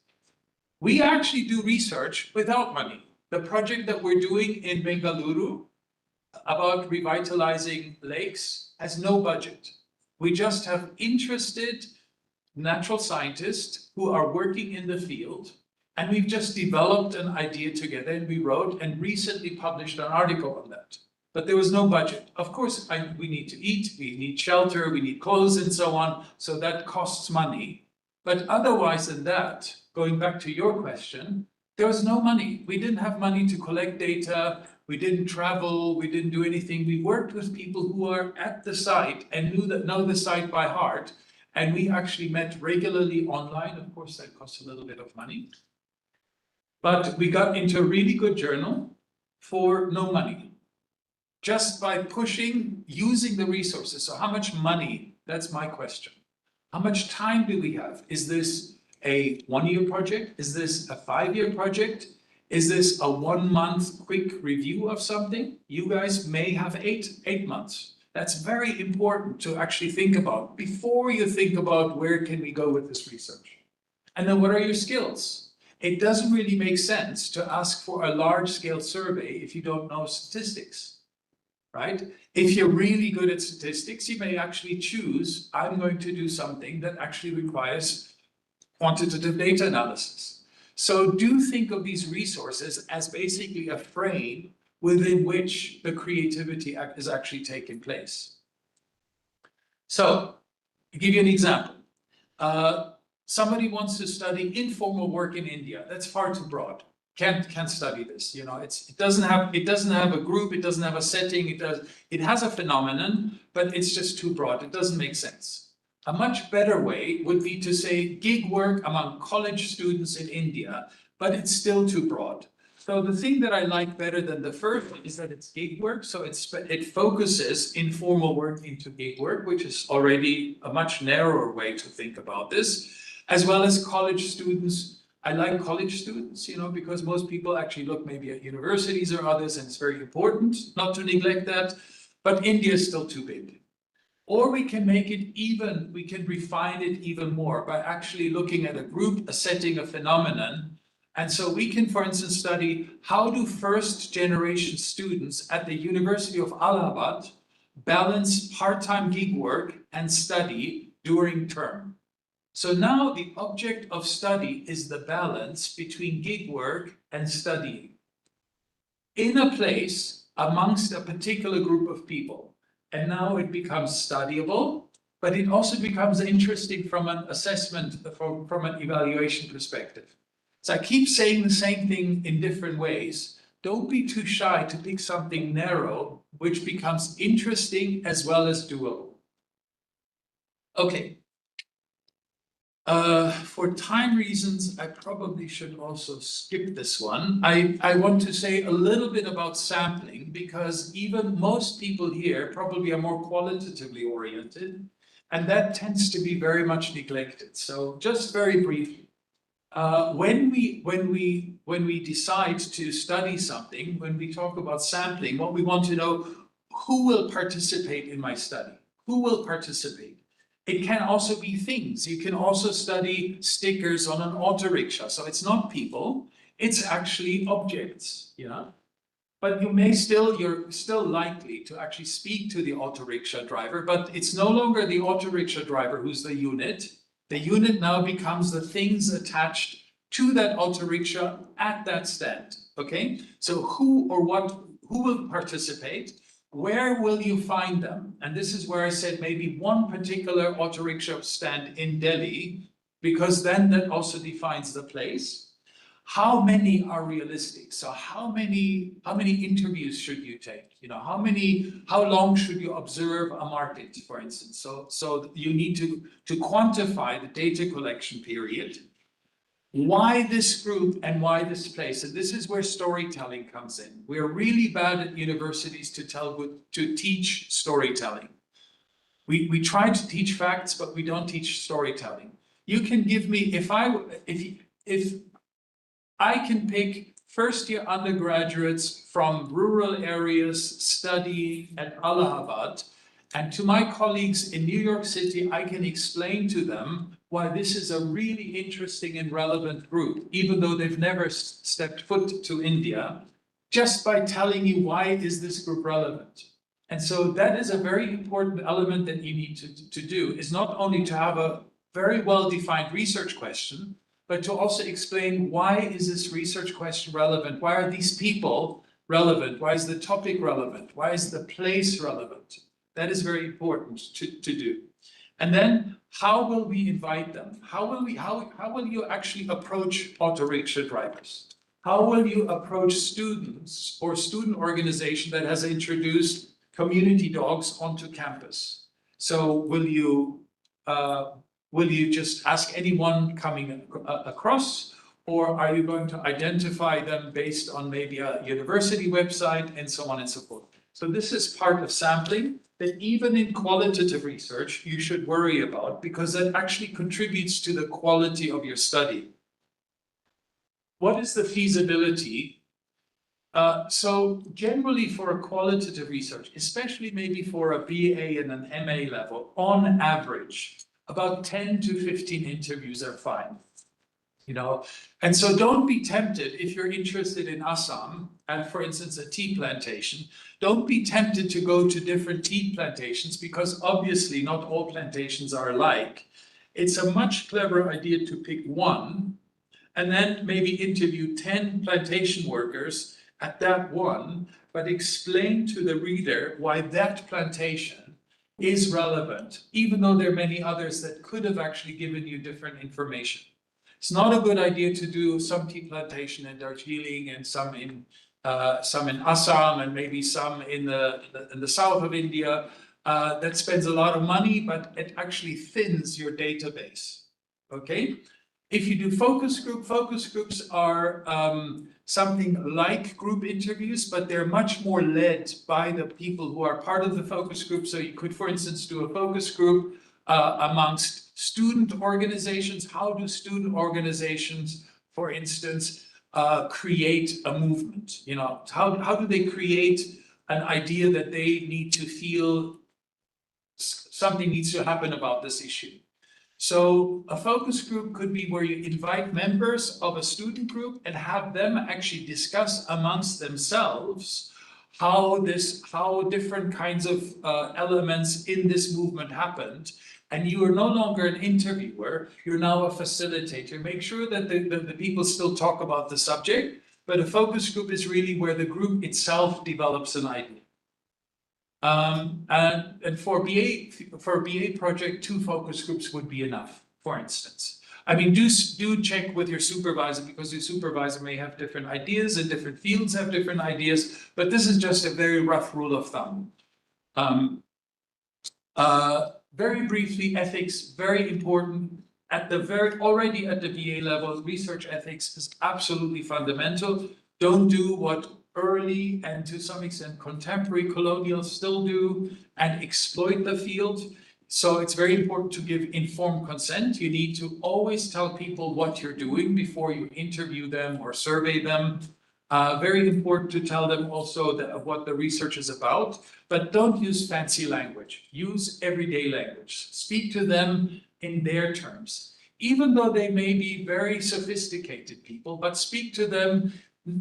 We actually do research without money. The project that we're doing in Bengaluru about revitalizing lakes has no budget. We just have interested natural scientists who are working in the field, and we've just developed an idea together, and we wrote and recently published an article on that. But there was no budget. Of course, we need to eat, we need shelter, we need clothes and so on, so that costs money. But otherwise than that, going back to your question, there was no money. We didn't have money to collect data, we didn't travel, we didn't do anything. We worked with people who are at the site and know the site by heart. And we actually met regularly online. Of course, that costs a little bit of money. But we got into a really good journal for no money. just by pushing, using the resources. So how much money? That's my question. How much time do we have? Is this a 1-year project? Is this a 5-year project? Is this a 1-month quick review of something? You guys may have eight months. That's very important to actually think about before you think about where can we go with this research. And then what are your skills? It doesn't really make sense to ask for a large-scale survey if you don't know statistics, right? If you're really good at statistics, you may actually choose, I'm going to do something that actually requires quantitative data analysis. So do think of these resources as basically a frame within which the creativity is actually taking place. So, to give you an example, somebody wants to study informal work in India. That's far too broad. Can't study this. You know, it doesn't have a group. It doesn't have a setting. It has a phenomenon, but it's just too broad. It doesn't make sense. A much better way would be to say gig work among college students in India, but it's still too broad. So the thing that I like better than the first is that it's gig work. So it focuses informal work into gig work, which is already a much narrower way to think about this, as well as college students. I like college students, you know, because most people actually look maybe at universities or others, and it's very important not to neglect that. But India is still too big. Or we can make it even, we can refine it even more by actually looking at a group, a setting, a phenomenon. And so we can, for instance, study how do first generation students at the University of Allahabad balance part-time gig work and study during term. So now the object of study is the balance between gig work and studying in a place amongst a particular group of people. And now it becomes studyable, but it also becomes interesting from an assessment, from an evaluation perspective. So I keep saying the same thing in different ways. Don't be too shy to pick something narrow, which becomes interesting as well as doable. Okay. For time reasons, I probably should also skip this one. I want to say a little bit about sampling, because even most people here probably are more qualitatively oriented, and that tends to be very much neglected. So just very briefly. When we decide to study something, when we talk about sampling, what we want to know, who will participate in my study? Who will participate? It can also be things. You can also study stickers on an auto rickshaw. So it's not people, it's actually objects, you know? But you're still likely to actually speak to the auto rickshaw driver, but it's no longer the auto rickshaw driver who's the unit. The unit now becomes the things attached to that auto rickshaw at that stand, okay? So who will participate? Where will you find them? And this is where I said maybe one particular auto rickshaw stand in Delhi, because then that also defines the place. How many are realistic? So how many interviews should you take? You know, how long should you observe a market, for instance? So you need to quantify the data collection period. Why this group and why this place? And this is where storytelling comes in. We're really bad at universities to teach storytelling. We try to teach facts, but we don't teach storytelling. You can give me, if I can pick first-year undergraduates from rural areas studying at Allahabad, and to my colleagues in New York City, I can explain to them why this is a really interesting and relevant group, even though they've never stepped foot to India, just by telling you why is this group relevant. And so that is a very important element that you need to do, is not only to have a very well-defined research question, but to also explain why is this research question relevant? Why are these people relevant? Why is the topic relevant? Why is the place relevant? That is very important to do. And then how will we invite them? How will you actually approach auto rickshaw drivers? How will you approach students or student organization that has introduced community dogs onto campus? So will you just ask anyone coming across, or are you going to identify them based on maybe a university website and so on and so forth? So this is part of sampling that even in qualitative research, you should worry about because that actually contributes to the quality of your study. What is the feasibility? So generally for a qualitative research, especially maybe for a BA and an MA level, on average, about 10 to 15 interviews are fine. You know, and so don't be tempted if you're interested in Assam and, for instance, a tea plantation. Don't be tempted to go to different tea plantations because obviously not all plantations are alike. It's a much cleverer idea to pick one and then maybe interview 10 plantation workers at that one, but explain to the reader why that plantation is relevant, even though there are many others that could have actually given you different information. It's not a good idea to do some tea plantation in Darjeeling and some in Assam and maybe some in the south of India. That spends a lot of money, but it actually thins your database. Okay, if you do focus groups are something like group interviews, but they're much more led by the people who are part of the focus group. So you could, for instance, do a focus group amongst student organizations. How do student organizations, for instance, create a movement? You know, how do they create an idea that they need to feel something needs to happen about this issue? So a focus group could be where you invite members of a student group and have them actually discuss amongst themselves how different kinds of elements in this movement happened. And you are no longer an interviewer, you're now a facilitator. Make sure that the people still talk about the subject, but a focus group is really where the group itself develops an idea. And for a BA project, 2 focus groups would be enough, for instance. I mean, do check with your supervisor because your supervisor may have different ideas and different fields have different ideas, but this is just a very rough rule of thumb. Very briefly, ethics, very important. Already at the BA level, research ethics is absolutely fundamental. Don't do what early and to some extent contemporary colonials still do and exploit the field. So it's very important to give informed consent. You need to always tell people what you're doing before you interview them or survey them. Very important to tell them also what the research is about, but don't use fancy language. Use everyday language. Speak to them in their terms, even though they may be very sophisticated people, but speak to them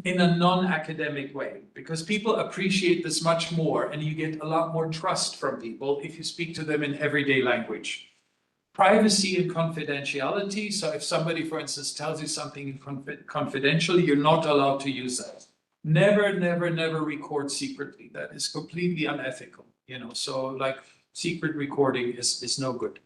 in a non-academic way, because people appreciate this much more and you get a lot more trust from people if you speak to them in everyday language. Privacy and confidentiality. So if somebody, for instance, tells you something confidentially, you're not allowed to use that. Never, never, never record secretly. That is completely unethical, you know, so like secret recording is no good.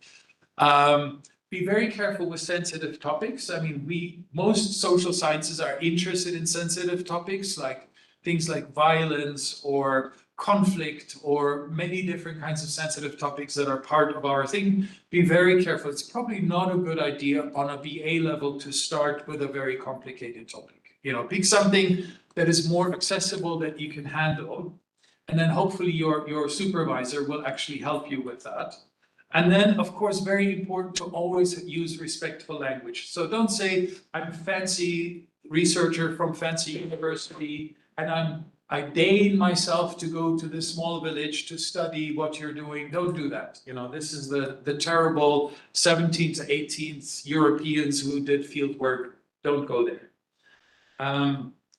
Be very careful with sensitive topics. I mean, most social sciences are interested in sensitive topics, like things like violence or conflict or many different kinds of sensitive topics that are part of our thing. Be very careful. It's probably not a good idea on a BA level to start with a very complicated topic. You know, pick something that is more accessible that you can handle. And then hopefully your supervisor will actually help you with that. And then, of course, very important to always use respectful language. So don't say, I'm a fancy researcher from fancy university, and I deign myself to go to this small village to study what you're doing. Don't do that. You know, this is the terrible 17th to 18th Europeans who did field work. Don't go there.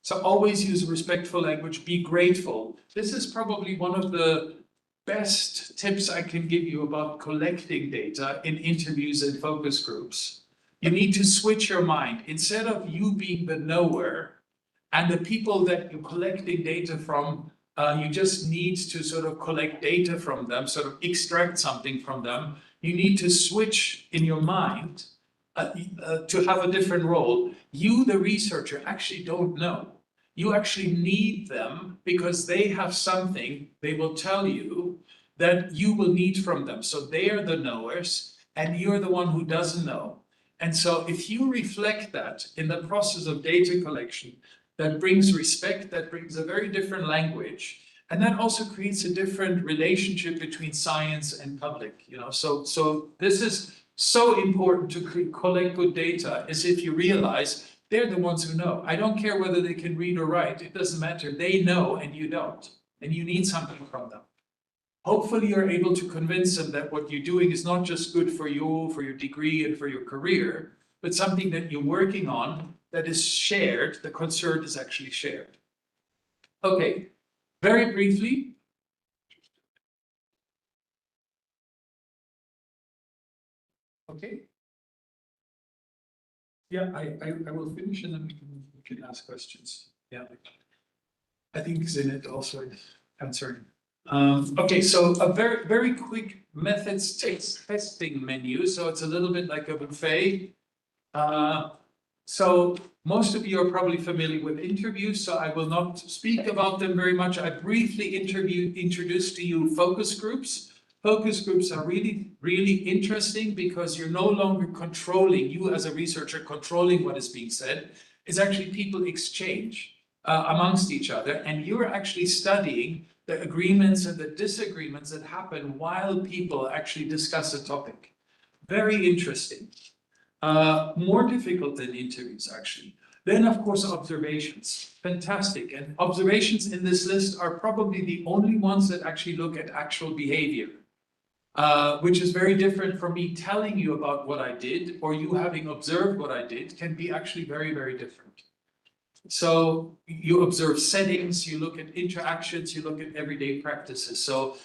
So always use respectful language, be grateful. This is probably one of the best tips I can give you about collecting data in interviews and focus groups. You need to switch your mind. Instead of you being the knower and the people that you're collecting data from, you just need to sort of collect data from them, sort of extract something from them. You need to switch in your mind to have a different role. You, the researcher, actually don't know. You actually need them because they have something they will tell you that you will need from them. So they are the knowers and you're the one who doesn't know. And so if you reflect that in the process of data collection, that brings respect, that brings a very different language. And that also creates a different relationship between science and public, you know. So this is so important to collect good data, as if you realize they're the ones who know. I don't care whether they can read or write, it doesn't matter. They know and you don't, and you need something from them. Hopefully you're able to convince them that what you're doing is not just good for you, for your degree and for your career, but something that you're working on that is shared, the concern is actually shared. Okay, very briefly. Okay. Yeah, I will finish and then we can ask questions. Yeah. I think Zinit also is answering. Okay, so a very quick methods testing menu. So it's a little bit like a buffet. So most of you are probably familiar with interviews, so I will not speak about them very much. I briefly introduce to you focus groups. Focus groups are really interesting because you're no longer controlling, you as a researcher controlling what is being said. It's actually people exchange amongst each other, and you're actually studying the agreements and the disagreements that happen while people actually discuss a topic. Very interesting. More difficult than interviews, actually. Then, of course, observations. Fantastic. And observations in this list are probably the only ones that actually look at actual behavior, which is very different from me telling you about what I did or you having observed what I did, can be actually very different. So you observe settings, you look at interactions, you look at everyday practices. So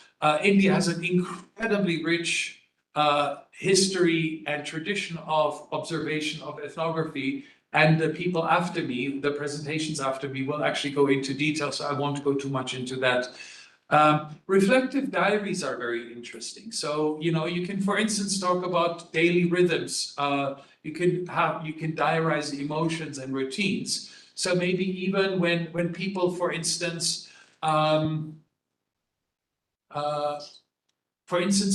India has an incredibly rich history and tradition of observation of ethnography, and the people after me, the presentations after me, will actually go into detail, so I won't go too much into that. Reflective diaries are very interesting. So, you know, you can, for instance, talk about daily rhythms. You can diarize emotions and routines. So maybe even when people, for instance,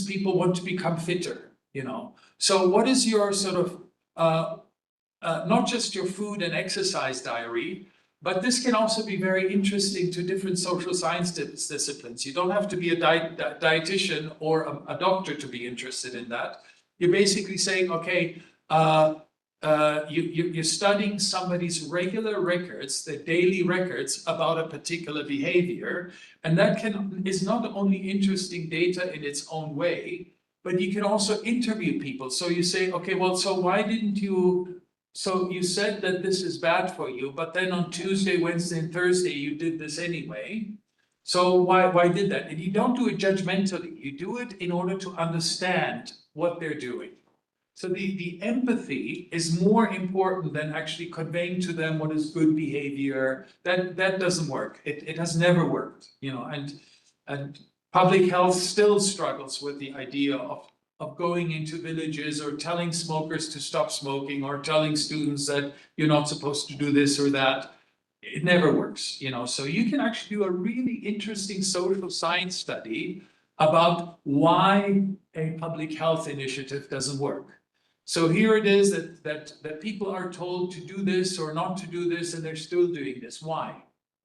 people want to become fitter, you know. So what is your sort of, not just your food and exercise diary, but this can also be very interesting to different social science disciplines. You don't have to be a dietitian or a doctor to be interested in that. You're basically saying, okay, you're studying somebody's regular records, their daily records about a particular behavior, and that is not only interesting data in its own way, but you can also interview people. So you say, okay, well, so why didn't you, so you said that this is bad for you, but then on Tuesday, Wednesday, and Thursday, you did this anyway. So why did that? And you don't do it judgmentally, you do it in order to understand what they're doing. So the empathy is more important than actually conveying to them what is good behavior. That doesn't work. It has never worked, you know, and public health still struggles with the idea of going into villages or telling smokers to stop smoking or telling students that you're not supposed to do this or that. It never works, you know. So you can actually do a really interesting social science study about why a public health initiative doesn't work. So here it is that people are told to do this or not to do this, and they're still doing this. Why?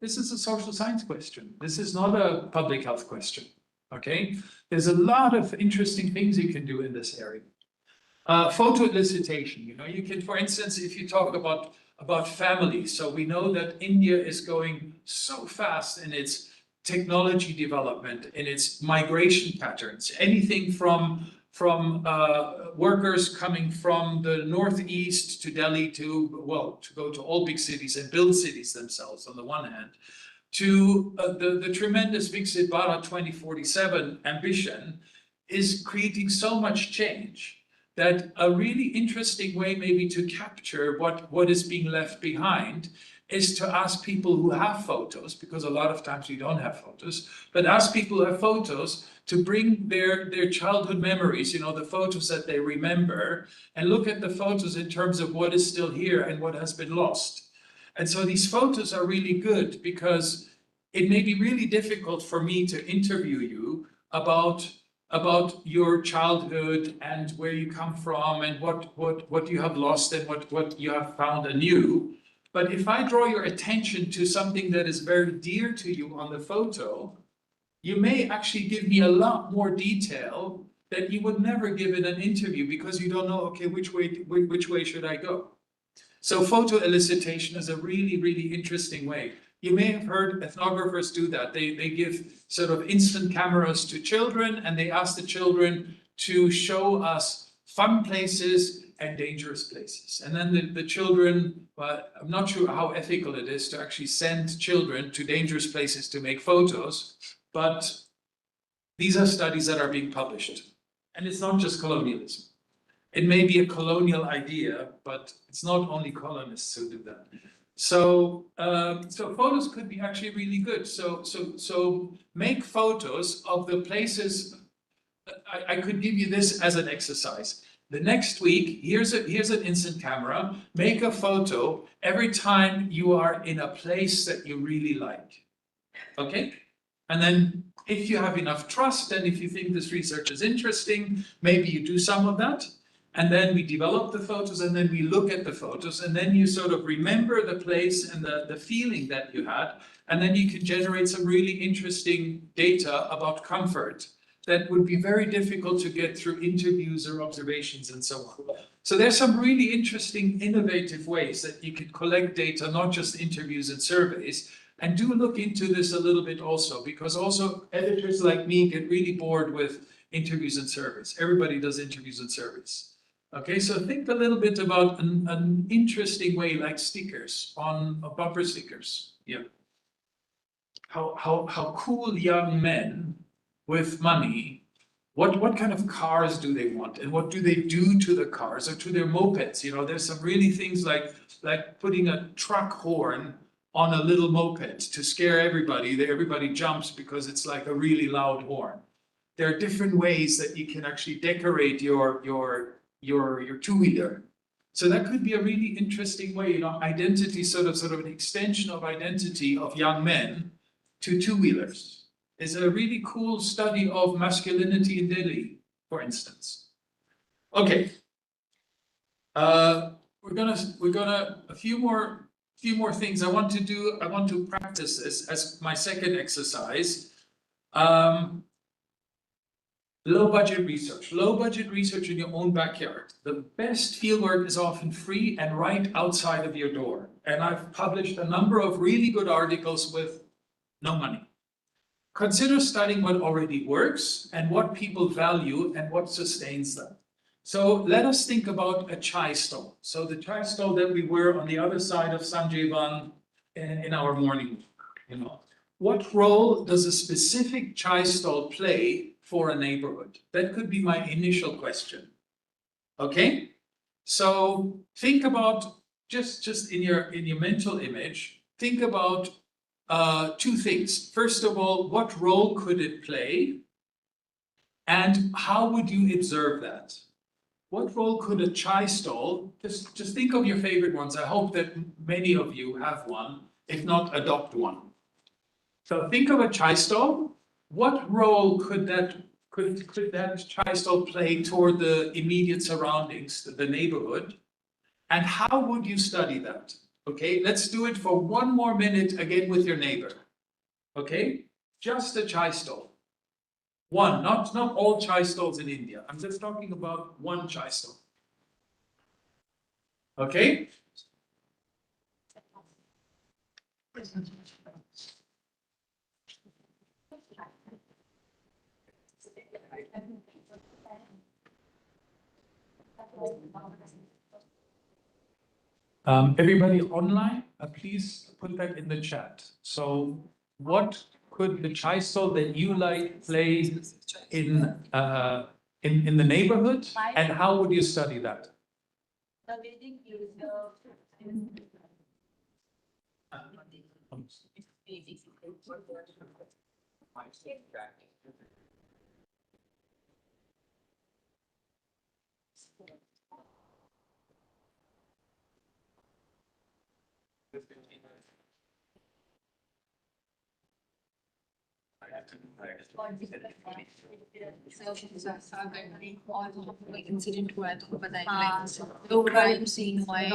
This is a social science question. This is not a public health question, okay? There's a lot of interesting things you can do in this area. Photo elicitation, you know, you can, for instance, if you talk about families, so we know that India is going so fast in its technology development, in its migration patterns, anything from workers coming from the northeast to Delhi to go to all big cities and build cities themselves on the one hand, to the tremendous Viksit Bharat 2047 ambition is creating so much change that a really interesting way maybe to capture what is being left behind is to ask people who have photos, because a lot of times you don't have photos, but ask people who have photos to bring their childhood memories, you know, the photos that they remember, and look at the photos in terms of what is still here and what has been lost. And so these photos are really good because it may be really difficult for me to interview you about your childhood and where you come from and what you have lost and what you have found anew. But if I draw your attention to something that is very dear to you on the photo, you may actually give me a lot more detail that you would never give in an interview because you don't know, okay, which way should I go? So photo elicitation is a really, really interesting way. You may have heard ethnographers do that. They give sort of instant cameras to children and they ask the children to show us fun places and dangerous places. And then the children, well, I'm not sure how ethical it is to actually send children to dangerous places to make photos, but these are studies that are being published. And it's not just colonialism. It may be a colonial idea, but it's not only colonists who do that. So, so photos could be actually really good. So make photos of the places. I could give you this as an exercise. The next week, here's an instant camera. Make a photo every time you are in a place that you really like. Okay? And then if you have enough trust and if you think this research is interesting, maybe you do some of that. And then we develop the photos and then we look at the photos and then you sort of remember the place and the feeling that you had. And then you can generate some really interesting data about comfort that would be very difficult to get through interviews or observations and so on. So there's some really interesting, innovative ways that you can collect data, not just interviews and surveys. And do look into this a little bit also, because also editors like me get really bored with interviews and surveys. Everybody does interviews and surveys. Okay, so think a little bit about an interesting way, like stickers on bumper stickers. Yeah. How cool young men with money, what kind of cars do they want, and what do they do to the cars or to their mopeds? You know, there's some really things like putting a truck horn on a little moped to scare everybody. Everybody jumps because it's like a really loud horn. There are different ways that you can actually decorate your two-wheeler. So that could be a really interesting way, you know, identity, sort of an extension of identity of young men to two-wheelers. Is a really cool study of masculinity in Delhi, for instance. Okay. We're gonna a few more things I want to practice this as my second exercise. Low budget research in your own backyard. The best fieldwork is often free and right outside of your door. And I've published a number of really good articles with no money. Consider studying what already works and what people value and what sustains them. So let us think about a chai stall. So the chai stall that we were on the other side of Sanjeevan in our morning, you know. What role does a specific chai stall play for a neighborhood? That could be my initial question. Okay? So think about just in your mental image, think about two things. First of all, what role could it play? And how would you observe that? What role could a chai stall, just think of your favorite ones. I hope that many of you have one, if not adopt one. So think of a chai stall. What role could that chai stall play toward the immediate surroundings, the neighborhood? And how would you study that? Okay, let's do it for one more minute again with your neighbor. Okay, just a chai stall. One, not all chai stalls in India. I'm just talking about one chai stall. Okay? Everybody online, please put that in the chat. So what could the chai stall that you like play in the neighborhood, and how would you study that? Incident हुआ है तो बताएंगे तो crime scene हुआ है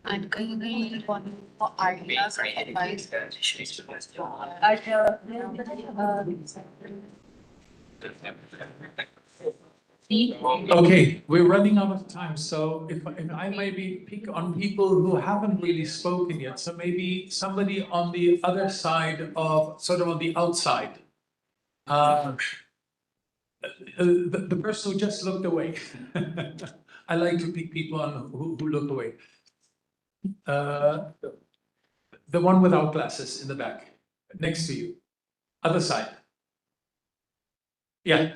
And कहीं one for ideas or advice. Okay, we're running out of time, so if I maybe pick on people who haven't really spoken yet, so maybe somebody on the other side of, sort of on the outside. The person who just looked away. I like to pick people on who look away. The one without glasses in the back, next to you, other side. Yeah.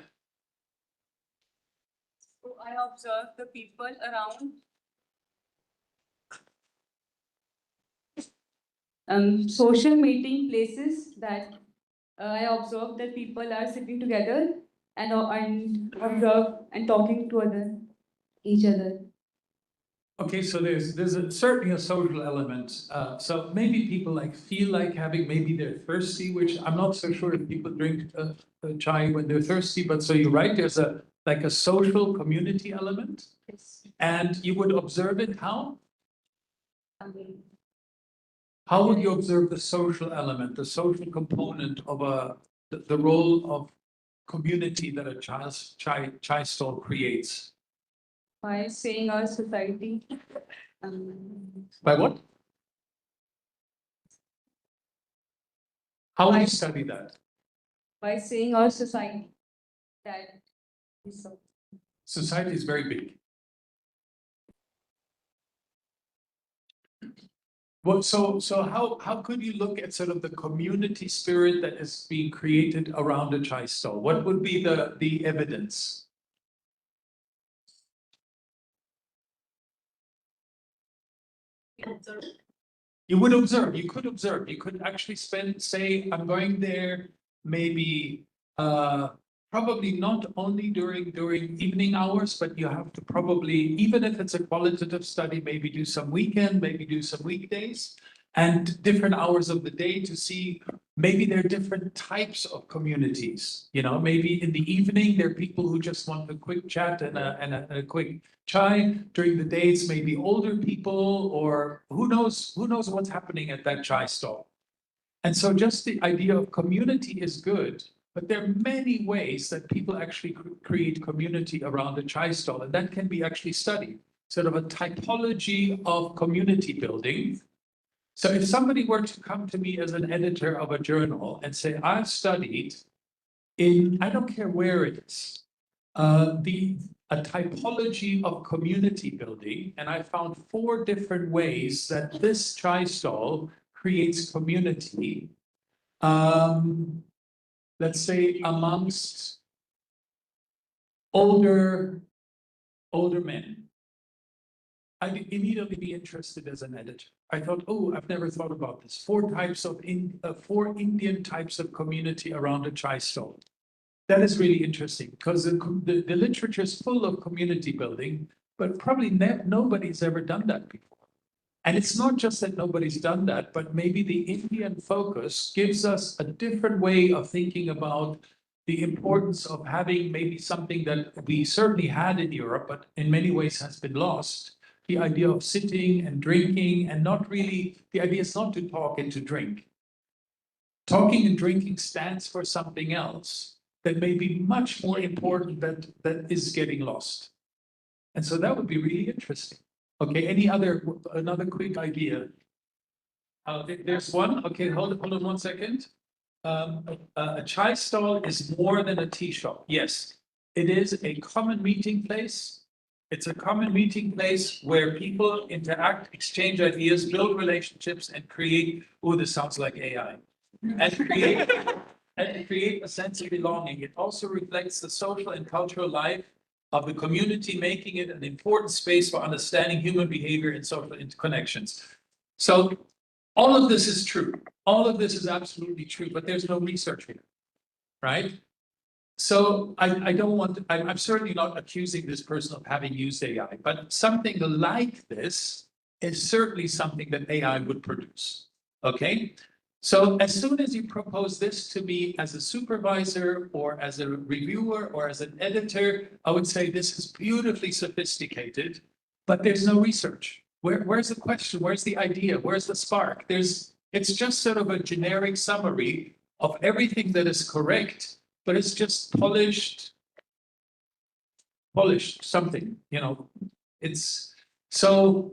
So I observe the people around social meeting places that I observe that people are sitting together and observe and talking to each other. Okay, so there's certainly a social element. So maybe people like feel like having, maybe they're thirsty, which I'm not so sure if people drink chai when they're thirsty, but so you're right, there's like a social community element. Yes. And you would observe it how? How would you observe the social element, the social component of the role of community that a chai stall creates? By saying our society. By what? How would you study that? By saying our society that is so. Society is very big. Well, so how could you look at sort of the community spirit that is being created around a chai stall? What would be the evidence? You would observe, you could observe, you could actually say, I'm going there, maybe probably not only during evening hours, but you have to probably, even if it's a qualitative study, maybe do some weekend, maybe do some weekdays, and different hours of the day to see maybe there are different types of communities. You know, maybe in the evening, there are people who just want a quick chat and a quick chai. During the days, maybe older people, or who knows what's happening at that chai stall. And so just the idea of community is good, but there are many ways that people actually create community around a chai stall, and that can be actually studied, sort of a typology of community building. So if somebody were to come to me as an editor of a journal and say, I've studied in, I don't care where it is, a typology of community building, and I found 4 different ways that this chai stall creates community. Let's say amongst older men. I'd immediately be interested as an editor. I thought, oh, I've never thought about this. 4 Indian types of community around a chai stall. That is really interesting because the literature is full of community building, but probably nobody's ever done that before. And it's not just that nobody's done that, but maybe the Indian focus gives us a different way of thinking about the importance of having maybe something that we certainly had in Europe, but in many ways has been lost. The idea of sitting and drinking, and not really, the idea is not to talk and to drink. Talking and drinking stands for something else that may be much more important that is getting lost. And so that would be really interesting. Okay, another quick idea? There's one, okay, hold on 1 second. A chai stall is more than a tea shop. Yes, it is a common meeting place. It's a common meeting place where people interact, exchange ideas, build relationships, and create, oh, this sounds like AI. And create a sense of belonging. It also reflects the social and cultural life of the community, making it an important space for understanding human behavior and social interconnections. So all of this is true. All of this is absolutely true, but there's no research here, right? So I don't want, I'm certainly not accusing this person of having used AI, but something like this is certainly something that AI would produce, okay? So as soon as you propose this to me as a supervisor or as a reviewer or as an editor, I would say this is beautifully sophisticated, but there's no research. Where's the question? Where's the idea? Where's the spark? It's just sort of a generic summary of everything that is correct, but it's just polished something, it's so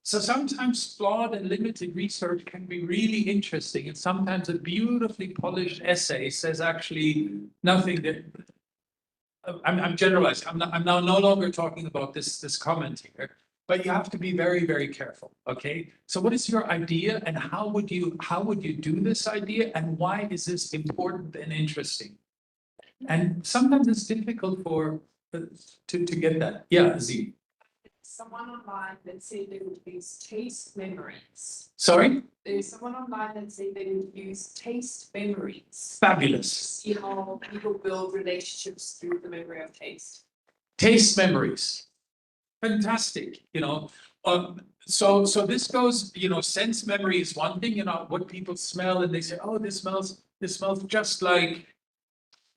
sometimes flawed and limited research can be really interesting, and sometimes a beautifully polished essay says actually nothing that I'm generalizing. I'm now no longer talking about this comment here, but you have to be very, very careful. Okay. So what is your idea, and how would you do this idea, and why is this important and interesting? And sometimes it's difficult to get that. Yeah, Z. Someone online that said they would use taste memories. Sorry? There's someone online that said they would use taste memories. Fabulous. See how people build relationships through the memory of taste. Taste memories. Fantastic, so this goes, sense memory is one thing, what people smell, and they say, oh, this smells just like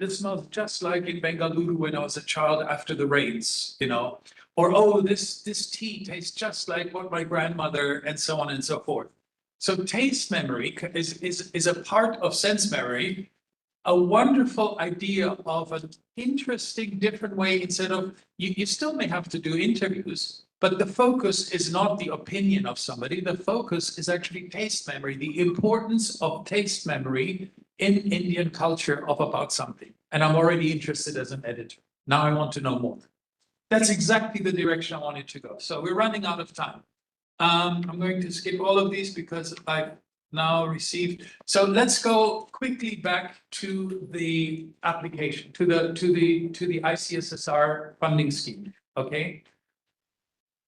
in Bengaluru when I was a child after the rains, or oh, this tea tastes just like what my grandmother, and so on and so forth. So taste memory is a part of sense memory, a wonderful idea of an interesting, different way. Instead of, you still may have to do interviews, but the focus is not the opinion of somebody. The focus is actually taste memory, the importance of taste memory in Indian culture about something. And I'm already interested as an editor. Now I want to know more. That's exactly the direction I wanted to go. So we're running out of time. I'm going to skip all of these because I've now received. So let's go quickly back to the application, to the ICSSR funding scheme. Okay.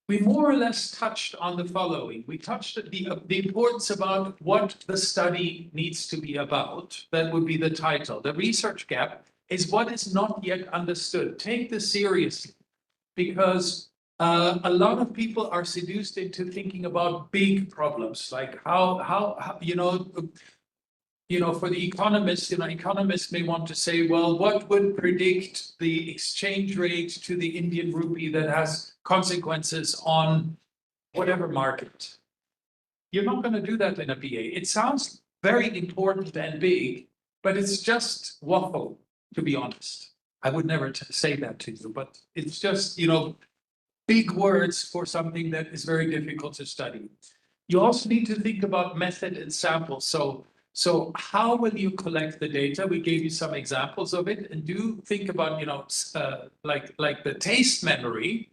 We more or less touched on the following. We touched the importance about what the study needs to be about. That would be the title. The research gap is what is not yet understood. take this seriously, because a lot of people are seduced into thinking about big problems, like how for the economists, economists may want to say, well, what would predict the exchange rate to the Indian rupee that has consequences on whatever market? You're not going to do that in a BA. It sounds very important and big, but it's just waffle, to be honest. I would never say that to you, but it's just, big words for something that is very difficult to study. You also need to think about method and sample. So how will you collect the data? We gave you some examples of it, and do think about, like the taste memory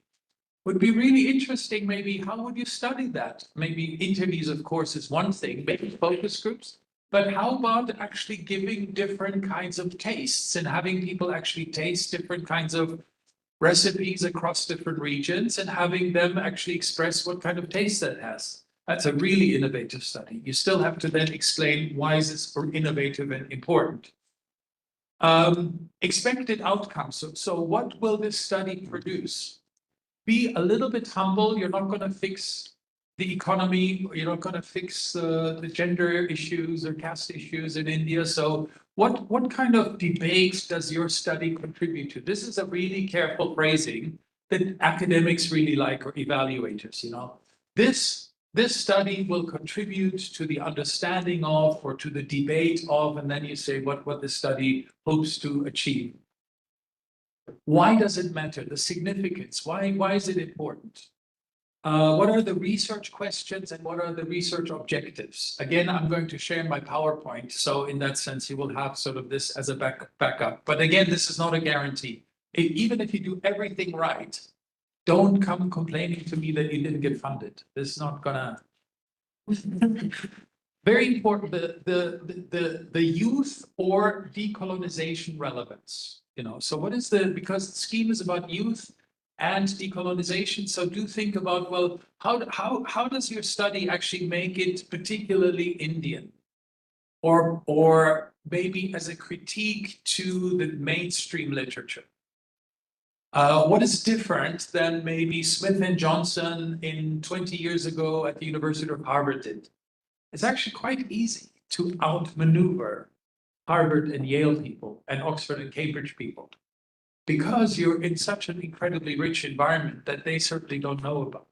would be really interesting. Maybe how would you study that? Maybe interviews, of course, is one thing, maybe focus groups, but how about actually giving different kinds of tastes and having people actually taste different kinds of recipes across different regions and having them actually express what kind of taste that has? That's a really innovative study. You still have to then explain why is this innovative and important. Expected outcomes. So what will this study produce? Be a little bit humble. You're not going to fix the economy, or you're not going to fix the gender issues or caste issues in India. So what kind of debate does your study contribute to? This is a really careful phrasing that academics really like, or evaluators, This study will contribute to the understanding of, or to the debate of, and then you say what the study hopes to achieve. Why does it matter? The significance. Why is it important? What are the research questions and what are the research objectives? Again, I'm going to share my PowerPoint. So in that sense, you will have sort of this as a backup. But again, this is not a guarantee. Even if you do everything right, don't come complaining to me that you didn't get funded. This is not gonna. Very important, the youth or decolonization relevance. So what is because the scheme is about youth and decolonization. So do think about, well, how does your study actually make it particularly Indian? Or maybe as a critique to the mainstream literature. What is different than maybe Smith and Johnson in 20 years ago at the University of Harvard did? It's actually quite easy to outmaneuver Harvard and Yale people and Oxford and Cambridge people. because you're in such an incredibly rich environment that they certainly don't know about.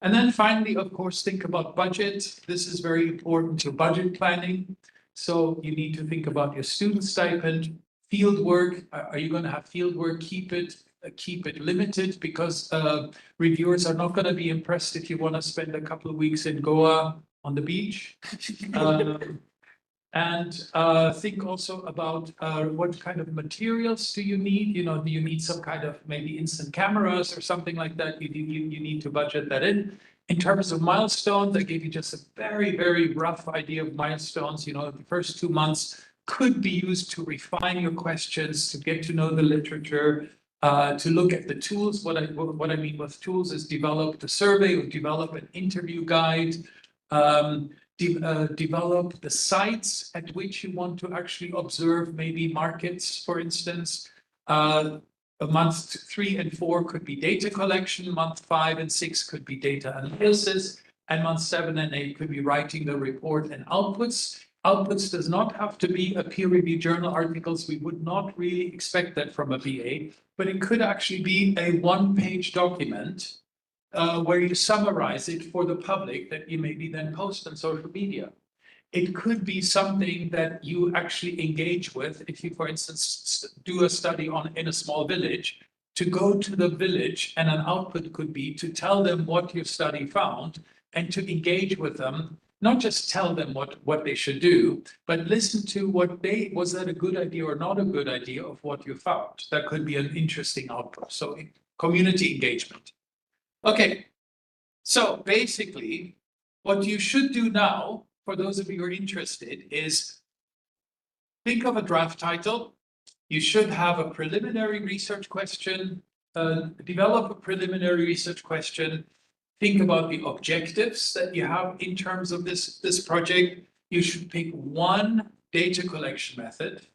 And then finally, of course, think about budget. This is very important to budget planning. So you need to think about your student stipend, field work. Are you going to have field work? Keep it limited, because reviewers are not going to be impressed if you want to spend a couple of weeks in Goa on the beach. And think also about what kind of materials do you need? You know, do you need some kind of maybe instant cameras or something like that? You need to budget that in. In terms of milestones, I gave you just a very, very rough idea of milestones. You know, the first 2 months could be used to refine your questions, to get to know the literature, to look at the tools. What I mean with tools is develop the survey or develop an interview guide. Develop the sites at which you want to actually observe maybe markets, for instance. Month 3 and 4 could be data collection, month 5 and 6 could be data analysis, and month 7 and 8 could be writing the report and outputs. Outputs does not have to be a peer-reviewed journal articles. We would not really expect that from a BA, but it could actually be a one-page document where you summarize it for the public that you maybe then post on social media. It could be something that you actually engage with. If you, for instance, do a study in a small village, to go to the village, and an output could be to tell them what your study found and to engage with them, not just tell them what they should do, but listen to was that a good idea or not a good idea of what you found. That could be an interesting output. So community engagement. Okay, so basically, what you should do now, for those of you who are interested, is think of a draft title. You should have a preliminary research question, develop a preliminary research question, think about the objectives that you have in terms of this project. You should pick one data collection method.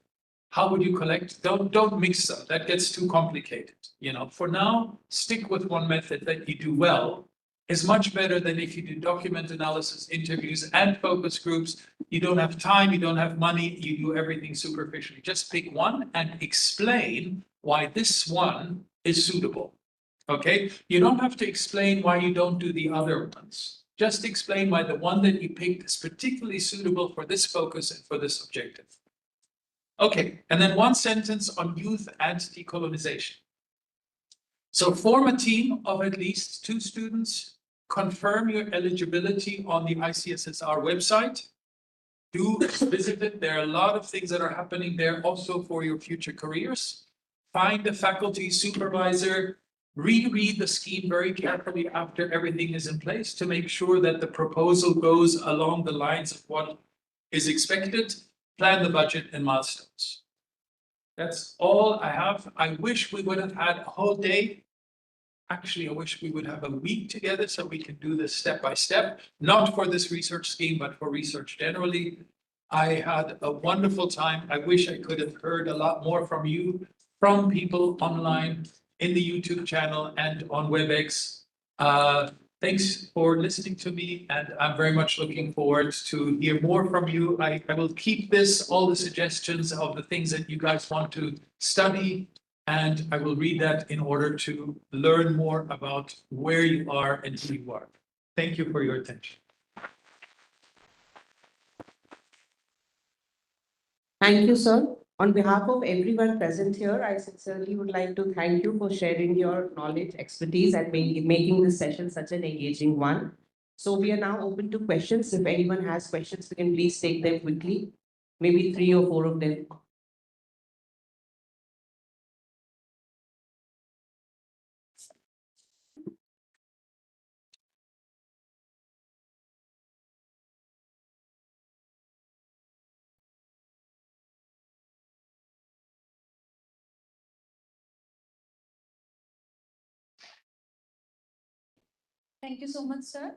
How would you collect? Don't mix them. That gets too complicated. You know, for now, stick with one method that you do well. Is much better than if you do document analysis, interviews, and focus groups. You don't have time, you don't have money, you do everything superficially. Just pick one and explain why this one is suitable. Okay? You don't have to explain why you don't do the other ones. Just explain why the one that you picked is particularly suitable for this focus and for this objective. Okay, and then one sentence on youth and decolonization. So form a team of at least 2 students, confirm your eligibility on the ICSSR website. Do visit it. There are a lot of things that are happening there also for your future careers. Find a faculty supervisor, reread the scheme very carefully after everything is in place to make sure that the proposal goes along the lines of what is expected. Plan the budget and milestones. That's all I have. I wish we would have had a whole day. Actually, I wish we would have a week together so we can do this step by step, not for this research scheme, but for research generally. I had a wonderful time. I wish I could have heard a lot more from you, from people online, in the YouTube channel and on WebEx. Thanks for listening to me, and I'm very much looking forward to hear more from you. I will keep all the suggestions of the things that you guys want to study, and I will read that in order to learn more about where you are and who you are. Thank you for your attention. Thank you, sir. On behalf of everyone present here, I sincerely would like to thank you for sharing your knowledge, expertise, and making this session such an engaging one. So we are now open to questions. If anyone has questions, we can please take them quickly, maybe 3 or 4 of them. Thank you so much, sir.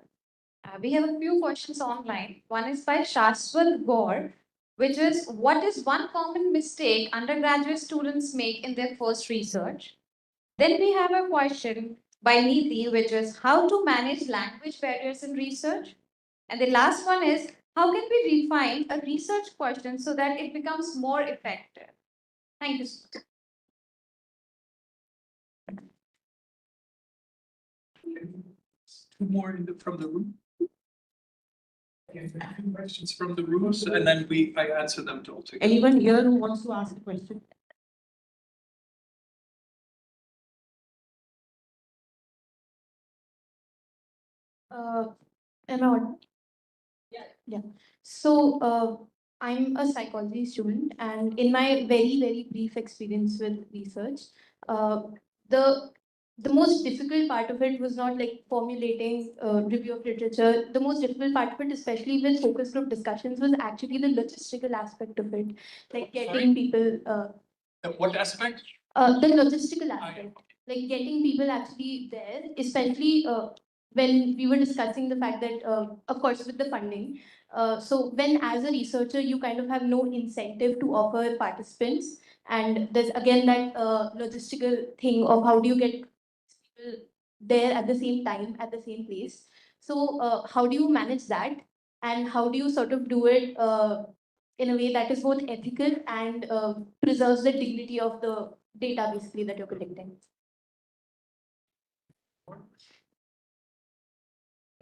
We have a few questions online. One is by Shashwat Gaur, which is, what is one common mistake undergraduate students make in their first research? Then we have a question by Neeti, which is, how to manage language barriers in research? And the last one is, how can we refine a research question so that it becomes more effective? Thank you, sir. Two more from the room. Okay, a few questions from the rooms, and then I answer them all together. Anyone here who wants to ask a question? Am I audible? Yeah. So, I'm a psychology student, and in my very, very brief experience with research, uh, the the most difficult part of it was not like formulating a review of literature. The most difficult part of it, especially with focus group discussions, was actually the logistical aspect of it, like getting people. What aspect? The logistical aspect, like getting people actually there, especially when we were discussing the fact that, of course, with the funding. So when as a researcher, you kind of have no incentive to offer participants. And there's again that logistical thing of how do you get people there at the same time, at the same place. So how do you manage that? And how do you sort of do it in a way that is both ethical and preserves the dignity of the data basically that you're collecting?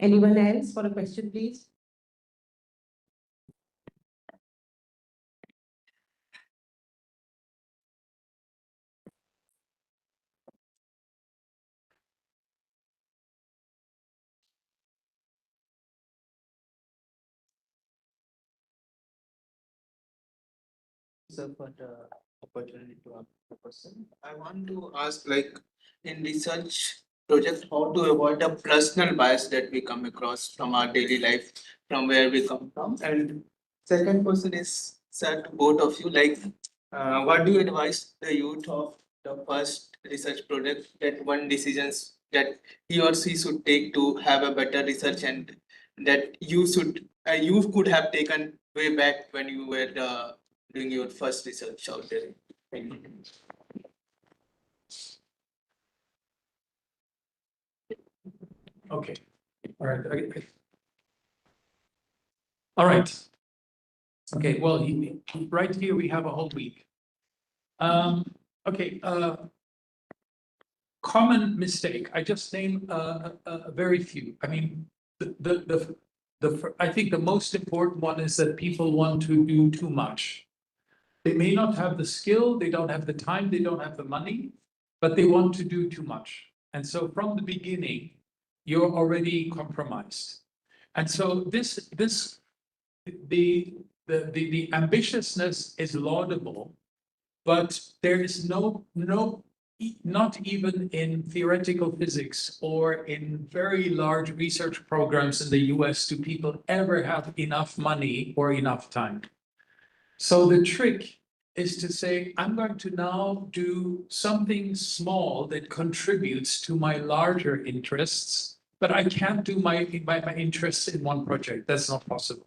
Anyone else for a question, please? So for the opportunity to ask the question, I want to ask, like, in research project, how to avoid a personal bias that we come across from our daily life, from where we come from. And second question is, sir, to both of you, like, what do you advise the youth of the first research project, that one decisions that he or she should take to have a better research, and that you could have taken way back when you were doing your first research out there? Thank you. Okay, all right. All right. Okay, well, right here we have a whole week. Okay, common mistake. I just named a very few. I mean, I think the most important one is that people want to do too much. They may not have the skill, they don't have the time, they don't have the money, but they want to do too much. And so from the beginning, you're already compromised. And so the ambitiousness is laudable, but there is not even in theoretical physics or in very large research programs in the US do people ever have enough money or enough time. So the trick is to say, I'm going to now do something small that contributes to my larger interests, but I can't do my interests in one project. That's not possible.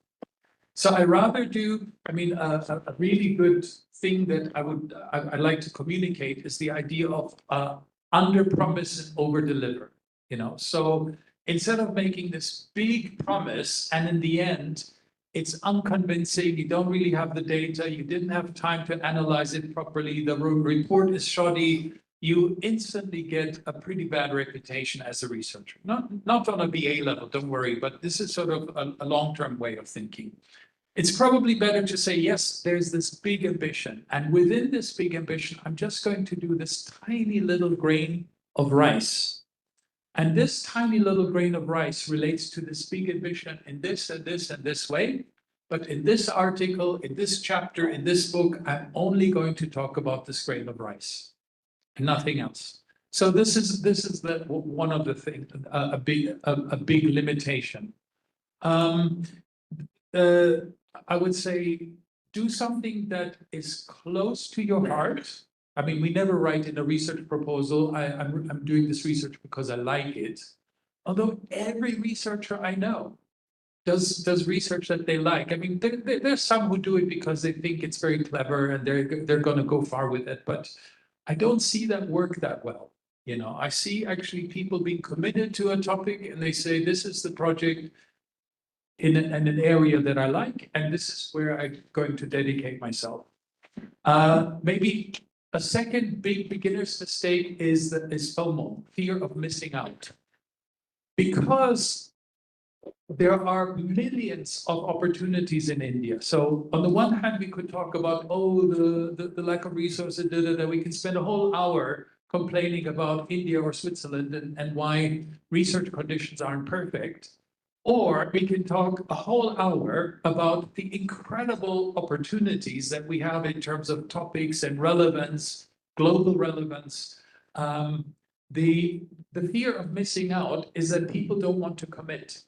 So I rather do, a really good thing that I'd like to communicate is the idea of under promise and over deliver. So instead of making this big promise and in the end, it's unconvincing, you don't really have the data, you didn't have time to analyze it properly, the report is shoddy, you instantly get a pretty bad reputation as a researcher. Not on a BA level, don't worry, but this is sort of a long-term way of thinking. It's probably better to say, yes, there's this big ambition. And within this big ambition, I'm just going to do this tiny little grain of rice. And this tiny little grain of rice relates to this big ambition in this and this and this way. But in this article, in this chapter, in this book, I'm only going to talk about this grain of rice and nothing else. So this is one of the things, a big limitation. I would say do something that is close to your heart. I mean, we never write in a research proposal, I'm doing this research because I like it. Although every researcher I know does research that they like. I mean, there's some who do it because they think it's very clever and they're going to go far with it. But I don't see that work that well. I see actually people being committed to a topic and they say, this is the project in an area that I like, and this is where I'm going to dedicate myself. Maybe a second big beginner's mistake is FOMO, fear of missing out. because there are millions of opportunities in India. So on the one hand, we could talk about, oh, the lack of resources, that we can spend a whole hour complaining about India or Switzerland and why research conditions aren't perfect. Or we can talk a whole hour about the incredible opportunities that we have in terms of topics and relevance, global relevance. The fear of missing out is that people don't want to commit.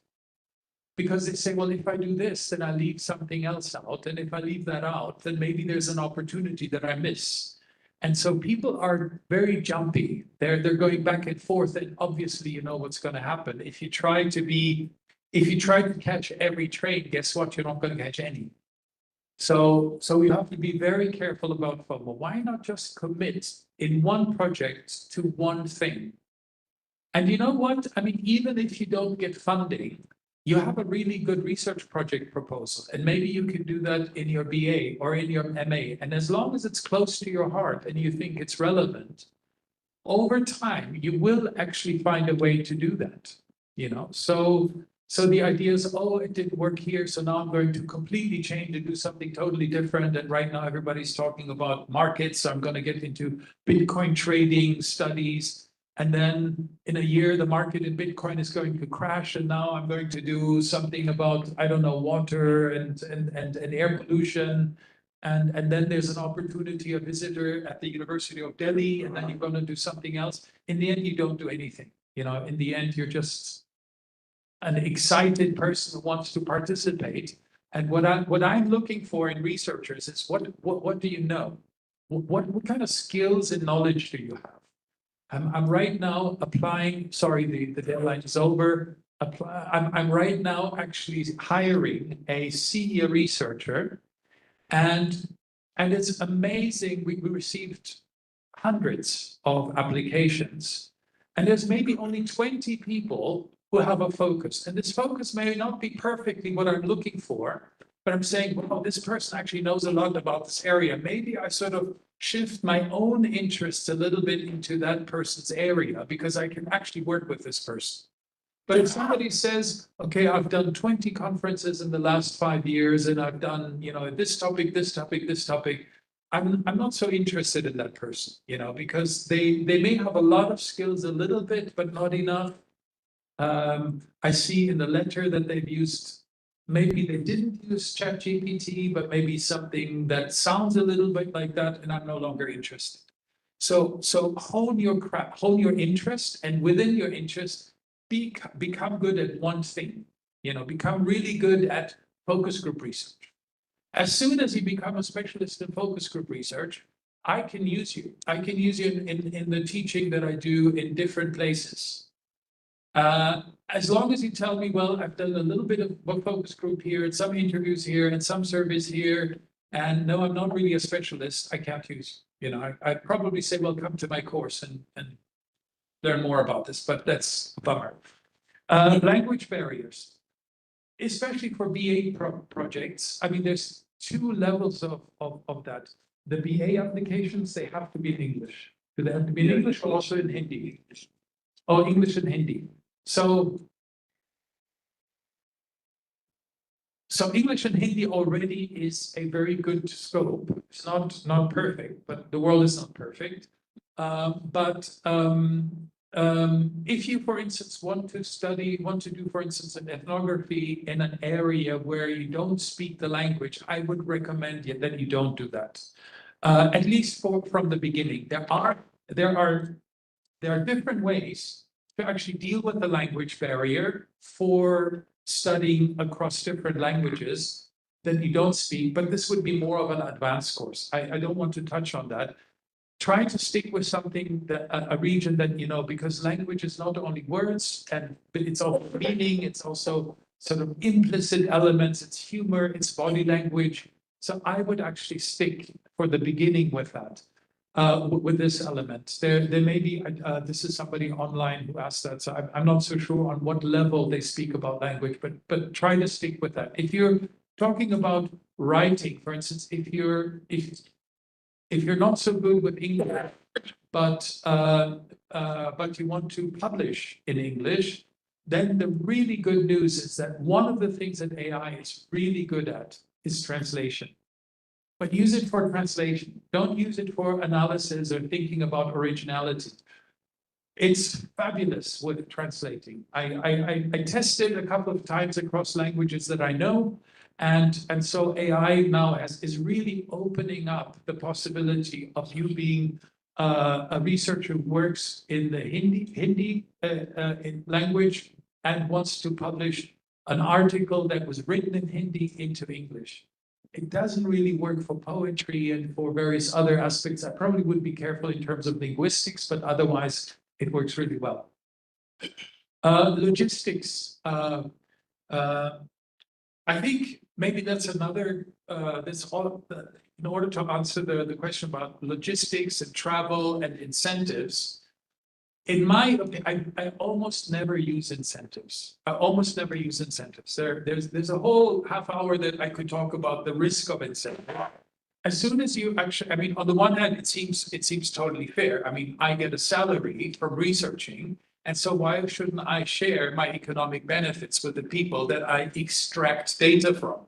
Because they say, well, if I do this, then I leave something else out. And if I leave that out, then maybe there's an opportunity that I miss. And so people are very jumpy. They're going back and forth. And obviously, you know what's going to happen. If you try to catch every train, guess what? You're not going to catch any. So you have to be very careful about FOMO. Why not just commit in one project to one thing? And you know what? I mean, even if you don't get funding, you have a really good research project proposal, and maybe you can do that in your BA or in your MA. And as long as it's close to your heart and you think it's relevant, over time, you will actually find a way to do that, you know? So the idea is, oh, it didn't work here, so now I'm going to completely change and do something totally different. And right now everybody's talking about markets, so I'm going to get into Bitcoin trading studies. And then in a year, the market in Bitcoin is going to crash. And now I'm going to do something about, I don't know, water and air pollution. And then there's an opportunity, a visitor at the University of Delhi, and then you're going to do something else. In the end, you don't do anything. You know, in the end, you're just an excited person who wants to participate. And what I'm looking for in researchers is what do you know? What kind of skills and knowledge do you have? I'm right now applying, sorry, the deadline is over. I'm right now actually hiring a senior researcher, and it's amazing. We received hundreds of applications, and there's maybe only 20 people who have a focus. And this focus may not be perfectly what I'm looking for, but I'm saying, well, this person actually knows a lot about this area. Maybe I sort of shift my own interests a little bit into that person's area because I can actually work with this person. But if somebody says, okay, I've done 20 conferences in the last 5 years and I've done, you know, this topic, this topic, this topic, I'm not so interested in that person, you know, because they may have a lot of skills, a little bit, but not enough. I see in the letter that they've used, maybe they didn't use ChatGPT, but maybe something that sounds a little bit like that, and I'm no longer interested. So hone your craft, hone your interest, and within your interest, become good at one thing. You know, become really good at focus group research. As soon as you become a specialist in focus group research, I can use you. I can use you in the teaching that I do in different places. As long as you tell me, well, I've done a little bit of focus group here and some interviews here and some surveys here, and no, I'm not really a specialist, I can't use you. You know, I'd probably say, well, come to my course and learn more about this, but that's a bummer. Language barriers, especially for BA projects. I mean, there's two levels of that. The BA applications, they have to be in English. Do they have to be in English or also in Hindi? Oh, English and Hindi. So English and Hindi already is a very good scope. It's not perfect, but the world is not perfect. If you, for instance, want to do, for instance, an ethnography in an area where you don't speak the language, I would recommend that you don't do that. At least from the beginning. There are different ways to actually deal with the language barrier for studying across different languages that you don't speak, but this would be more of an advanced course. I don't want to touch on that. Try to stick with something that a region that you know, because language is not only words, but it's also meaning, it's also sort of implicit elements, it's humor, it's body language. So I would actually stick for the beginning with that. With this element. There may be, this is somebody online who asked that, so I'm not so sure on what level they speak about language, but try to stick with that. If you're talking about writing, for instance, if you're not so good with English, but you want to publish in English, then the really good news is that one of the things that AI is really good at is translation. But use it for translation. Don't use it for analysis or thinking about originality. It's fabulous with translating. I tested a couple of times across languages that I know, and so AI now is really opening up the possibility of you being a researcher who works in the Hindi in language and wants to publish an article that was written in Hindi into English. It doesn't really work for poetry and for various other aspects. I probably would be careful in terms of linguistics, but otherwise it works really well. Logistics. I think maybe that's another, that's all, in order to answer the question about logistics and travel and incentives, in my opinion, I almost never use incentives. I almost never use incentives. There's a whole half hour that I could talk about the risk of incentive. As soon as you actually, I mean, on the one hand, it seems totally fair. I mean, I get a salary from researching, and so why shouldn't I share my economic benefits with the people that I extract data from?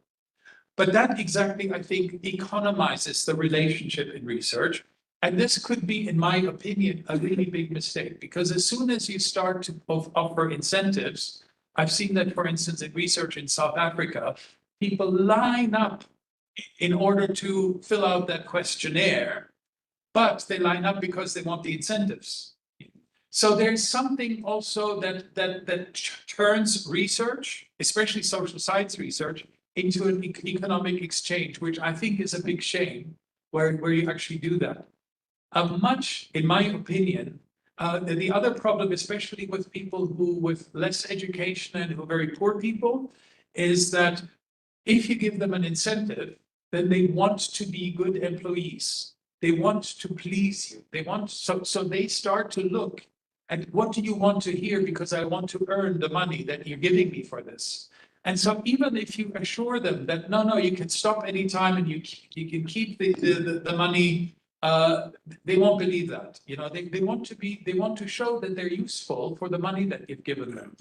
But that exactly, I think, economizes the relationship in research. And this could be, in my opinion, a really big mistake, because as soon as you start to offer incentives, I've seen that, for instance, in research in South Africa, people line up in order to fill out that questionnaire, but they line up because they want the incentives. So there's something also that turns research, especially social science research, into an economic exchange, which I think is a big shame where you actually do that. Much, in my opinion, the other problem, especially with people who with less education and who are very poor people, is that if you give them an incentive, then they want to be good employees. They want to please you. They want so they start to look at what do you want to hear, because I want to earn the money that you're giving me for this. And so even if you assure them that no, you can stop anytime and you can keep the money, they won't believe that. You know, they want to show that they're useful for the money that you've given them.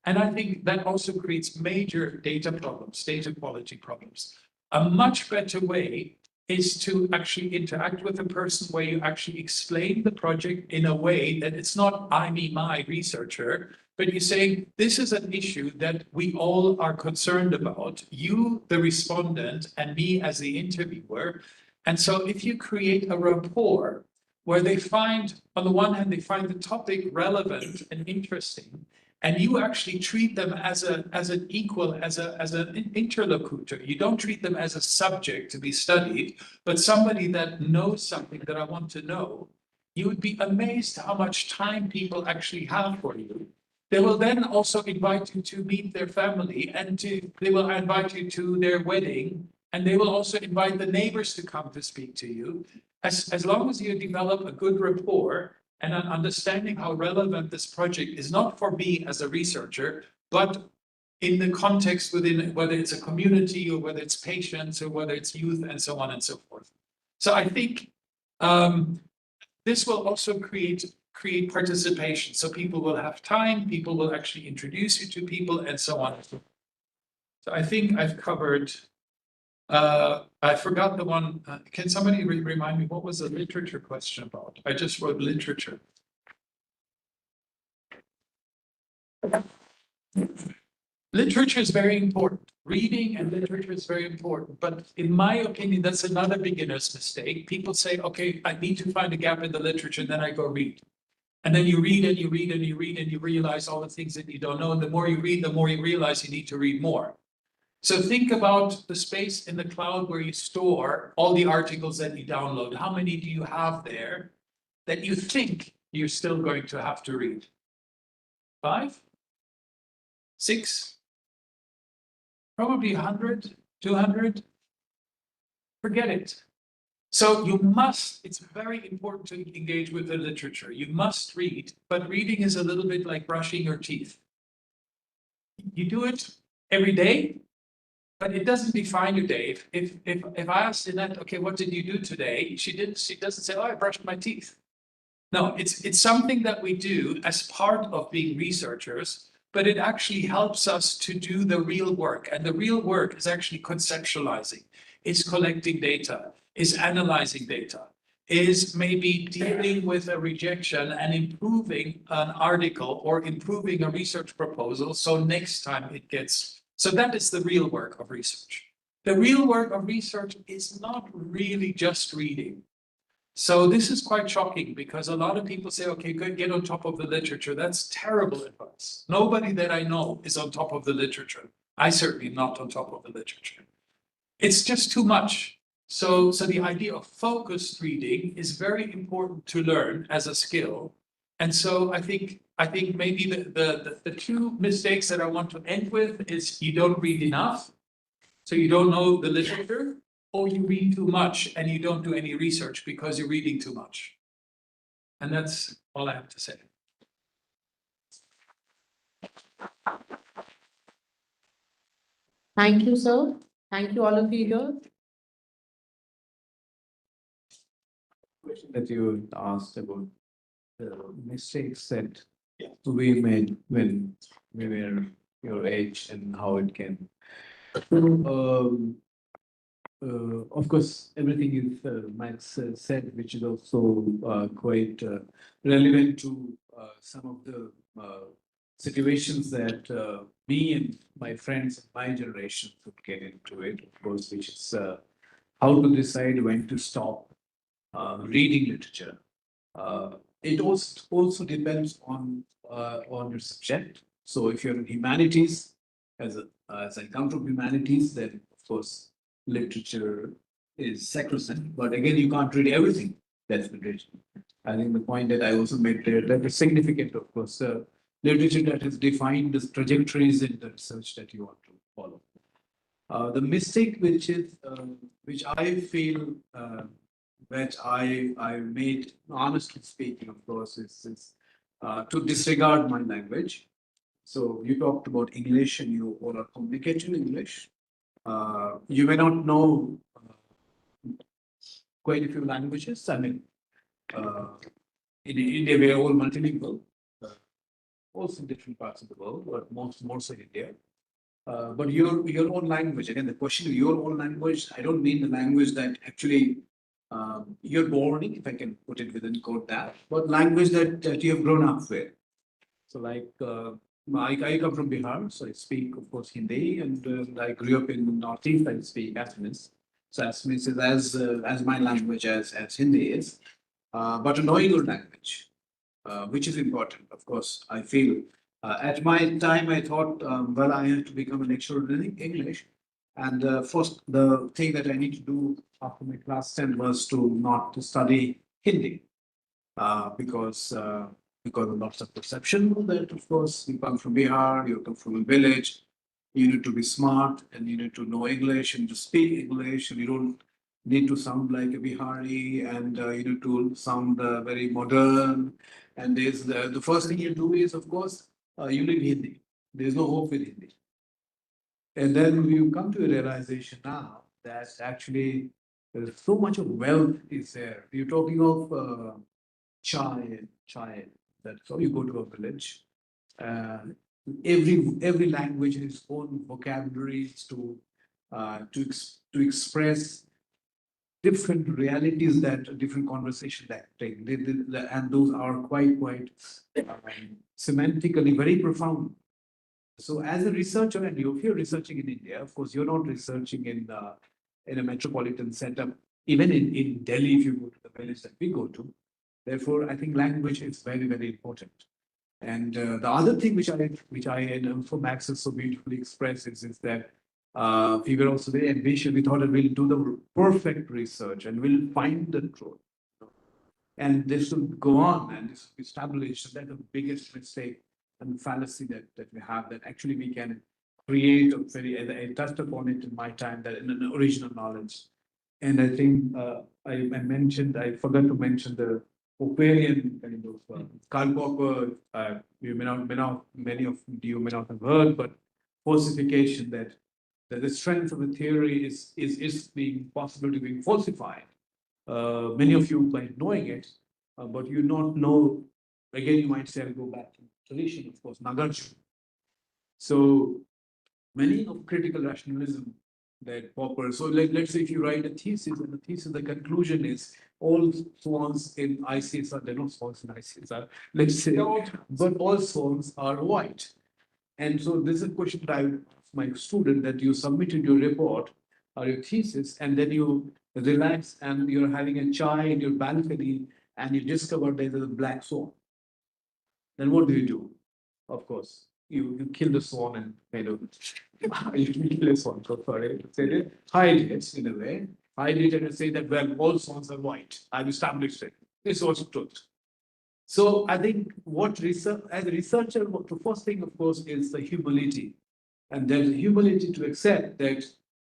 And I think that also creates major data problems, data quality problems. A much better way is to actually interact with a person where you actually explain the project in a way that it's not I, me, my researcher, but you're saying this is an issue that we all are concerned about, you, the respondent, and me as the interviewer. And so if you create a rapport where they find, on the one hand, they find the topic relevant and interesting, and you actually treat them as an equal, as an interlocutor. You don't treat them as a subject to be studied, but somebody that knows something that I want to know. You would be amazed how much time people actually have for you. They will then also invite you to meet their family, and they will invite you to their wedding, and they will also invite the neighbors to come to speak to you. As long as you develop a good rapport and an understanding how relevant this project is, not for me as a researcher, but in the context within, whether it's a community or whether it's patients or whether it's youth and so on and so forth. So I think this will also create participation. So people will have time, people will actually introduce you to people and so on. So I think I've covered, I forgot the one, can somebody remind me, what was the literature question about? I just wrote literature. Literature is very important. Reading and literature is very important. But in my opinion, that's another beginner's mistake. People say, okay, I need to find a gap in the literature, and then I go read. And then you read and you read and you read and you realize all the things that you don't know. And the more you read, the more you realize you need to read more. So think about the space in the cloud where you store all the articles that you download. How many do you have there that you think you're still going to have to read? 5? 6? Probably 100, 200? Forget it. So you must, it's very important to engage with the literature. You must read, but reading is a little bit like brushing your teeth. You do it every day, but it doesn't define your day. If I asked Annette, okay, what did you do today? She doesn't say, oh, I brushed my teeth. No, it's something that we do as part of being researchers, but it actually helps us to do the real work. And the real work is actually conceptualizing, is collecting data, is analyzing data, is maybe dealing with a rejection and improving an article or improving a research proposal. So next time it gets, so that is the real work of research. The real work of research is not really just reading. So this is quite shocking because a lot of people say, okay, good, get on top of the literature. That's terrible advice. Nobody that I know is on top of the literature. I certainly am not on top of the literature. It's just too much. So the idea of focused reading is very important to learn as a skill. And so I think maybe the two mistakes that I want to end with is you don't read enough, so you don't know the literature, or you read too much and you don't do any research because you're reading too much. And that's all I have to say. Thank you, sir. Thank you, all of you here. Question that you asked about the mistakes that we made when we were your age and how it can. Of course, everything is Max said, which is also quite relevant to some of the situations that me and my friends of my generation could get into it, of course, which is how to decide when to stop reading literature. It also depends on your subject. So if you're in humanities, as I come from humanities, then of course literature is sacrosanct. But again, you can't read everything that's been written. I think the point that I also made there that is significant, of course, literature that has defined the trajectories in the research that you want to follow. The mistake which I feel that I made, honestly speaking, of course, is to disregard my language. So you talked about English and you all are communicating in English. You may not know quite a few languages. I mean, in India, we are all multilingual, also in different parts of the world, but more so India. But your own language, again, the question of your own language, I don't mean the language that actually you're born in, if I can put it within quote that, but language that you have grown up with. So like, I come from Bihar, so I speak, of course, Hindi, and I grew up in Northeast, I speak Assamese. So Assamese is as my language as Hindi is, but a knowing your language, which is important, of course, I feel. At my time, I thought, well, I have to become an expert in English. And first, the thing that I need to do after my class 10 was to not to study Hindi, because of lots of perception that, of course, you come from Bihar, you come from a village, you need to be smart and you need to know English and to speak English, and you don't need to sound like a Bihari, and you need to sound very modern. And there's the first thing you do is, of course, you learn Hindi. There's no hope with Hindi. And then you come to a realization now that actually there's so much of wealth is there. You're talking of chai. That's how you go to a village. Uh, every language has its own vocabularies to express different realities that different conversations that take, and those are quite semantically very profound. So as a researcher, and if you're researching in India, of course, you're not researching in a metropolitan setup. Even in Delhi, if you go to the village that we go to, therefore, I think language is very important. And the other thing which I and also Max has so beautifully expressed is that we were also very ambitious. We thought that we'll do the perfect research and we'll find the truth. And this will go on and this will be established. That's the biggest mistake and fallacy that we have, that actually we can create a very, I touched upon it in my time, that in an original knowledge. And I think I forgot to mention the Popperian kind of Karl Popper, you may not, many of you may not have heard, but falsification, that the strength of a theory is being possible to be falsified. Many of you might knowing it, but you not know. Again, you might say, I'll go back to tradition, of course, Nagarjuna. So many of critical rationalism that Popper. So let's say if you write a thesis, and the thesis, the conclusion is all swans in ICSR, they're not swans in ICSR, let's say, but all swans are white. And so this is a question that I would ask my student, that you submitted your report or your thesis, and then you relax and you're having a chai in your balcony and you discover there's a black swan. Then what do you do? Of course, you kill the swan and kind of you kill a swan, so sorry to say it, hide it in a way, hide it and say that, well, all swans are white. I've established it. This was truth. So I think what research, as a researcher, the first thing, of course, is the humility. And there's a humility to accept that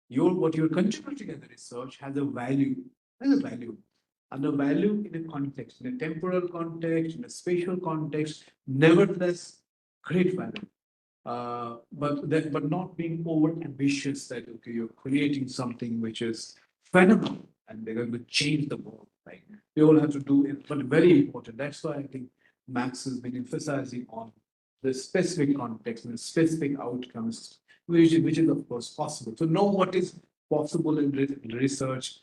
what you're contributing as a research has a value, and a value in a context, in a temporal context, in a spatial context, nevertheless, great value. But not being over ambitious that, okay, you're creating something which is phenomenal and they're going to change the world. Like we all have to do it, but very important. That's why I think Max has been emphasizing on the specific context and the specific outcomes, which is of course possible. So know what is possible in research,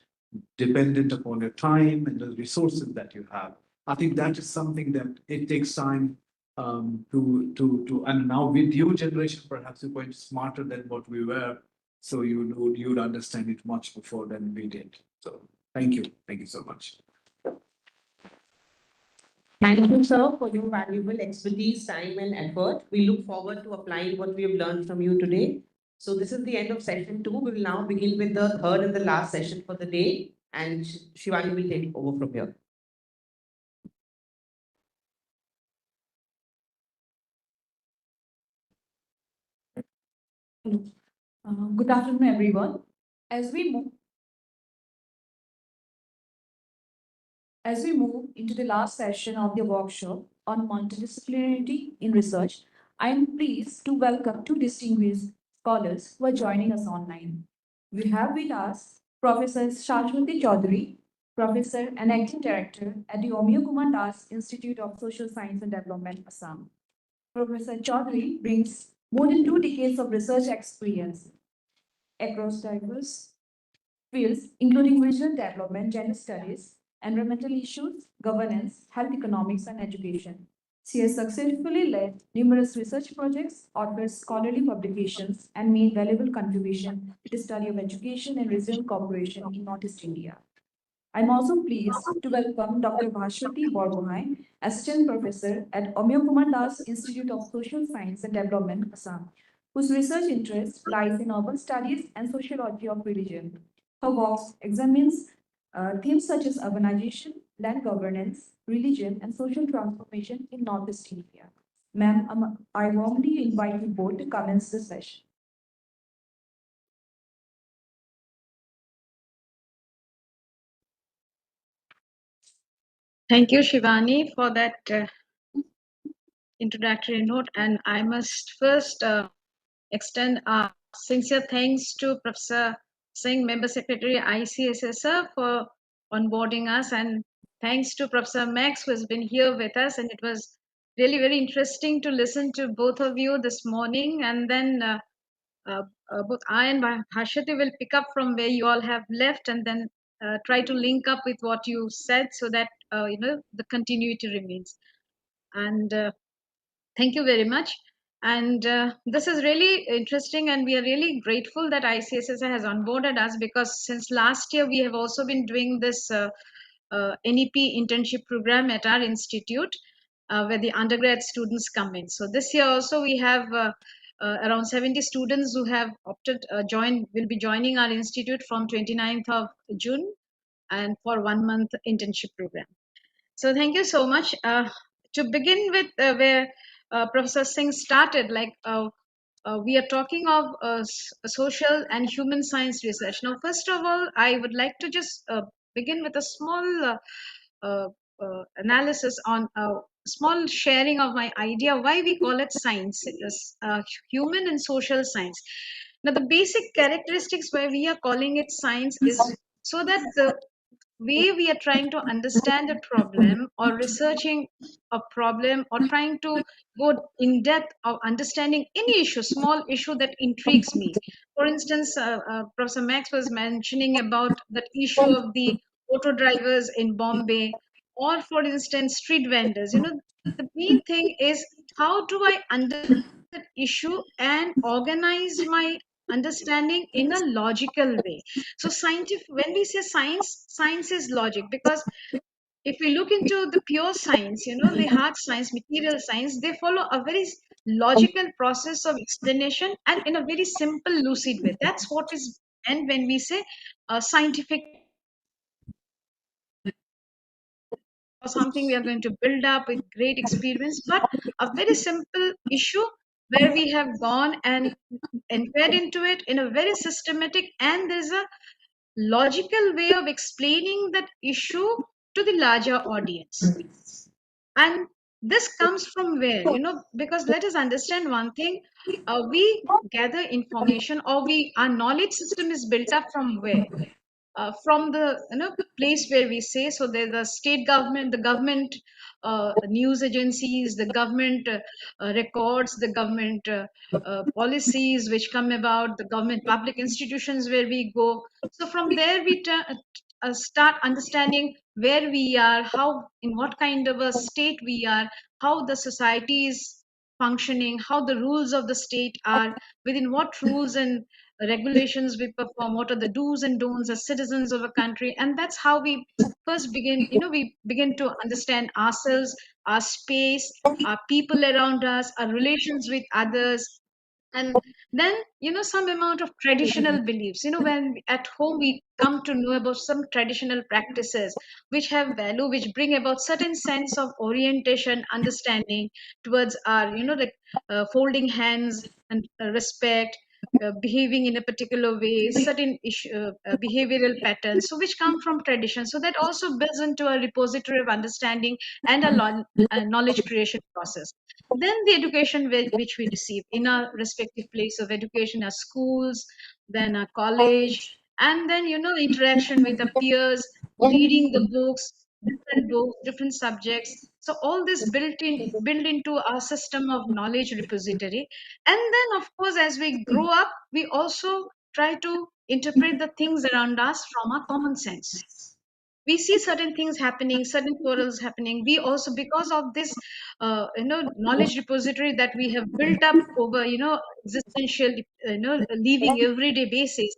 dependent upon your time and the resources that you have. I think that is something that it takes time and now with your generation, perhaps you're quite smarter than what we were. So you'd understand it much before than we did. So thank you so much. Thank you, sir, for your valuable expertise, time, and effort. We look forward to applying what we have learned from you today. So this is the end of session 2. We will now begin with the third and the last session for the day, and Shivani will take over from here. Hello. Good afternoon, everyone. As we move into the last session of the workshop on multidisciplinarity in research, I am pleased to welcome two distinguished scholars who are joining us online. We have with us Professor Shashwati Chaudhary, Professor and Acting Director at the Omio Kumar Das Institute of Social Science and Development, Assam. Professor Chaudhary brings more than 2 decades of research experience across diverse fields, including regional development, gender studies, environmental issues, governance, health economics, and education. She has successfully led numerous research projects, authored scholarly publications, and made valuable contribution to the study of education and regional cooperation in Northeast India. I'm also pleased to welcome Dr. Bhashwati Borgohain, Assistant Professor at Omyo Kumar Das Institute of Social Science and Development, Assam, whose research interest lies in urban studies and sociology of religion. Her work examines themes such as urbanization, land governance, religion, and social transformation in Northeast India. Ma'am, I warmly invite you both to commence the session. Thank you, Shivani, for that introductory note. And I must first extend our sincere thanks to Professor Singh, Member Secretary ICSSR, for onboarding us. And thanks to Professor Max, who has been here with us. And it was really very interesting to listen to both of you this morning. And then both I and Bhashwati will pick up from where you all have left, and then try to link up with what you said so that the continuity remains. And thank you very much. And this is really interesting, and we are really grateful that ICSSR has onboarded us, because since last year we have also been doing this NEP internship program at our institute, where the undergrad students come in. So this year also we have around 70 students who have opted will be joining our institute from 29th of June, and for 1 month internship program. So thank you so much. To begin with, where Professor Singh started, we are talking of social and human science research. Now, first of all, I would like to just begin with a small analysis on small sharing of my idea why we call it science. It is human and social science. Now, the basic characteristics why we are calling it science is so that the way we are trying to understand a problem or researching a problem or trying to go in depth of understanding any issue, small issue that intrigues me. For instance, Professor Max was mentioning about that issue of the auto drivers in Bombay, or for instance, street vendors. The main thing is, how do I understand that issue and organize my understanding in a logical way? So scientific, when we say science, science is logic, because if we look into the pure science, the hard science, material science, they follow a very logical process of explanation and in a very simple, lucid way. That's what is meant when we say scientific, or something we are going to build up with great experience, but a very simple issue where we have gone and entered into it in a very systematic, and there's a logical way of explaining that issue to the larger audience. And this comes from where? Because let us understand one thing. We gather information, or our knowledge system is built up from where? From the place where we say, so there's the state government, the government news agencies, the government records, the government policies which come about, the government public institutions where we go. So from there we start understanding where we are, how, in what kind of a state we are, how the society is functioning, how the rules of the state are, within what rules and regulations we perform, what are the do's and don'ts as citizens of a country. And that's how we first begin, we begin to understand ourselves, our space, our people around us, our relations with others. And then some amount of traditional beliefs, when at home we come to know about some traditional practices which have value, which bring about certain sense of orientation, understanding towards our, like folding hands and respect, behaving in a particular way, certain behavioral patterns, so which come from tradition. So that also builds into a repository of understanding and a knowledge creation process. Then the education which we receive in our respective place of education, our schools, then our college, and then interaction with the peers, reading the books, different subjects. So all this built into our system of knowledge repository. And then of course, as we grow up, we also try to interpret the things around us from our common sense. We see certain things happening, certain quarrels happening. We also, because of this knowledge repository that we have built up over existential living everyday basis,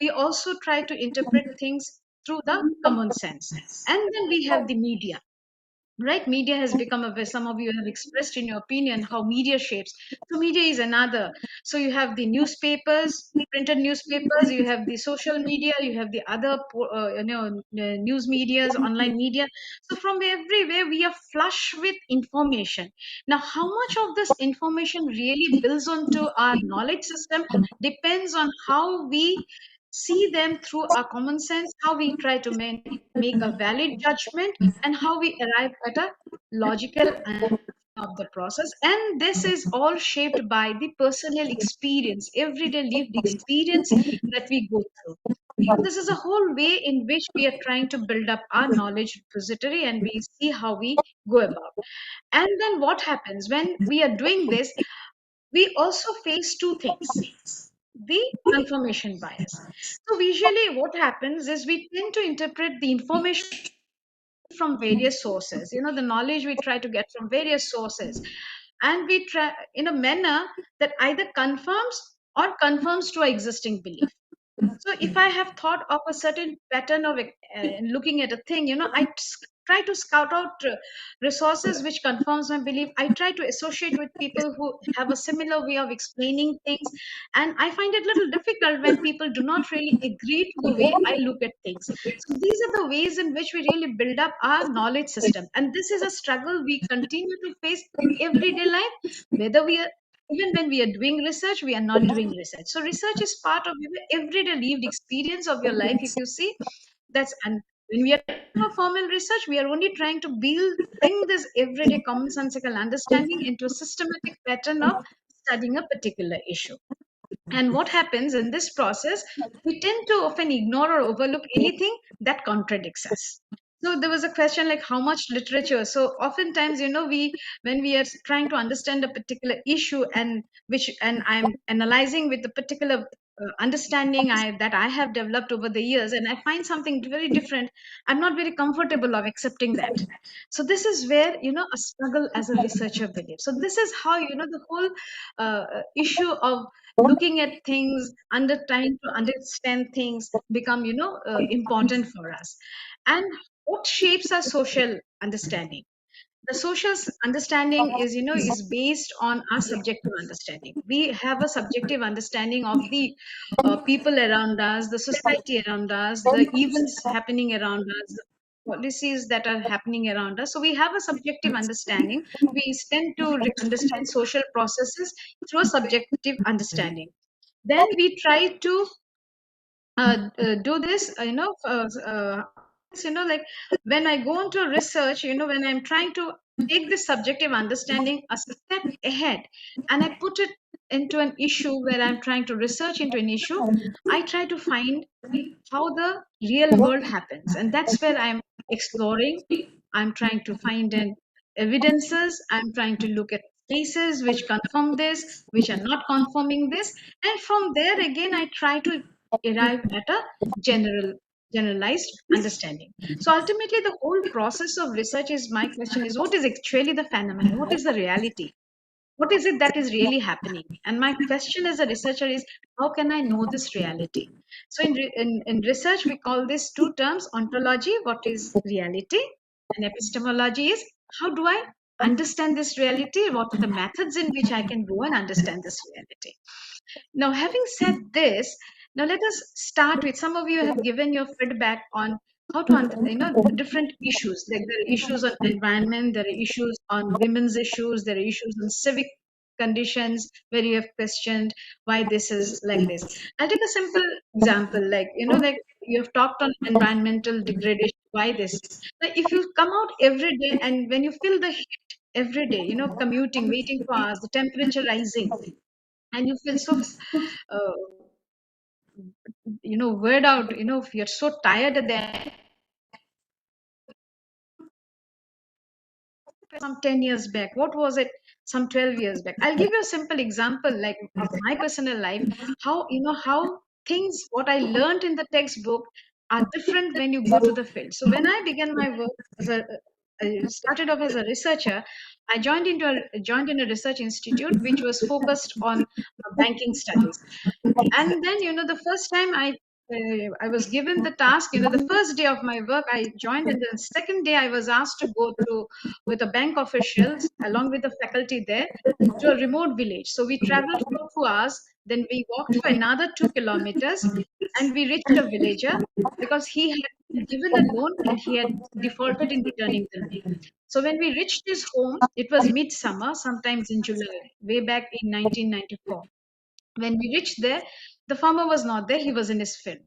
we also try to interpret things through the common sense. And then we have the media. Right, media has become a way. Some of you have expressed in your opinion how media shapes. So media is another. So you have the newspapers, printed newspapers, you have the social media, you have the other news medias, online media. So from everywhere we are flush with information. Now how much of this information really builds onto our knowledge system depends on how we see them through our common sense, how we try to make a valid judgment, and how we arrive at a logical of the process. And this is all shaped by the personal experience, everyday lived experience that we go through. So this is a whole way in which we are trying to build up our knowledge repository, and we see how we go about. And then what happens when we are doing this? We also face two things: the confirmation bias. So visually what happens is we tend to interpret the information from various sources, the knowledge we try to get from various sources, and we try in a manner that either confirms or confirms to our existing belief. So if I have thought of a certain pattern of looking at a thing, try to scout out resources which confirms my belief. I try to associate with people who have a similar way of explaining things. And I find it a little difficult when people do not really agree to the way I look at things. So these are the ways in which we really build up our knowledge system. And this is a struggle we continue to face in everyday life, whether we are, even when we are doing research, we are not doing research. So research is part of your everyday lived experience of your life. If you see, that's, and when we are doing a formal research, we are only trying to bring this everyday commonsensical understanding into a systematic pattern of studying a particular issue. And what happens in this process, we tend to often ignore or overlook anything that contradicts us. So there was a question like how much literature. So oftentimes, when we are trying to understand a particular issue and I'm analyzing with the particular understanding that I have developed over the years, and I find something very different, I'm not very comfortable of accepting that. So this is where, a struggle as a researcher begins. So this is how, the whole issue of looking at things, trying to understand things become, important for us. And what shapes our social understanding? The social understanding is based on our subjective understanding. We have a subjective understanding of the people around us, the society around us, the events happening around us, the policies that are happening around us. So we have a subjective understanding. We tend to understand social processes through a subjective understanding. Then we try to do this, like when I go into research, when I'm trying to take this subjective understanding a step ahead and I put it into an issue where I'm trying to research into an issue, I try to find how the real world happens. And that's where I'm exploring. I'm trying to find an evidences. I'm trying to look at cases which confirm this, which are not confirming this. And from there again, I try to arrive at a generalized understanding. So ultimately, the whole process of research is, my question is, what is actually the phenomenon? What is the reality? What is it that is really happening? And my question as a researcher is, how can I know this reality? So in research, we call these two terms: ontology, what is reality, and epistemology is, how do I understand this reality? What are the methods in which I can go and understand this reality? Now, having said this, now let us start with, some of you have given your feedback on how to, different issues. Like there are issues on environment, there are issues on women's issues, there are issues on civic conditions where you have questioned why this is like this. I'll take a simple example, like, like you have talked on environmental degradation, why this? Like if you come out every day and when you feel the heat every day, commuting, waiting for hours, the temperature rising, and you feel so uh, weird out, if you're so tired at the end. Some 10 years back, what was it some 12 years back? I'll give you a simple example, like of my personal life, how how things what I learned in the textbook are different when you go to the field. So when I began my work as a I started off as a researcher. I joined in a research institute which was focused on banking studies. And then, the first time I was given the task, the first day of my work, I joined, and the second day I was asked to go to with a bank officials along with the faculty there to a remote village. So we traveled for 2 hours, then we walked for another 2 kilometers, and we reached a villager because he had been given a loan and he had defaulted in returning the loan. So when we reached his home, it was midsummer, sometimes in July, way back in 1994. When we reached there, the farmer was not there, he was in his field.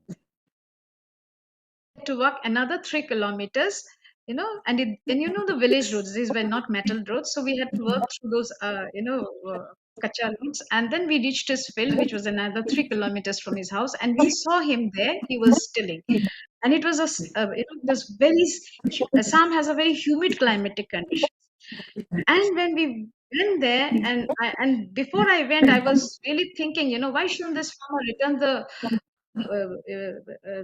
To walk another 3 kilometers, and the village roads, these were not metal roads, so we had to work through those, kacha roads. And then we reached his field, which was another 3 kilometers from his house, and we saw him there, he was stilling. And it was it was very, Assam has a very humid climatic condition. And when we went there, and before I went, I was really thinking, why shouldn't this farmer return the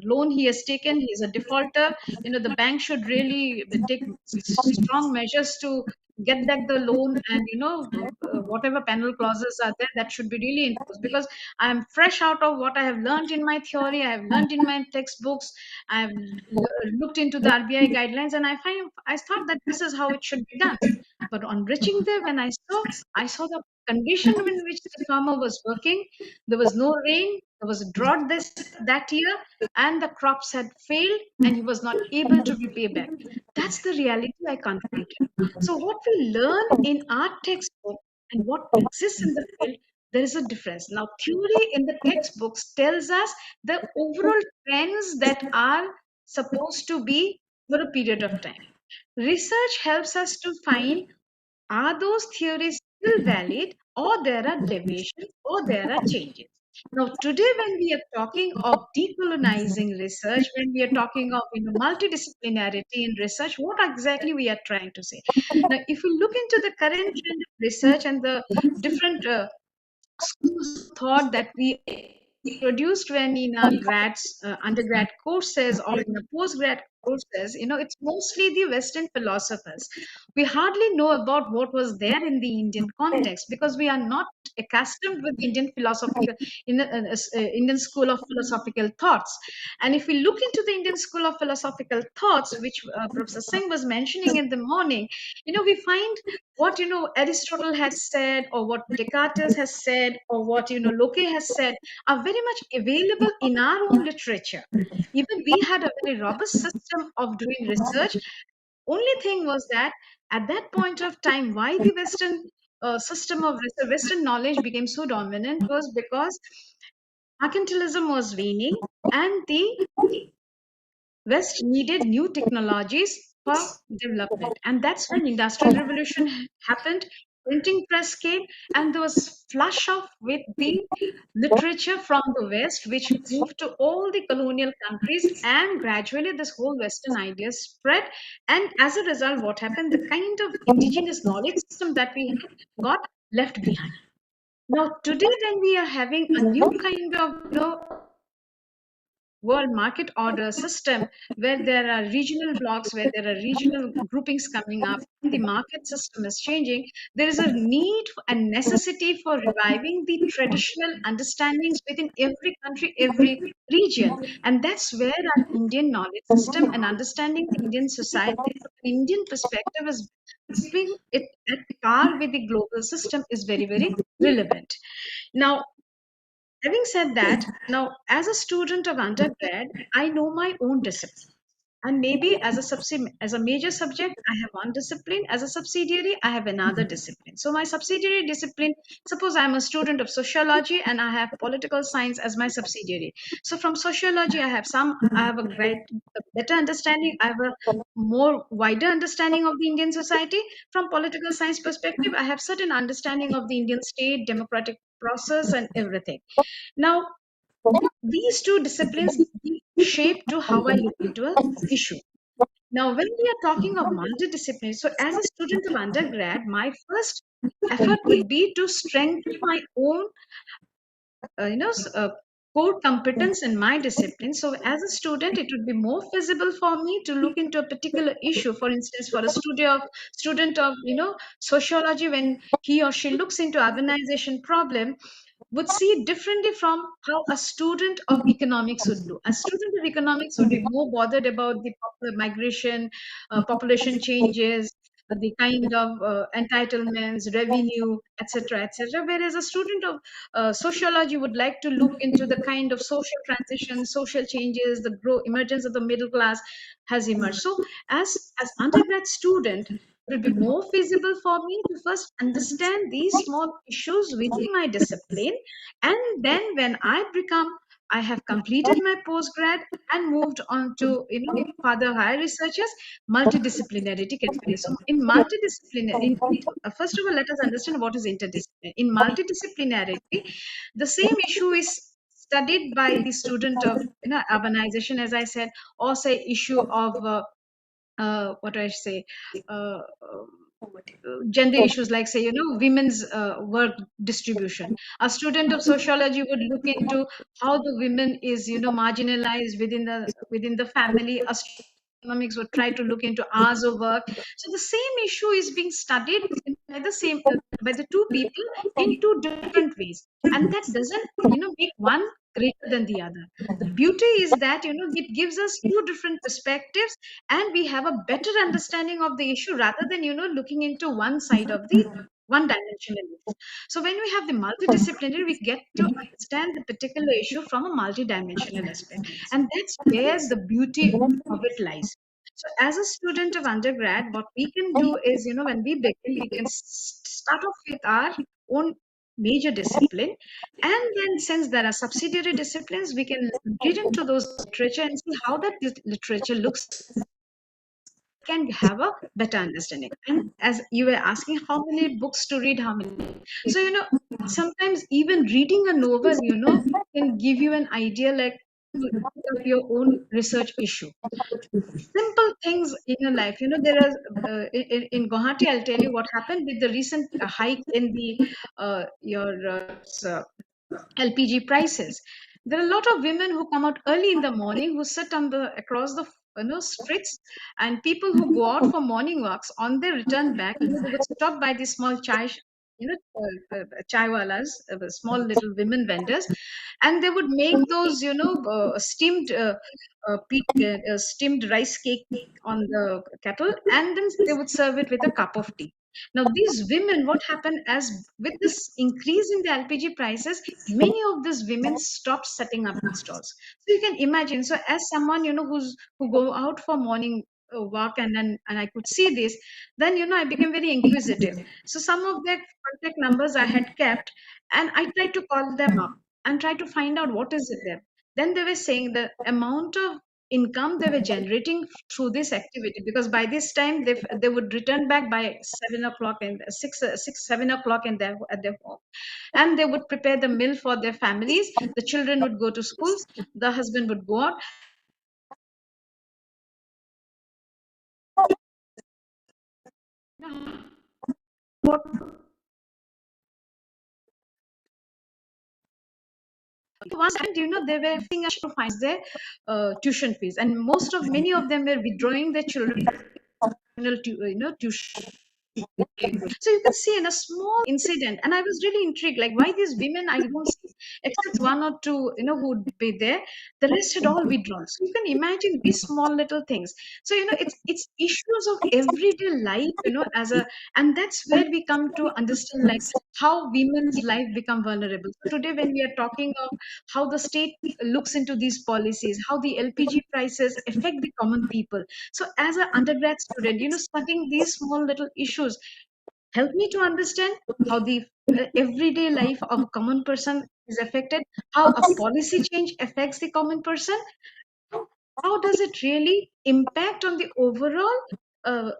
loan he has taken? He is a defaulter. The bank should really take strong measures to get back the loan, and whatever penal clauses are there, that should be really enforced, because I am fresh out of what I have learned in my theory, I have learned in my textbooks, I have looked into the RBI guidelines, and I thought that this is how it should be done. But on reaching there, when I saw the condition in which the farmer was working. There was no rain, there was a drought that year, and the crops had failed, and he was not able to repay back. That's the reality I confronted. So what we learn in our textbook and what exists in the field, there is a difference. Now, theory in the textbooks tells us the overall trends that are supposed to be for a period of time. Research helps us to find, are those theories still valid, or there are deviations, or there are changes. Now, today, when we are talking of decolonizing research, when we are talking of multidisciplinarity in research, what exactly we are trying to say? Now, if we look into the current trend of research and the different schools of thought that we produced when in our undergrad courses or in the postgrad courses, it's mostly the Western philosophers. We hardly know about what was there in the Indian context because we are not accustomed with Indian philosophical, Indian school of philosophical thoughts. And if we look into the Indian school of philosophical thoughts, which Professor Singh was mentioning in the morning, we find what Aristotle has said, or what Descartes has said, or what Locke has said, are very much available in our own literature. Even we had a very robust system of doing research. Only thing was that at that point of time, why the Western system of Western knowledge became so dominant was because mercantilism was waning and the West needed new technologies for development. And that's when Industrial Revolution happened, printing press came, and there was flush off with the literature from the West, which moved to all the colonial countries, and gradually this whole Western idea spread. And as a result, what happened? The kind of indigenous knowledge system that we had got left behind. Now, today, when we are having a new kind of world market order system where there are regional blocks, where there are regional groupings coming up, and the market system is changing, there is a need and necessity for reviving the traditional understandings within every country, every region. And that's where our Indian knowledge system and understanding the Indian society from an Indian perspective is keeping it at par with the global system is very, very relevant. Now, having said that, now as a student of undergrad, I know my own discipline. And maybe as as a major subject, I have one discipline. As a subsidiary, I have another discipline. So my subsidiary discipline, suppose I'm a student of sociology and I have political science as my subsidiary. So from sociology, I have a better understanding. I have a more wider understanding of the Indian society. From political science perspective, I have certain understanding of the Indian state, democratic process, and everything. Now, these two disciplines give shape to how I look into an issue. Now, when we are talking of multidisciplinary, so as a student of undergrad, my first effort would be to strengthen my own, core competence in my discipline. So, as a student, it would be more feasible for me to look into a particular issue. For instance, for a student of sociology, when he or she looks into urbanization problem, would see it differently from how a student of economics would do. A student of economics would be more bothered about the migration, population changes, the kind of entitlements, revenue, etc., etc. Whereas a student of sociology would like to look into the kind of social transition, social changes, the emergence of the middle class has emerged. So, as undergrad student, it will be more feasible for me to first understand these small issues within my discipline, and then when I have completed my postgrad and moved on to further higher researches, multidisciplinarity can be. So in first of all, let us understand what is interdisciplinary. In multidisciplinarity, the same issue is studied by the student of urbanization, as I said, or say issue of what do I say, gender issues like say women's work distribution. A student of sociology would look into how the women is marginalized within the family. A student of economics would try to look into hours of work. So the same issue is being studied by the two people in two different ways, and that doesn't make one greater than the other. The beauty is that it gives us two different perspectives, and we have a better understanding of the issue rather than looking into one side of the one dimensional issue. So when we have the multidisciplinary, we get to understand the particular issue from a multidimensional aspect, and that's where the beauty of it lies. So as a student of undergrad, what we can do is when we begin, we can start off with our own major discipline, and then since there are subsidiary disciplines, we can read into those literature and see how that literature looks can have a better understanding. And as you were asking, how many books to read, how many? So, sometimes even reading a novel, can give you an idea like of your own research issue. Simple things in your life. There are in Guwahati. I'll tell you what happened with the recent hike in the your LPG prices. There are a lot of women who come out early in the morning who sit on the across the streets, and people who go out for morning walks on their return back, they would stop by the small chai, chai walas, small little women vendors, and they would make those steamed rice cake on the kettle, and then they would serve it with a cup of tea. Now, these women, what happened as with this increase in the LPG prices, many of these women stopped setting up stalls. So you can imagine. So as someone who go out for morning walk, and I could see this, then I became very inquisitive. So some of their contact numbers I had kept, and I tried to call them up and try to find out what is it there. Then they were saying the amount of income they were generating through this activity, because by this time they would return back by 7 o'clock and 7 o'clock in their at their home, and they would prepare the meal for their families. The children would go to schools, the husband would go out. Once, and they were paying us to find their tuition fees, and many of them were withdrawing their children tuition. So you can see in a small incident, and I was really intrigued, like why these women I don't see, except one or two, who would be there. The rest had all withdrawn. So you can imagine these small little things. So it's issues of everyday life, and that's where we come to understand like how women's life become vulnerable. So today, when we are talking of how the state looks into these policies, how the LPG prices affect the common people. So as an undergrad student, studying these small little issues help me to understand how the everyday life of a common person is affected, how a policy change affects the common person, how does it really impact on the overall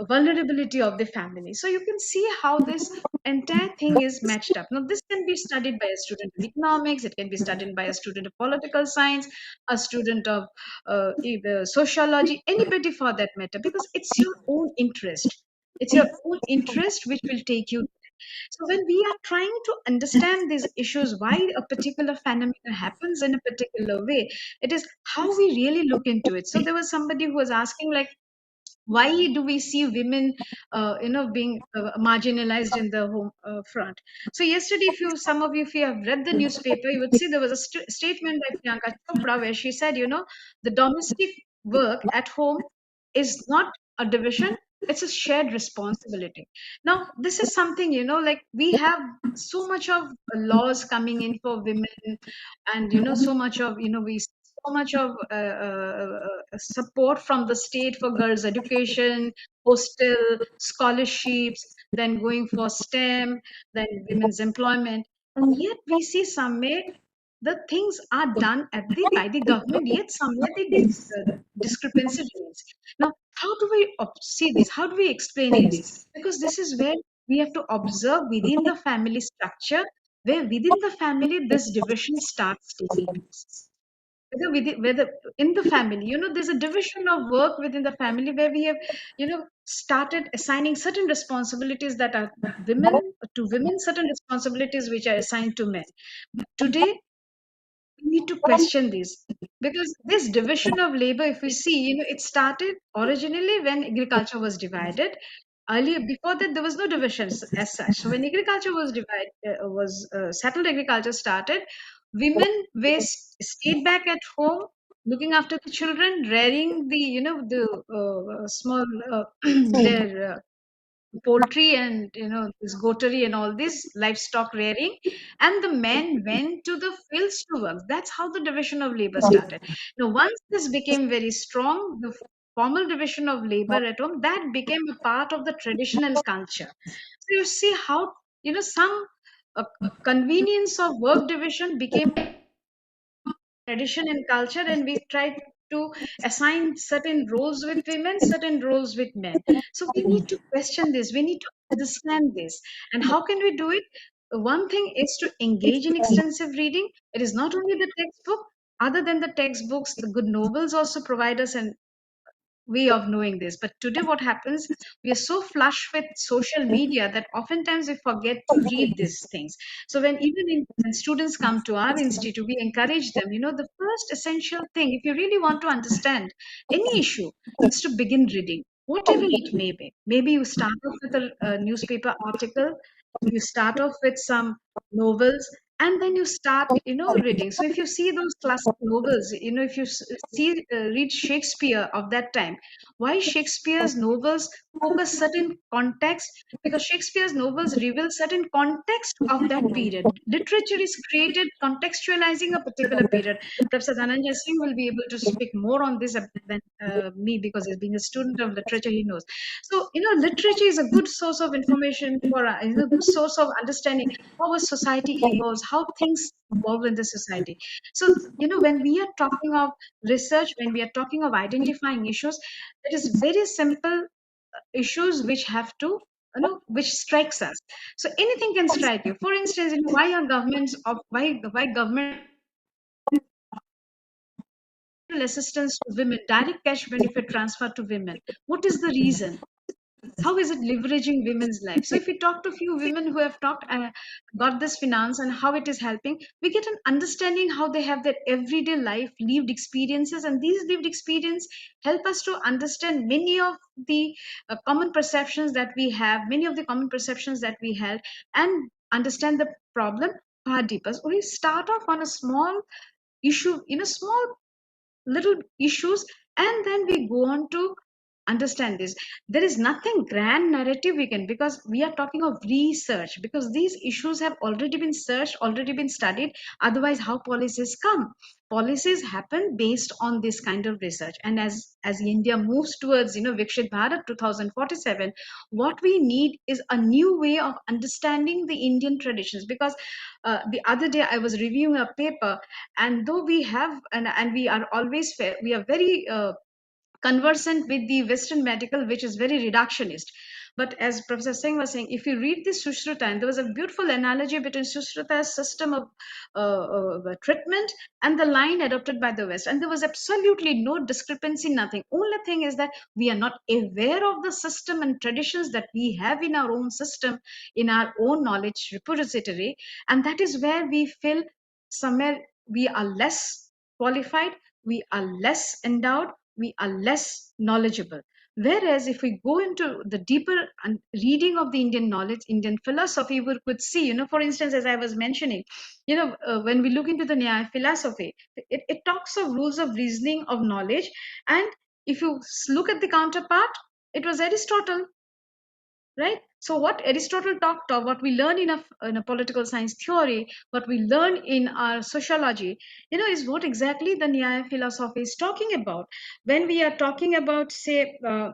vulnerability of the family. So you can see how this entire thing is matched up. Now, this can be studied by a student of economics, it can be studied by a student of political science, a student of either sociology, anybody for that matter, because it's your own interest. It's your own interest which will take you. So when we are trying to understand these issues, why a particular phenomenon happens in a particular way, it is how we really look into it. So there was somebody who was asking like, why do we see women being marginalized in the home front? So yesterday, if you some of you, if you have read the newspaper, you would see there was a statement by Priyanka Chopra where she said, the domestic work at home is not a division, it's a shared responsibility. Now this is something, like we have so much of laws coming in for women, and so much of we so much of support from the state for girls' education, hostel, scholarships, then going for STEM, then women's employment. And yet we see somewhere the things are done by the government, yet somewhere the discrepancy remains. Now, how do we see this? How do we explain this? Because this is where we have to observe within the family structure, where within the family this division starts taking place. Whether in the family, there's a division of work within the family where we have, started assigning certain responsibilities that are women, certain responsibilities which are assigned to men. But today, we need to question this, because this division of labor, if we see, it started originally when agriculture was divided. Earlier, before that, there was no divisions as such. So when agriculture was divided, settled agriculture started, women stayed back at home, looking after the children, rearing the small their poultry, and this goatery and all this livestock rearing, and the men went to the fields to work. That's how the division of labor started. Now once this became very strong, the formal division of labor at home, that became a part of the traditional culture. So you see how some convenience of work division became tradition and culture, and we tried to assign certain roles with women, certain roles with men. So we need to question this. We need to understand this. And how can we do it? One thing is to engage in extensive reading. It is not only the textbook. Other than the textbooks, the good novels also provide us an way of knowing this. But today, what happens, we are so flush with social media that oftentimes we forget to read these things. So when students come to our institute, we encourage them, the first essential thing, if you really want to understand any issue, is to begin reading, whatever it may be. Maybe you start off with a newspaper article, you start off with some novels, and then you start reading. So if you see those classic novels, if you read Shakespeare of that time, why Shakespeare's novels focus certain context? Because Shakespeare's novels reveal certain context of that period. Literature is created contextualizing a particular period. Professor Dhananjay Singh will be able to speak more on this than me, because he's being a student of literature, he knows. So literature is a good source of information for is a good source of understanding how a society evolves, how things evolve in the society. So when we are talking of research, when we are talking of identifying issues, it is very simple issues which have to which strikes us. So anything can strike you. For instance, why are governments of why government assistance to women, direct cash benefit transfer to women? What is the reason? How is it leveraging women's life? So if we talk to a few women who have got this finance and how it is helping, we get an understanding how they have their everyday life lived experiences, and these lived experience help us to understand many of the common perceptions that we have, many of the common perceptions that we held, and understand the problem far deeper. So we start off on a small issue, small little issues, and then we go on to understand this. There is nothing grand narrative we can, because we are talking of research, because these issues have already been searched, already been studied. Otherwise, how policies come? Policies happen based on this kind of research. And as India moves towards Vikshit Bharat 2047, what we need is a new way of understanding the Indian traditions. Because the other day I was reviewing a paper, and though we have and we are always fair, we are very conversant with the Western medical, which is very reductionist. But as Professor Singh was saying, if you read this Sushruta, and there was a beautiful analogy between Sushruta's system of treatment and the line adopted by the West, and there was absolutely no discrepancy, nothing. Only thing is that we are not aware of the system and traditions that we have in our own system, in our own knowledge repository, and that is where we feel somewhere we are less qualified, we are less endowed, we are less knowledgeable. Whereas if we go into the deeper reading of the Indian knowledge, Indian philosophy, we could see, for instance, as I was mentioning, when we look into the Nyaya philosophy, it talks of rules of reasoning, of knowledge. And if you look at the counterpart, it was Aristotle, right? So what Aristotle talked of, what we learn in a political science theory, what we learn in our sociology, is what exactly the Nyaya philosophy is talking about. When we are talking about, say, the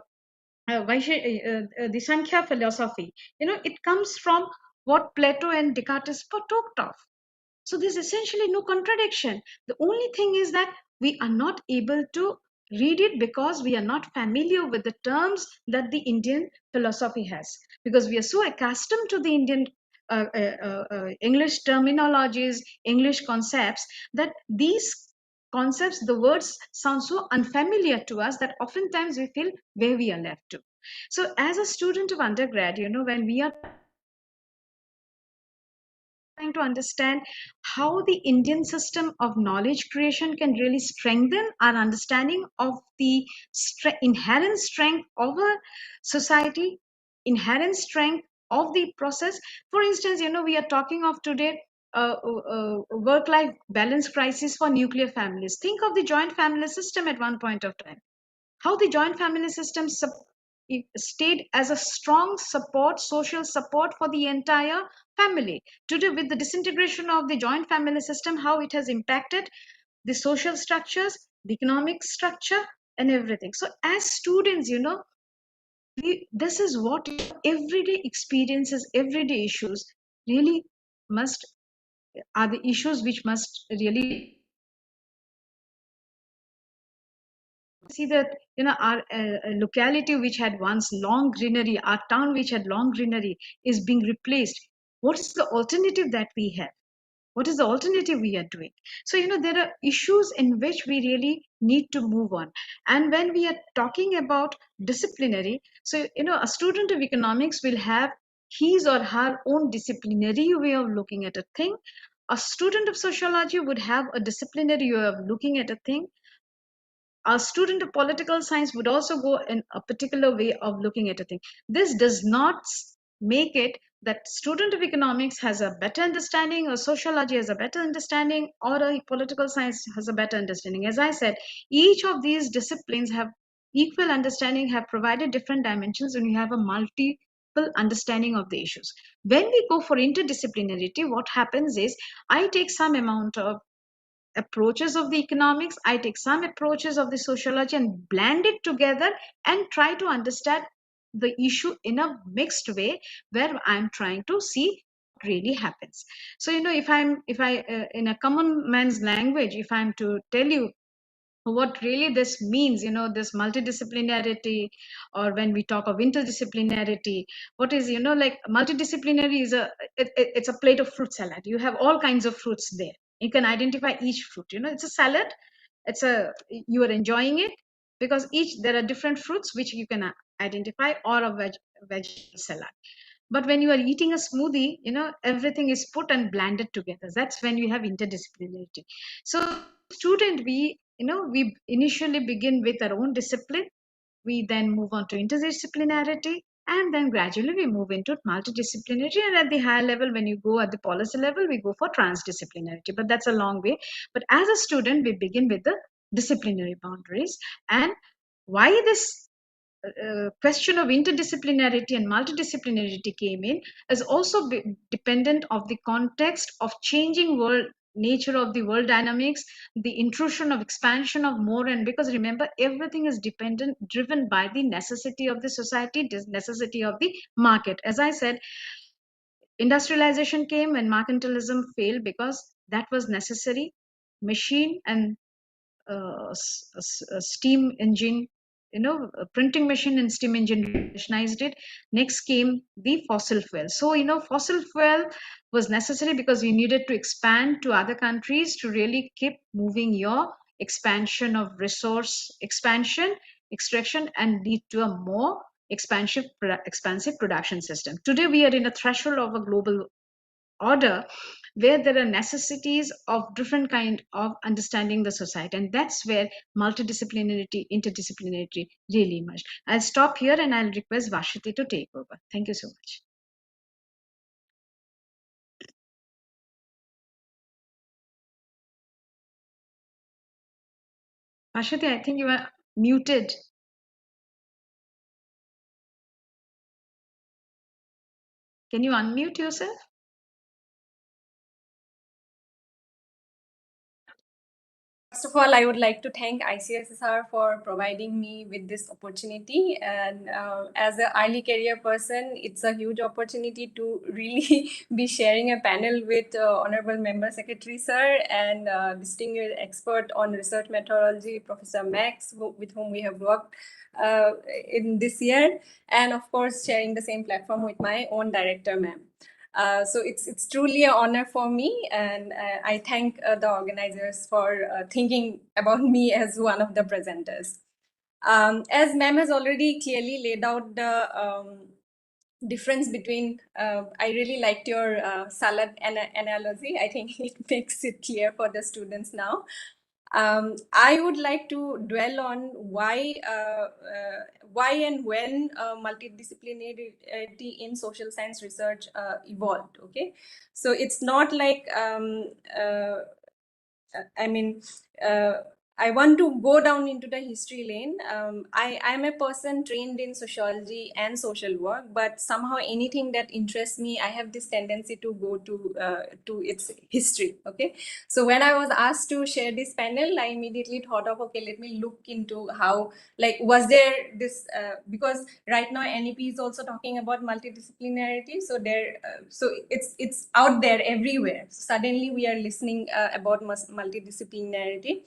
Sankhya philosophy, it comes from what Plato and Descartes talked of. So there's essentially no contradiction. The only thing is that we are not able to read it because we are not familiar with the terms that the Indian philosophy has. Because we are so accustomed to the Indian English terminologies, English concepts, that these concepts, the words sound so unfamiliar to us that oftentimes we feel where we are left to. So as a student of undergrad, when we are trying to understand how the Indian system of knowledge creation can really strengthen our understanding of the inherent strength of a society, inherent strength of the process. For instance, we are talking of today work-life balance crisis for nuclear families. Think of the joint family system at one point of time. How the joint family system stayed as a strong support, social support for the entire family. Today, with the disintegration of the joint family system, how it has impacted the social structures, the economic structure, and everything. So as students, this is what everyday experiences, everyday issues really are the issues which must really see that our locality which had once long greenery, our town which had long greenery is being replaced. What is the alternative that we have? What is the alternative we are doing? So there are issues in which we really need to move on. And when we are talking about disciplinary, so a student of economics will have his or her own disciplinary way of looking at a thing. A student of sociology would have a disciplinary way of looking at a thing. A student of political science would also go in a particular way of looking at a thing. This does not make it that student of economics has a better understanding, or sociology has a better understanding, or a political science has a better understanding. As I said, each of these disciplines have equal understanding, have provided different dimensions, and you have a multiple understanding of the issues. When we go for interdisciplinarity, what happens is I take some amount of approaches of the economics, I take some approaches of the sociology and blend it together and try to understand the issue in a mixed way, where I'm trying to see what really happens. So if I in a common man's language, if I'm to tell you what really this means, this multidisciplinarity, or when we talk of interdisciplinarity, what is, like multidisciplinary is it's a plate of fruit salad. You have all kinds of fruits there. You can identify each fruit. It's a salad. You are enjoying it because there are different fruits which you can identify, or a vegetable salad. But when you are eating a smoothie, everything is put and blended together. That's when you have interdisciplinarity. So student, we initially begin with our own discipline. We then move on to interdisciplinarity, and then gradually we move into multidisciplinarity. And at the higher level, when you go at the policy level, we go for transdisciplinarity. But that's a long way. But as a student, we begin with the disciplinary boundaries. And why this question of interdisciplinarity and multidisciplinarity came in is also dependent of the context of changing world nature of the world dynamics, the intrusion of expansion of more. And because remember, everything is driven by the necessity of the society, necessity of the market. As I said, industrialization came when mercantilism failed, because that was necessary. Machine and steam engine, a printing machine and steam engine revolutionized it. Next came the fossil fuel. So fossil fuel was necessary because you needed to expand to other countries to really keep moving your expansion of resource extraction, and lead to a more expansive production system. Today we are in a threshold of a global order where there are necessities of different kind of understanding the society, and that's where multidisciplinarity, interdisciplinarity really emerged. I'll stop here and I'll request Vashiti to take over. Thank you so much. Vashiti, I think you are muted. Can you unmute yourself? First of all, I would like to thank ICSSR for providing me with this opportunity. And as an early career person, it's a huge opportunity to really be sharing a panel with Honorable Member Secretary Sir and distinguished expert on research methodology, Professor Max, with whom we have worked in this year. And of course, sharing the same platform with my own director, ma'am. So it's truly an honor for me, and I thank the organizers for thinking about me as one of the presenters. As ma'am has already clearly laid out the difference between, I really liked your salad analogy. I think it makes it clear for the students now. I would like to dwell on why and when multidisciplinarity in social science research evolved. Okay, so it's not like I mean, I want to go down into the history lane. I'm a person trained in sociology and social work, but somehow anything that interests me, I have this tendency to go to its history. Okay, so when I was asked to share this panel, I immediately thought of, okay, let me look into how, like, was there this because right now NEP is also talking about multidisciplinarity, so so it's out there everywhere. So suddenly we are listening about multidisciplinarity.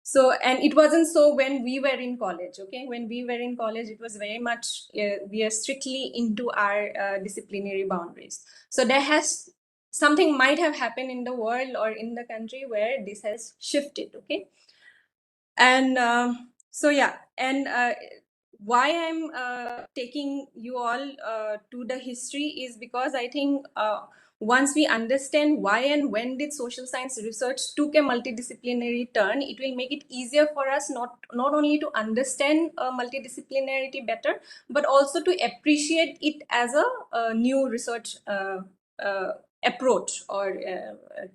So, and it wasn't so when we were in college, okay? When we were in college, it was very much, we are strictly into our disciplinary boundaries. So something might have happened in the world or in the country where this has shifted, okay? And so, yeah, and why I'm taking you all to the history is because I think once we understand why and when did social science research took a multidisciplinary turn, it will make it easier for us not only to understand multidisciplinarity better, but also to appreciate it as a new research approach, or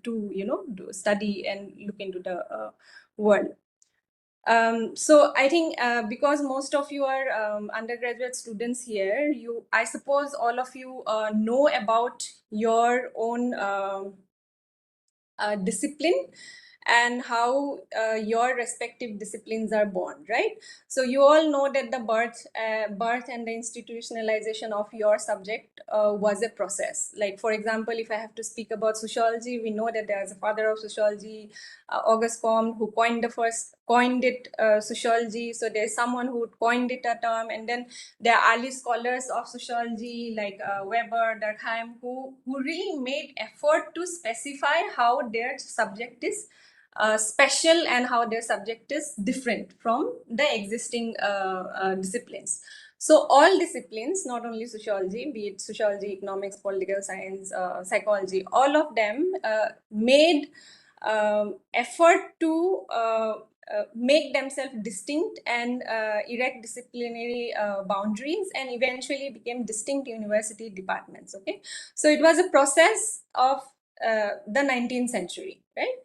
to do study and look into the world. So I think because most of you are undergraduate students here, I suppose all of you know about your own discipline and how your respective disciplines are born, right? So you all know that the birth and the institutionalization of your subject was a process. Like, for example, if I have to speak about sociology, we know that there is a father of sociology, Auguste Comte, who coined it sociology. So there's someone who coined it a term, and then there are early scholars of sociology like Weber, Durkheim, who really made effort to specify how their subject is special and how their subject is different from the existing disciplines. So all disciplines, not only sociology, be it sociology, economics, political science, psychology, all of them made effort to make themselves distinct and erect disciplinary boundaries, and eventually became distinct university departments. Okay, so it was a process of the 19th century, right?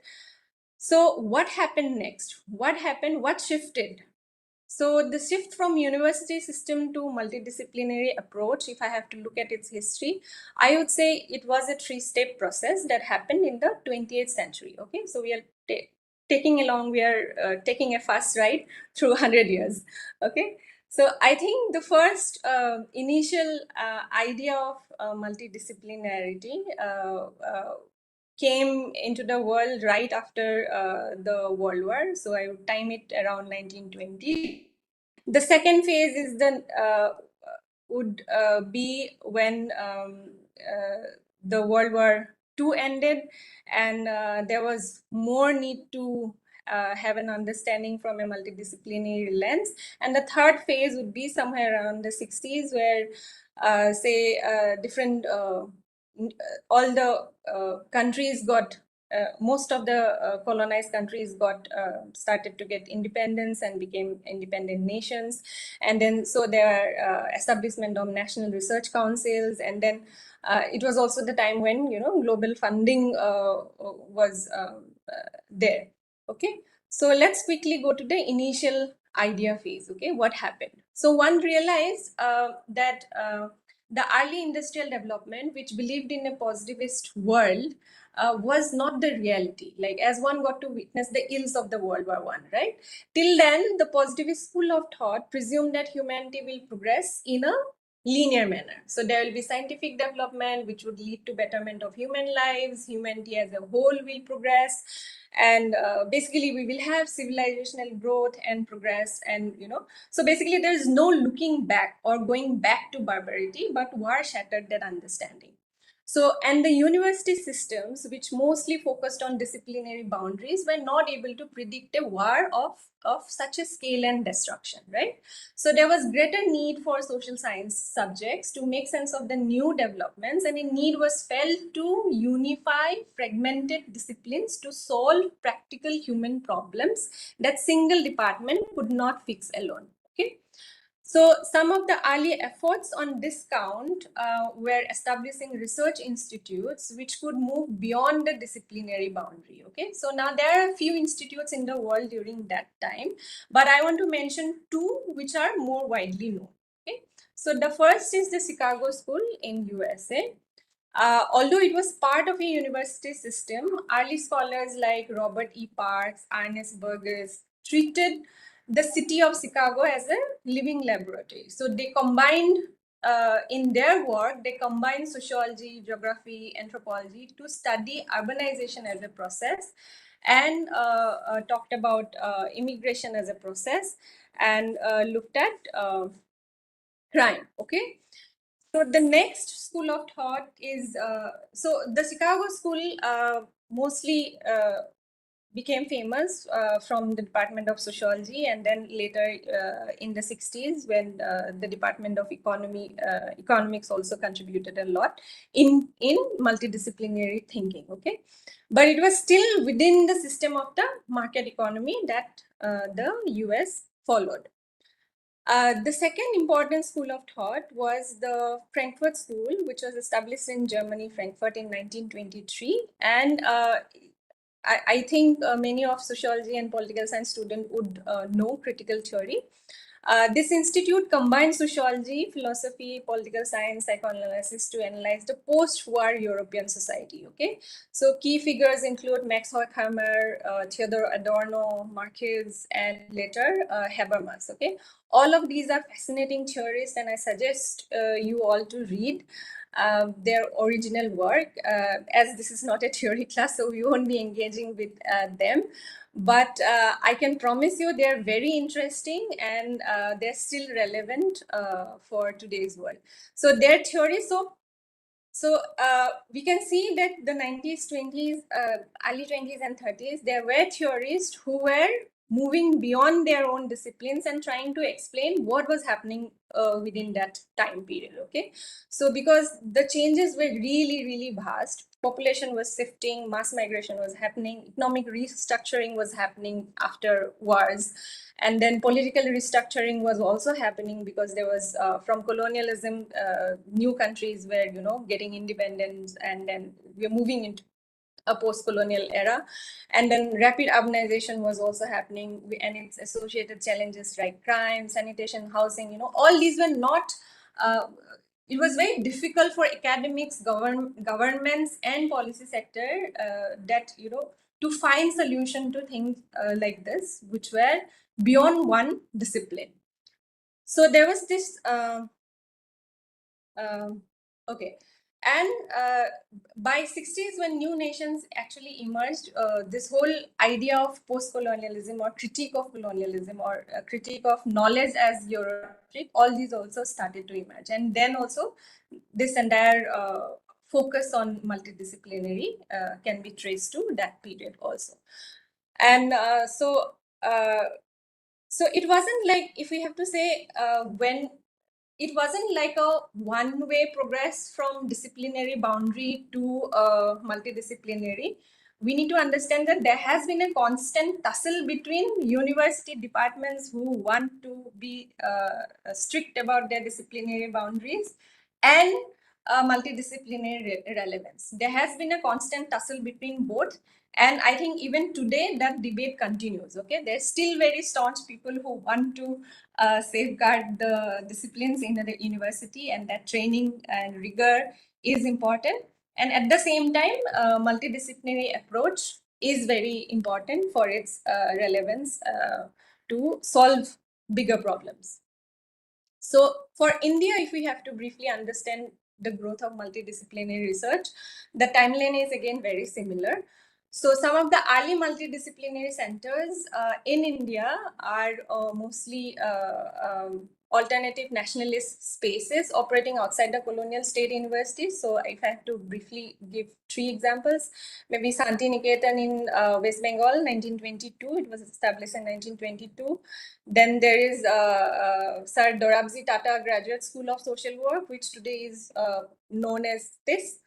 So what happened next? What happened? What shifted? So the shift from university system to multidisciplinary approach, if I have to look at its history, I would say it was a three-step process that happened in the 20th century. Okay, so we are taking a fast ride through 100 years. Okay, so I think the first initial idea of multidisciplinarity came into the world right after the World War. So I would time it around 1920. The second phase is would be when the World War II ended, and there was more need to have an understanding from a multidisciplinary lens. And the third phase would be somewhere around the 60s, where different all the countries got most of the colonized countries got started to get independence and became independent nations. And then so there are establishment of national research councils, and then it was also the time when global funding was there. Okay, so let's quickly go to the initial idea phase. Okay, what happened? So one realized that the early industrial development, which believed in a positivist world, was not the reality. Like, as one got to witness the ills of the World War I, right? Till then, the positivist school of thought presumed that humanity will progress in a linear manner. So there will be scientific development, which would lead to betterment of human lives. Humanity as a whole will progress, and basically we will have civilizational growth and progress. And so basically there is no looking back or going back to barbarity, but war shattered that understanding. So, and the university systems, which mostly focused on disciplinary boundaries, were not able to predict a war of such a scale and destruction, right? So there was greater need for social science subjects to make sense of the new developments, and a need was felt to unify fragmented disciplines to solve practical human problems that single department could not fix alone. Okay. So some of the early efforts on this count were establishing research institutes which could move beyond the disciplinary boundary. Okay, so now there are a few institutes in the world during that time, but I want to mention two which are more widely known. Okay, so the first is the Chicago School in USA. Although it was part of a university system, early scholars like Robert E. Parks, Ernest Burgess treated the city of Chicago as a living laboratory. So they combined, in their work, they combined sociology, geography, anthropology to study urbanization as a process. and talked about immigration as a process, and looked at crime. Okay. So the next school of thought is, so the Chicago school mostly became famous from the Department of Sociology, and then later in the 60s when the Department of Economics also contributed a lot in multidisciplinary thinking. Okay, but it was still within the system of the market economy that the US followed. The second important school of thought was the Frankfurt School, which was established in Germany, Frankfurt, in 1923. And I think many of sociology and political science students would know critical theory. This institute combines sociology, philosophy, political science, psychoanalysis to analyze the post-war European society. Okay, so key figures include Max Horkheimer, Theodor Adorno, Marquez, and later Habermas. Okay, all of these are fascinating theorists, and I suggest you all to read their original work. As this is not a theory class, so we won't be engaging with them. But I can promise you they're very interesting, and they're still relevant for today's world. So their theory, so we can see that the 90s, 20s, early 20s and 30s, there were theorists who were moving beyond their own disciplines and trying to explain what was happening within that time period. Okay, so because the changes were really, really vast, population was shifting, mass migration was happening, economic restructuring was happening after wars, and then political restructuring was also happening because there was from colonialism, new countries were, you know, getting independence, and then we're moving into a post-colonial era, and then rapid urbanization was also happening, and its associated challenges like crime, sanitation, housing, you know, all these were not it was very difficult for academics, governments and policy sector that, you know, to find solution to things like this, which were beyond one discipline. So there was this okay, and by 60s when new nations actually emerged, this whole idea of post-colonialism or critique of colonialism or critique of knowledge as Eurocentric, all these also started to emerge, and then also this entire focus on multidisciplinary can be traced to that period also. And so it wasn't like, if we have to say, when it wasn't like a one-way progress from disciplinary boundary to multidisciplinary. We need to understand that there has been a constant tussle between university departments who want to be strict about their disciplinary boundaries and multidisciplinary relevance. There has been a constant tussle between both, and I think even today that debate continues. Okay, there's still very staunch people who want to safeguard the disciplines in the university, and that training and rigor is important. And at the same time, multidisciplinary approach is very important for its relevance to solve bigger problems. So for India, if we have to briefly understand the growth of multidisciplinary research, the timeline is again very similar. So some of the early multidisciplinary centers in India are mostly alternative nationalist spaces operating outside the colonial state universities. So if I have to briefly give 3 examples, maybe Santi Niketan in West Bengal, 1922, it was established in 1922. Then there is Sir Dorabji Tata Graduate School of Social Work, which today is known as this,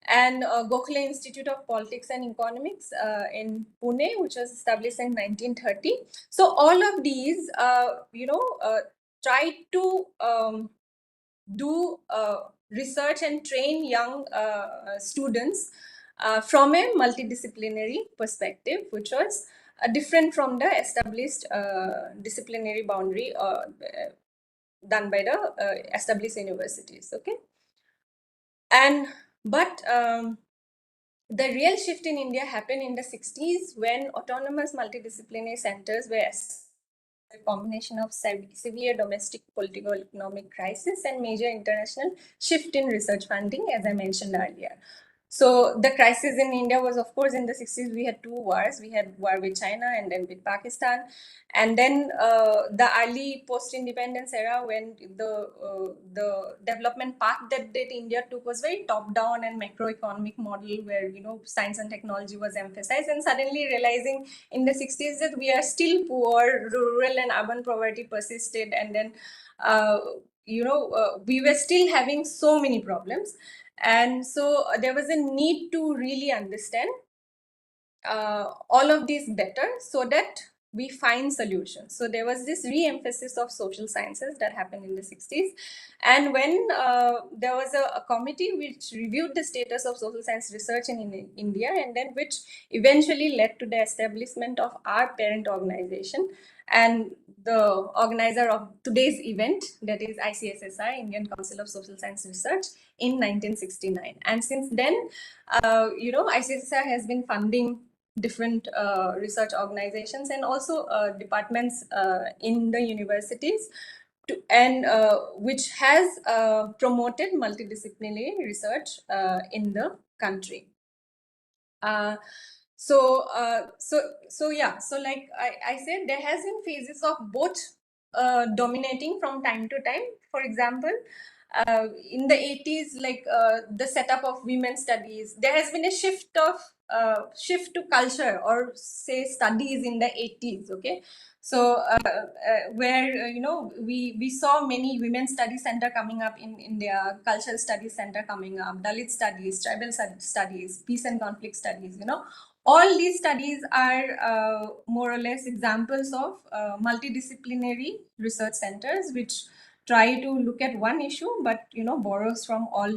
and Gokhale Institute of Politics and Economics in Pune, which was established in 1930. So all of these, try to do research and train young students from a multidisciplinary perspective, which was different from the established disciplinary boundary done by the established universities. Okay, and but the real shift in India happened in the 60s when autonomous multidisciplinary centers were a combination of severe domestic political economic crisis and major international shift in research funding, as I mentioned earlier. So the crisis in India was, of course, in the 60s, we had two wars. We had war with China and then with Pakistan. And then the early post-independence era, when the development path that India took was very top-down and macroeconomic model where, science and technology was emphasized, and suddenly realizing in the 60s that we are still poor, rural and urban poverty persisted, and then we were still having so many problems. And so there was a need to really understand all of these better so that we find solutions. So there was this re-emphasis of social sciences that happened in the 60s. And when there was a committee which reviewed the status of social science research in India, and then which eventually led to the establishment of our parent organization and the organizer of today's event, that is ICSSR, Indian Council of Social Science Research, in 1969. And since then, ICSSR has been funding different research organizations and also departments in the universities, which has promoted multidisciplinary research in the country. So like I said, there has been phases of both dominating from time to time. For example, in the 80s, like the setup of women's studies, there has been a shift to culture, or say studies, in the 80s. Okay, so where we saw many women's study center coming up in India, cultural studies center coming up, Dalit studies, tribal studies, peace and conflict studies. All these studies are more or less examples of multidisciplinary research centers which try to look at one issue, but borrows from all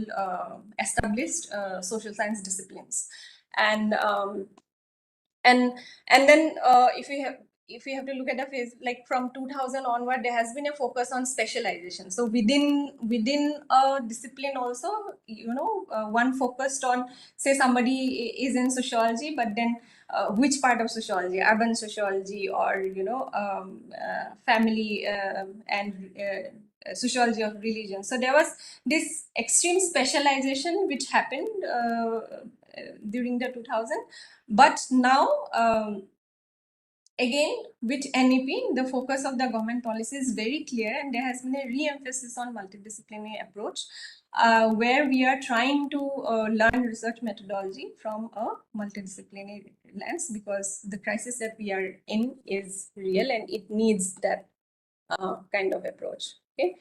established social science disciplines. And then if we have to look at the phase, like from 2000 onward, there has been a focus on specialization. So within a discipline also, one focused on, say somebody is in sociology, but then which part of sociology, urban sociology, or family and sociology of religion. So there was this extreme specialization which happened during the 2000s. But now, again, with NEP, the focus of the government policy is very clear, and there has been a re-emphasis on multidisciplinary approach, where we are trying to learn research methodology from a multidisciplinary lens, because the crisis that we are in is real and it needs that kind of approach. Okay,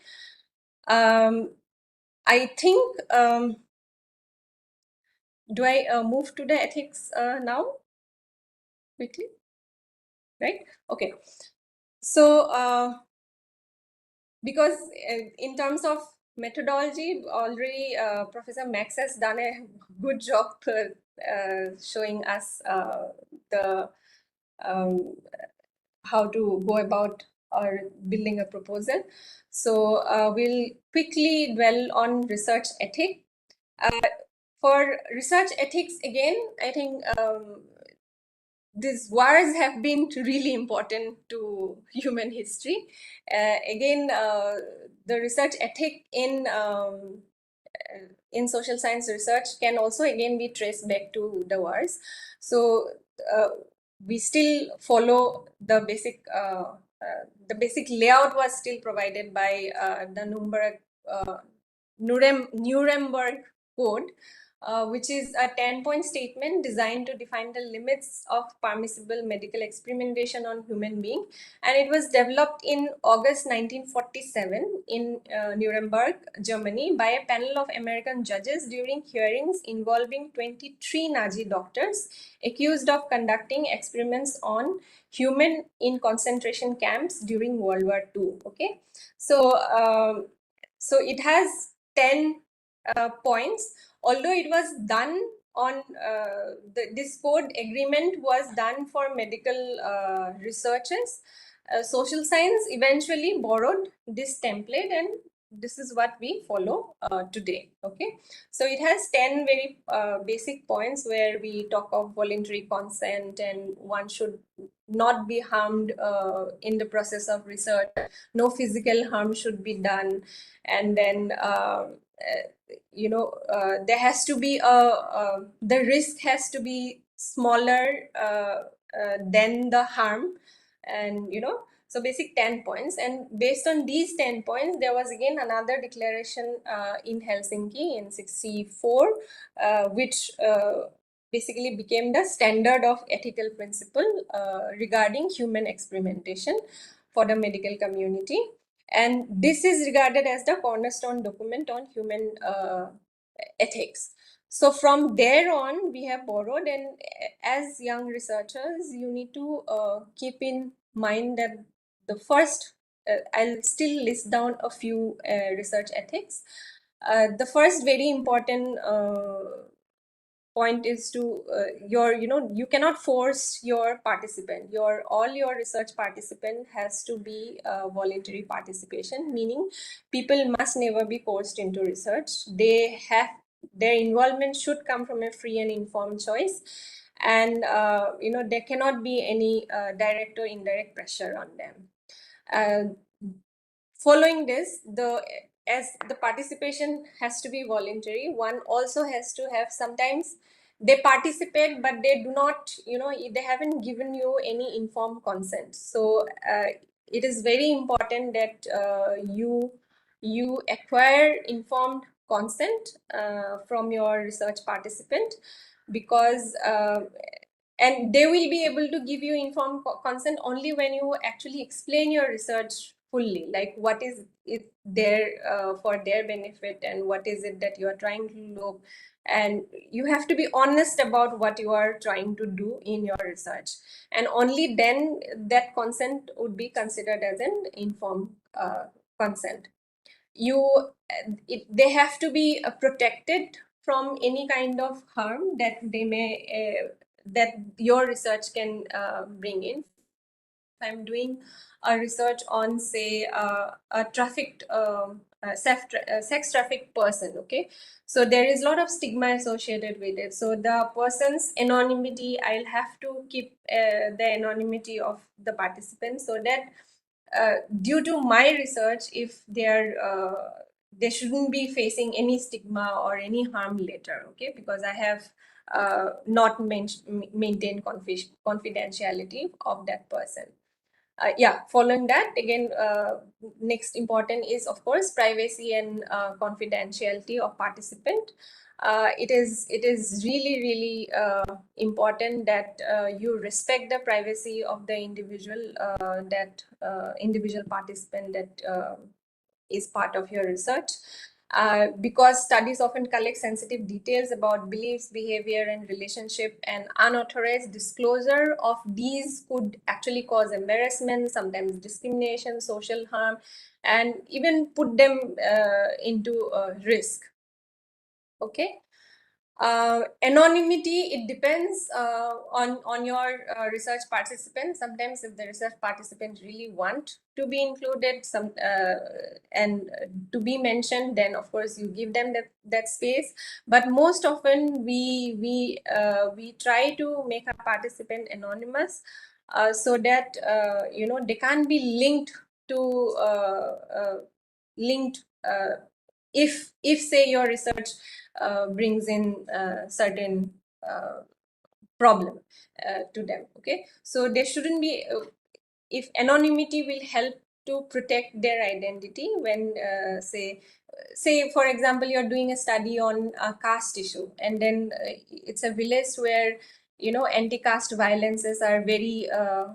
I think. Do I move to the ethics now? Quickly, right? Okay. So, because in terms of methodology, already Professor Max has done a good job showing us the how to go about or building a proposal. So we'll quickly dwell on research ethics. For research ethics, again, I think these wars have been really important to human history. Again, the research ethic in social science research can also again be traced back to the wars. So we still follow the basic layout was still provided by the Nuremberg Code, which is a 10-point statement designed to define the limits of permissible medical experimentation on human being. And it was developed in August 1947 in Nuremberg, Germany, by a panel of American judges during hearings involving 23 Nazi doctors accused of conducting experiments on human in concentration camps during World War II. Okay, so it has 10 points. Although it was done on this code agreement was done for medical researchers, social science eventually borrowed this template, and this is what we follow today. Okay, so it has 10 very basic points where we talk of voluntary consent, and one should not be harmed in the process of research. No physical harm should be done, and then there has to be the risk has to be smaller than the harm, and so basic 10 points. And based on these 10 points, there was again another declaration in Helsinki in 64, which basically became the standard of ethical principle regarding human experimentation for the medical community. And this is regarded as the cornerstone document on human ethics. So from there on, we have borrowed, and as young researchers, you need to keep in mind that the first, I'll still list down a few research ethics. The first very important point is to you cannot force your participant. All your research participant has to be voluntary participation, meaning people must never be forced into research. Their involvement should come from a free and informed choice, and there cannot be any direct or indirect pressure on them. Following this, as the participation has to be voluntary, one also has to have, sometimes they participate but they do not, they haven't given you any informed consent. So it is very important that you acquire informed consent from your research participant, because and they will be able to give you informed consent only when you actually explain your research fully, like what is it there for their benefit, and what is it that you are trying to look, and you have to be honest about what you are trying to do in your research, and only then that consent would be considered as an informed consent. They have to be protected from any kind of harm that they may that your research can bring in. If I'm doing a research on, say, a trafficked sex trafficked person, okay, so there is a lot of stigma associated with it. So the person's anonymity, I'll have to keep the anonymity of the participants, so that due to my research, if they shouldn't be facing any stigma or any harm later, okay, because I have not maintained confidentiality of that person. Following that, again, next important is, of course, privacy and confidentiality of participant. It is really important that you respect the privacy of the individual individual participant that is part of your research. Because studies often collect sensitive details about beliefs, behavior, and relationship, and unauthorized disclosure of these could actually cause embarrassment, sometimes discrimination, social harm, and even put them into risk. Okay. Anonymity, it depends on your research participant. Sometimes if the research participant really want to be included and to be mentioned, then of course you give them that space. But most often we try to make a participant anonymous so that they can't be linked to if say your research brings in certain problem to them. Okay, so there shouldn't be if anonymity will help to protect their identity when say for example you're doing a study on a caste issue, and then it's a village where anti-caste violences are very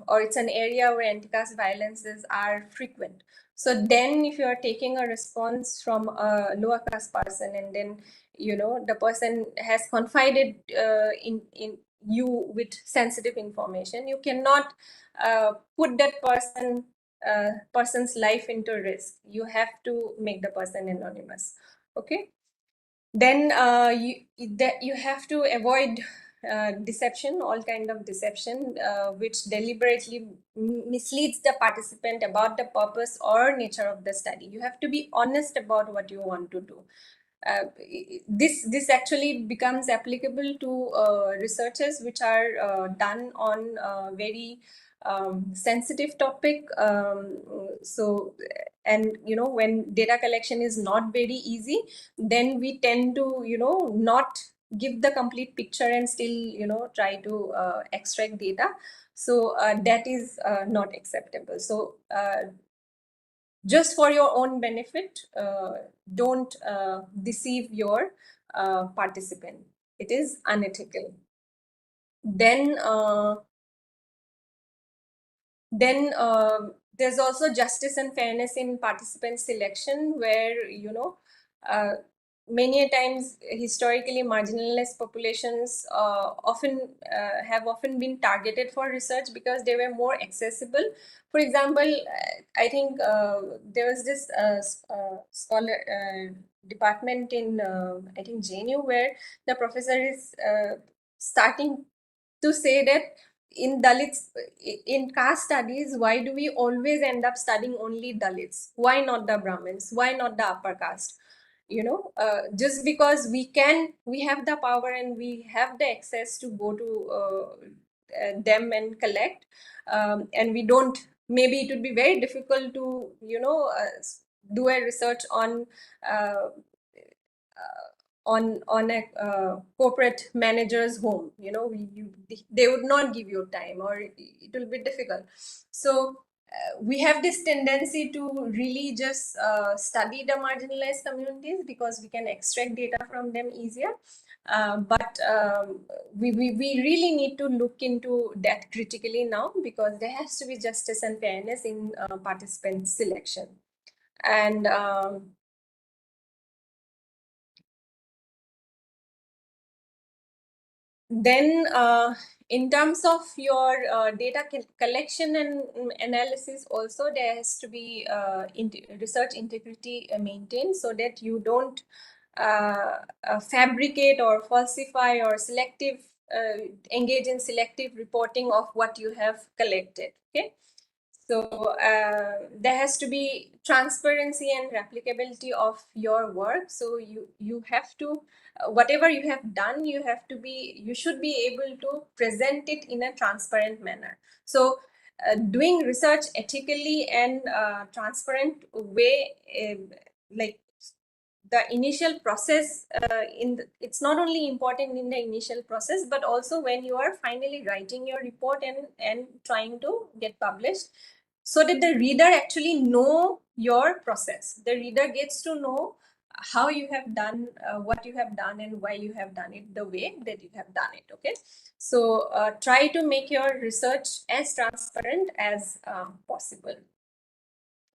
or it's an area where anti-caste violences are frequent. So then if you are taking a response from a lower caste person, and then the person has confided in you with sensitive information, you cannot put that person's life into risk. You have to make the person anonymous. Okay, then you have to avoid deception, all kind of deception which deliberately misleads the participant about the purpose or nature of the study. You have to be honest about what you want to do. This actually becomes applicable to researches which are done on very sensitive topic. So, and when data collection is not very easy, then we tend to not give the complete picture and still try to extract data. So that is not acceptable. So just for your own benefit, don't deceive your participant. It is unethical. Then there's also justice and fairness in participant selection, where uh, many a times historically marginalized populations have often been targeted for research because they were more accessible. For example, I think there was this scholar department in I think JNU, where the professor is starting to say that in Dalits, in caste studies, why do we always end up studying only Dalits? Why not the Brahmins? Why not the upper caste? Just because we have the power and we have the access to go to them and collect, and we don't. Maybe it would be very difficult to do a research on uh, on a corporate manager's home. They would not give you time, or it will be difficult. So we have this tendency to really just study the marginalized communities because we can extract data from them easier. But we really need to look into that critically now, because there has to be justice and fairness in participant selection. And then in terms of your data collection and analysis, also there has to be research integrity maintained, so that you don't fabricate or falsify or engage in selective reporting of what you have collected. Okay. So there has to be transparency and replicability of your work. So you have to, whatever you have done, you should be able to present it in a transparent manner. So doing research ethically and transparent way, like the initial process, it's not only important in the initial process, but also when you are finally writing your report and trying to get published, so that the reader actually know your process. The reader gets to know how you have done, what you have done, and why you have done it the way that you have done it. Okay. So try to make your research as transparent as possible.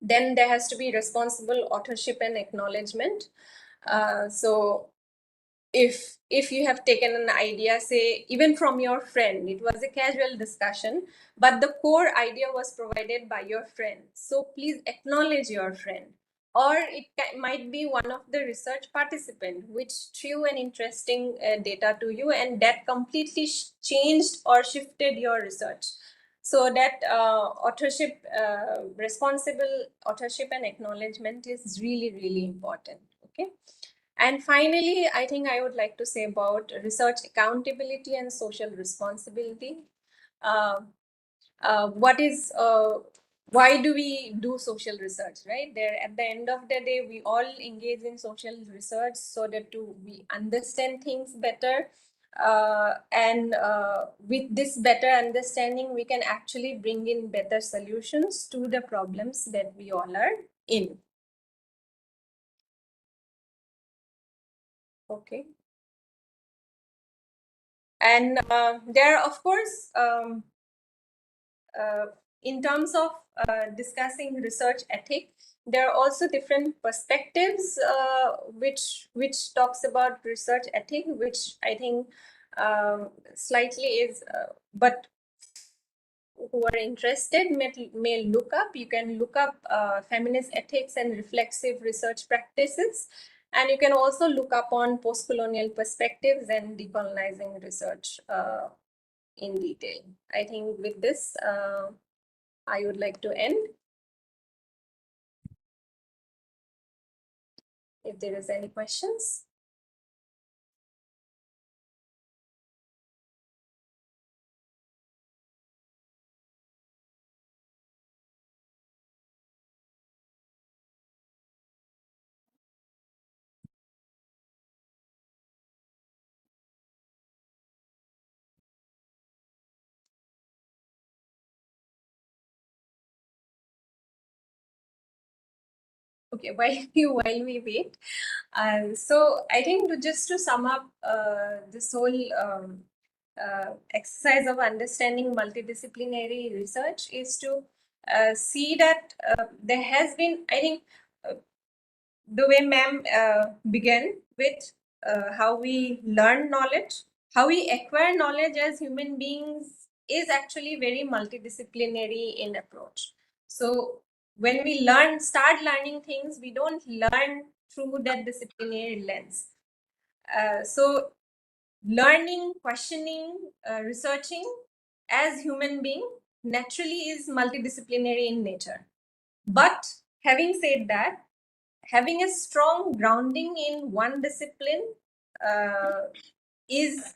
Then there has to be responsible authorship and acknowledgement. So if you have taken an idea, say even from your friend, it was a casual discussion, but the core idea was provided by your friend, so please acknowledge your friend. Or it might be one of the research participant which threw an interesting data to you, and that completely changed or shifted your research. So that responsible authorship and acknowledgement is really, really important. Okay. And finally, I think I would like to say about research accountability and social responsibility. Why do we do social research, right? There, at the end of the day, we all engage in social research so that we understand things better. And with this better understanding, we can actually bring in better solutions to the problems that we all are in. Okay. And there, of course, in terms of discussing research ethic, there are also different perspectives which talks about research ethic, which I think slightly is, but who are interested may look up. You can look up feminist ethics and reflexive research practices. And you can also look up on post-colonial perspectives and decolonizing research in detail. I think with this, I would like to end. If there is any questions. Okay, while we wait. So I think just to sum up this whole exercise of understanding multidisciplinary research is to see that there has been, I think, the way ma'am began with how we learn knowledge, how we acquire knowledge as human beings is actually very multidisciplinary in approach. So when we start learning things, we don't learn through that disciplinary lens. So learning, questioning, researching as human being naturally is multidisciplinary in nature. But having said that, having a strong grounding in one discipline uh, is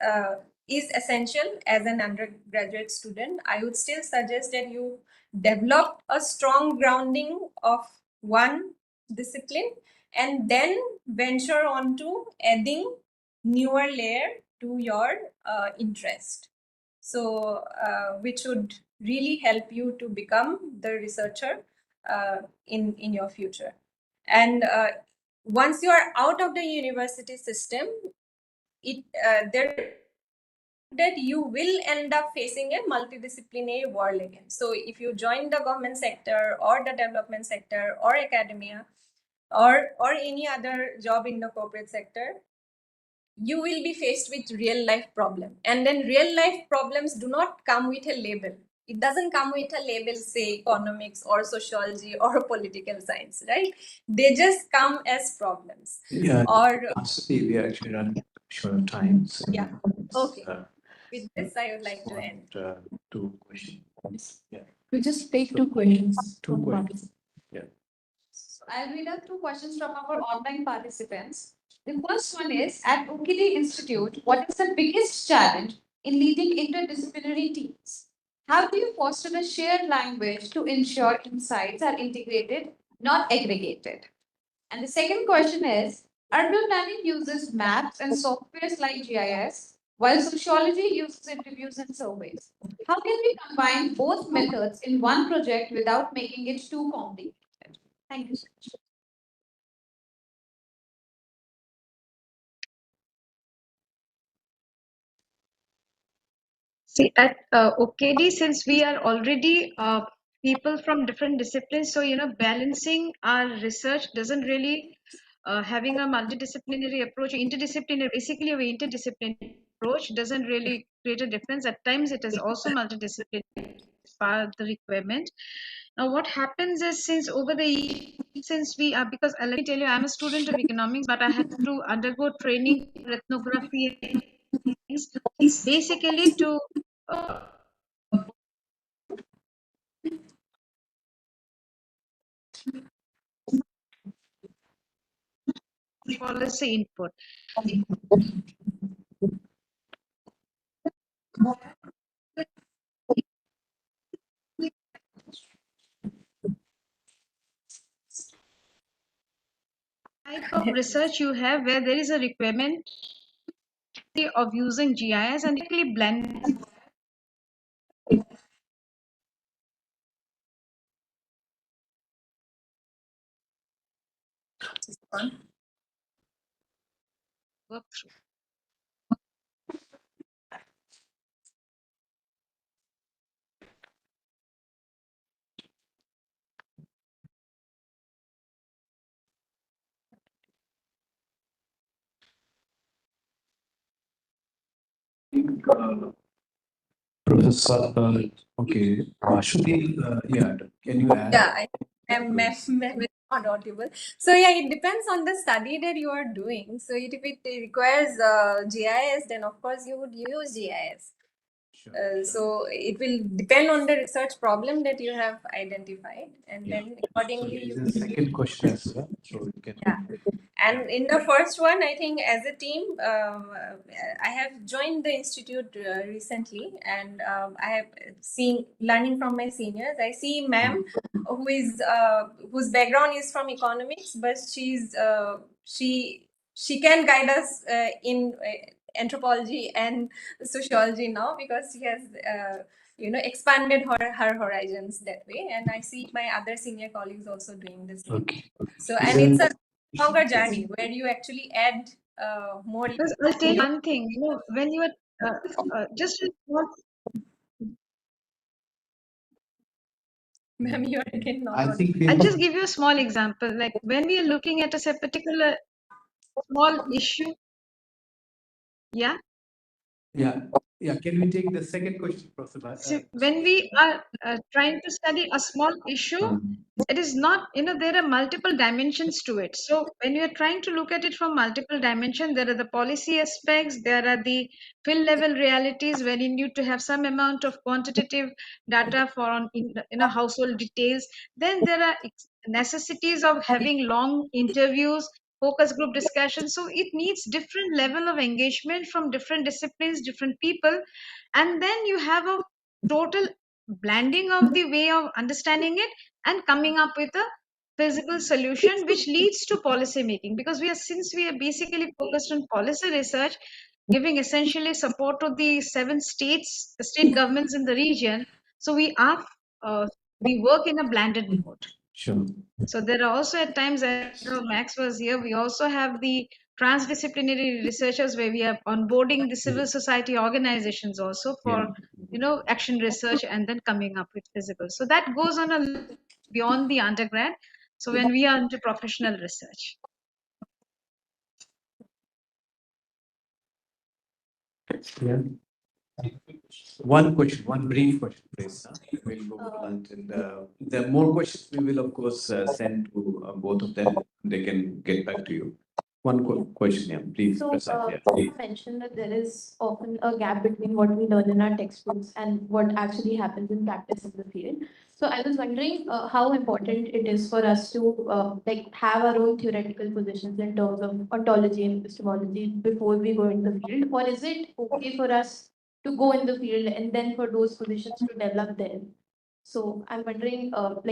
uh, is essential as an undergraduate student. I would still suggest that you develop a strong grounding of one discipline and then venture on to adding newer layer to your interest. So, which would really help you to become the researcher in your future. And once you are out of the university system, there that you will end up facing a multidisciplinary world again. So if you join the government sector or the development sector or academia or any other job in the corporate sector, you will be faced with real life problem. And then real life problems do not come with a label. It doesn't come with a label, say economics or sociology or political science, right? They just come as problems. Yeah, Or honestly, we are actually running short of time. So yeah, okay. uh, With this, I would like to end. two questions. Yeah. We just take two questions. Two from the questions. participants. So I'll read out two questions from our online participants. The first one is, at Ukidi Institute, what is the biggest challenge in leading interdisciplinary teams? How do you foster a shared language to ensure insights are integrated, not aggregated? And the second question is, urban planning uses maps and softwares like GIS, while sociology uses interviews and surveys. How can we combine both methods in one project without making it too complicated? Thank you so much. See, at OKD, since we are already people from different disciplines, so balancing our research doesn't really having a multidisciplinary approach, interdisciplinary, basically a interdisciplinary approach doesn't really create a difference. At times, it is also multidisciplinary as part of the requirement. Now, what happens is since over the years, since we are, because let me tell you, I'm a student of economics, but I had to undergo training in ethnography and things, basically to policy input. Type of research you have where there is a requirement of using GIS and quickly blend work through. Professor, okay, Ashwini, yeah, can you add? Yeah, am not audible. So yeah, it depends on the study that you are doing. So if it requires GIS, then of course you would use GIS. So it will depend on the research problem that you have identified, and then accordingly you. The second question as well, so you can. Yeah. And in the first one, I think as a team, I have joined the institute recently, and I have seen learning from my seniors. I see ma'am who is whose background is from economics, but she can guide us in anthropology and sociology now because she has expanded her horizons that way. And I see my other senior colleagues also doing the same. Okay. So, and it's a longer journey where you actually add more. Because I'll tell you one thing, when you are just a small, Ma'am, you are again not I audible. think I'll just give you a small example. Like when we are looking at a particular small issue, yeah. yeah. Can we take the second question, Professor? So when we are trying to study a small issue, it is not, there are multiple dimensions to it. So when you are trying to look at it from multiple dimensions, there are the policy aspects, there are the field level realities where you need to have some amount of quantitative data for household details. Then there are necessities of having long interviews, focus group discussions. So it needs different level of engagement from different disciplines, different people, and then you have a total blending of the way of understanding it and coming up with a feasible solution which leads to policy making, because since we are basically focused on policy research, giving essentially support to the 7 states, the state governments in the region. So we work in a blended mode. Sure. So there are also at times, Max was here, we also have the transdisciplinary researchers where we are onboarding the civil society organizations also for, action research and then coming up with physical. So that goes on beyond the undergrad. So when we are into professional research. Yeah. One question, one brief question, please. We'll go blunt, and there are more questions. We will, of course, send to both of them. They can get back to you. One question, yeah, please. So, Prasad, yeah, you please. mentioned that there is often a gap between what we learn in our textbooks and what actually happens in practice in the field. So, I was wondering how important it is for us to have our own theoretical positions in terms of ontology and epistemology before we go in the field, or is it okay for us to go in the field and then for those positions to develop there? So I'm wondering,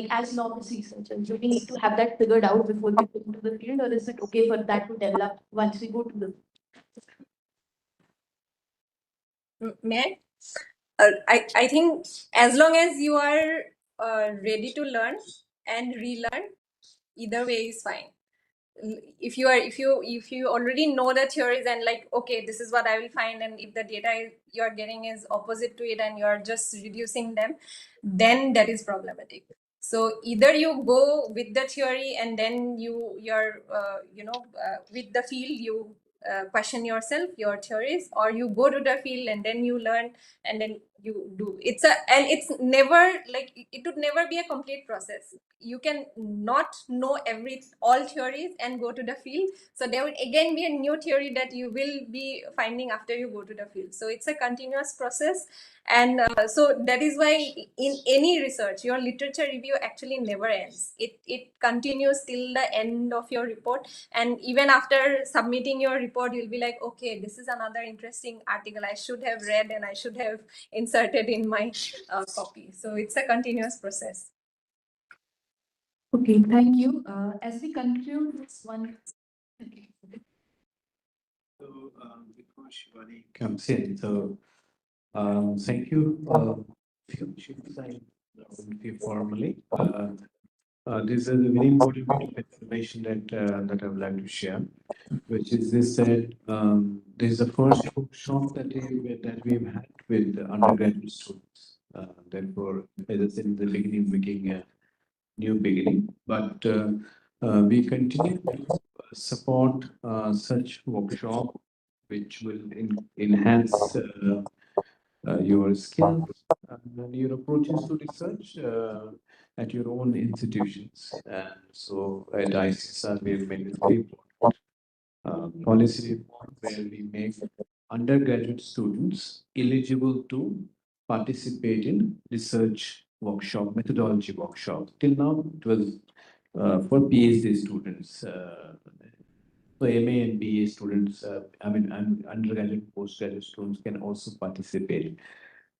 as novice researchers, do we need to have that figured out before we go into the field, or is it okay for that to develop once we go to the? May I think as long as you are ready to learn and relearn, either way is fine. If you already know the theories and okay, this is what I will find, and if the data you are getting is opposite to it and you are just reducing them, then that is problematic. So either you go with the theory and then you're with the field you question yourself, your theories, or you go to the field and then you learn and then you do. It's never it would never be a complete process. You can not know all theories and go to the field. So there will again be a new theory that you will be finding after you go to the field. So it's a continuous process. And so that is why in any research, your literature review actually never ends. It continues till the end of your report. And even after submitting your report, you'll be like, okay, this is another interesting article I should have read and I should have inserted in my copy. So it's a continuous process. Okay, thank you. As we conclude this one. So before Shivani comes in, so thank you. Formally. This is a very important bit of information that I would like to share, which is this that this is the first workshop that we've had with undergraduate students. Therefore, as I said in the beginning, making a new beginning. But we continue to support such workshop, which will enhance your skills and your approaches to research at your own institutions. And so at ICSR, we have made a very important policy reform where we make undergraduate students eligible to participate in research workshop, methodology workshop. Till now, it was for PhD students. So MA and BA students, undergraduate, postgraduate students can also participate.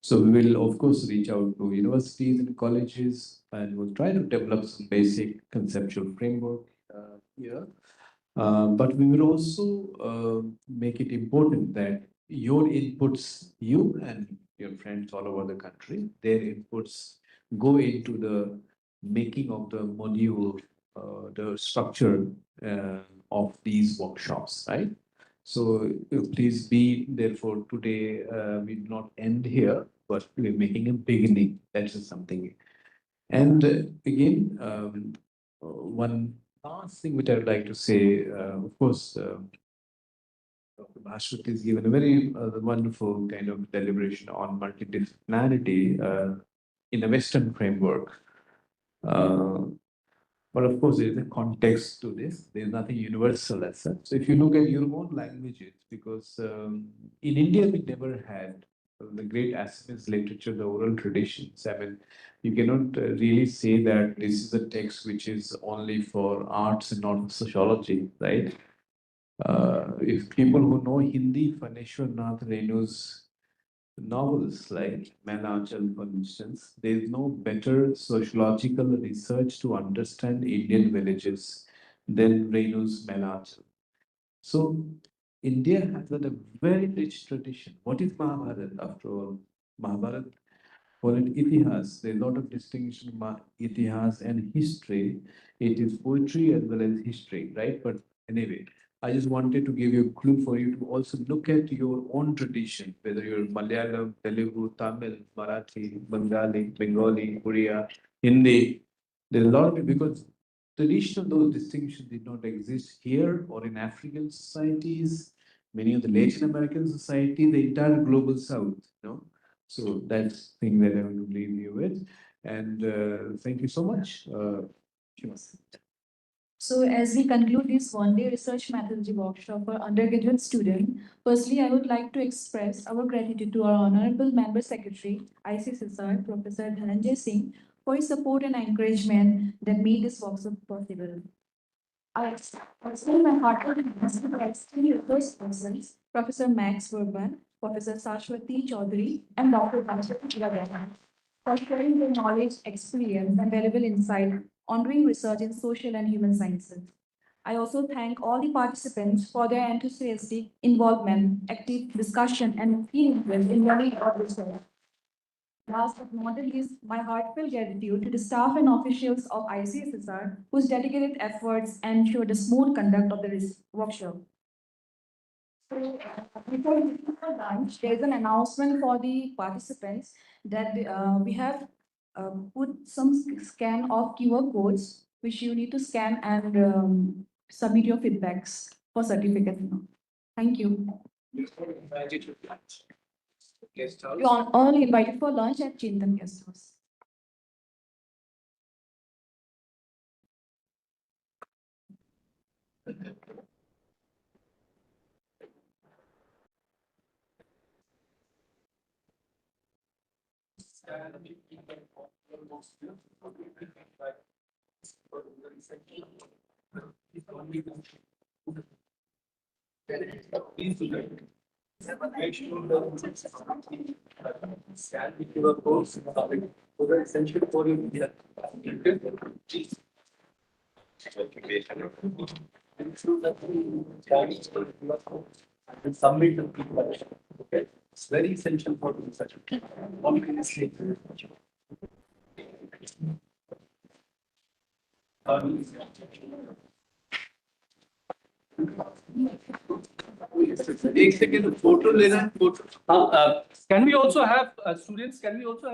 So we will, of course, reach out to universities and colleges, and we'll try to develop some basic conceptual framework here. But we will also make it important that your inputs, you and your friends all over the country. Their inputs go into the making of the module, the structure of these workshops, right? So please be therefore today we do not end here, but we're making a beginning. That is something. And again, one last thing which I would like to say, of course, Dr. Bhashwat has given a very wonderful kind of deliberation on multidisciplinarity in a Western framework. But of course, there is a context to this. There is nothing universal as such. So if you look at your own languages, because in India we never had the great Assamese literature, the oral traditions. I mean, you cannot really say that this is a text which is only for arts and not for sociology, right? If people who know Hindi, Faneshwar Nath Renu's novels like Melachal, for instance, there is no better sociological research to understand Indian villages than Renu's Melachal. So India has got a very rich tradition. What is Mahabharata after all? Mahabharata, for it itihas, there is a lot of distinction between itihas and history. It is poetry as well as history, right? But anyway, I just wanted to give you a clue for you to also look at your own tradition, whether you're Malayalam, Telugu, Tamil, Marathi, Bengali, Korea, Hindi. There's a lot of it because traditional those distinctions did not exist here or in African societies, many of the Latin American society, the entire global south, you know. So that's the thing that I want to leave you with. And thank you so much. Shimas. So as we conclude this one-day research methodology workshop for undergraduate students, firstly, I would like to express our gratitude to our Honorable Member Secretary, ICSSR, Professor Dhananjay Singh, for his support and encouragement that made this workshop possible. I extend my heartfelt thanks to the esteemed resource persons, Professor Max Verban, Professor Sashwati Chaudhary, and Dr. Bhashwati Chiragana, for sharing their knowledge, experience, and valuable insight on doing research in social and human sciences. I also thank all the participants for their enthusiastic involvement, active discussion, and keen interest in learning about research. Last but not least, my heartfelt gratitude to the staff and officials of ICSSR whose dedicated efforts ensured the smooth conduct of the workshop. So, before we begin for lunch, there's an announcement for the participants that we have put some scan of QR codes which you need to scan and submit your feedbacks for certificate. Thank you. You are all invited for lunch at Chintan Guest House. And submit the feedback. Okay, it's very essential for research. Obviously. एक second photo लेना photo. Can we also have students? Can we also have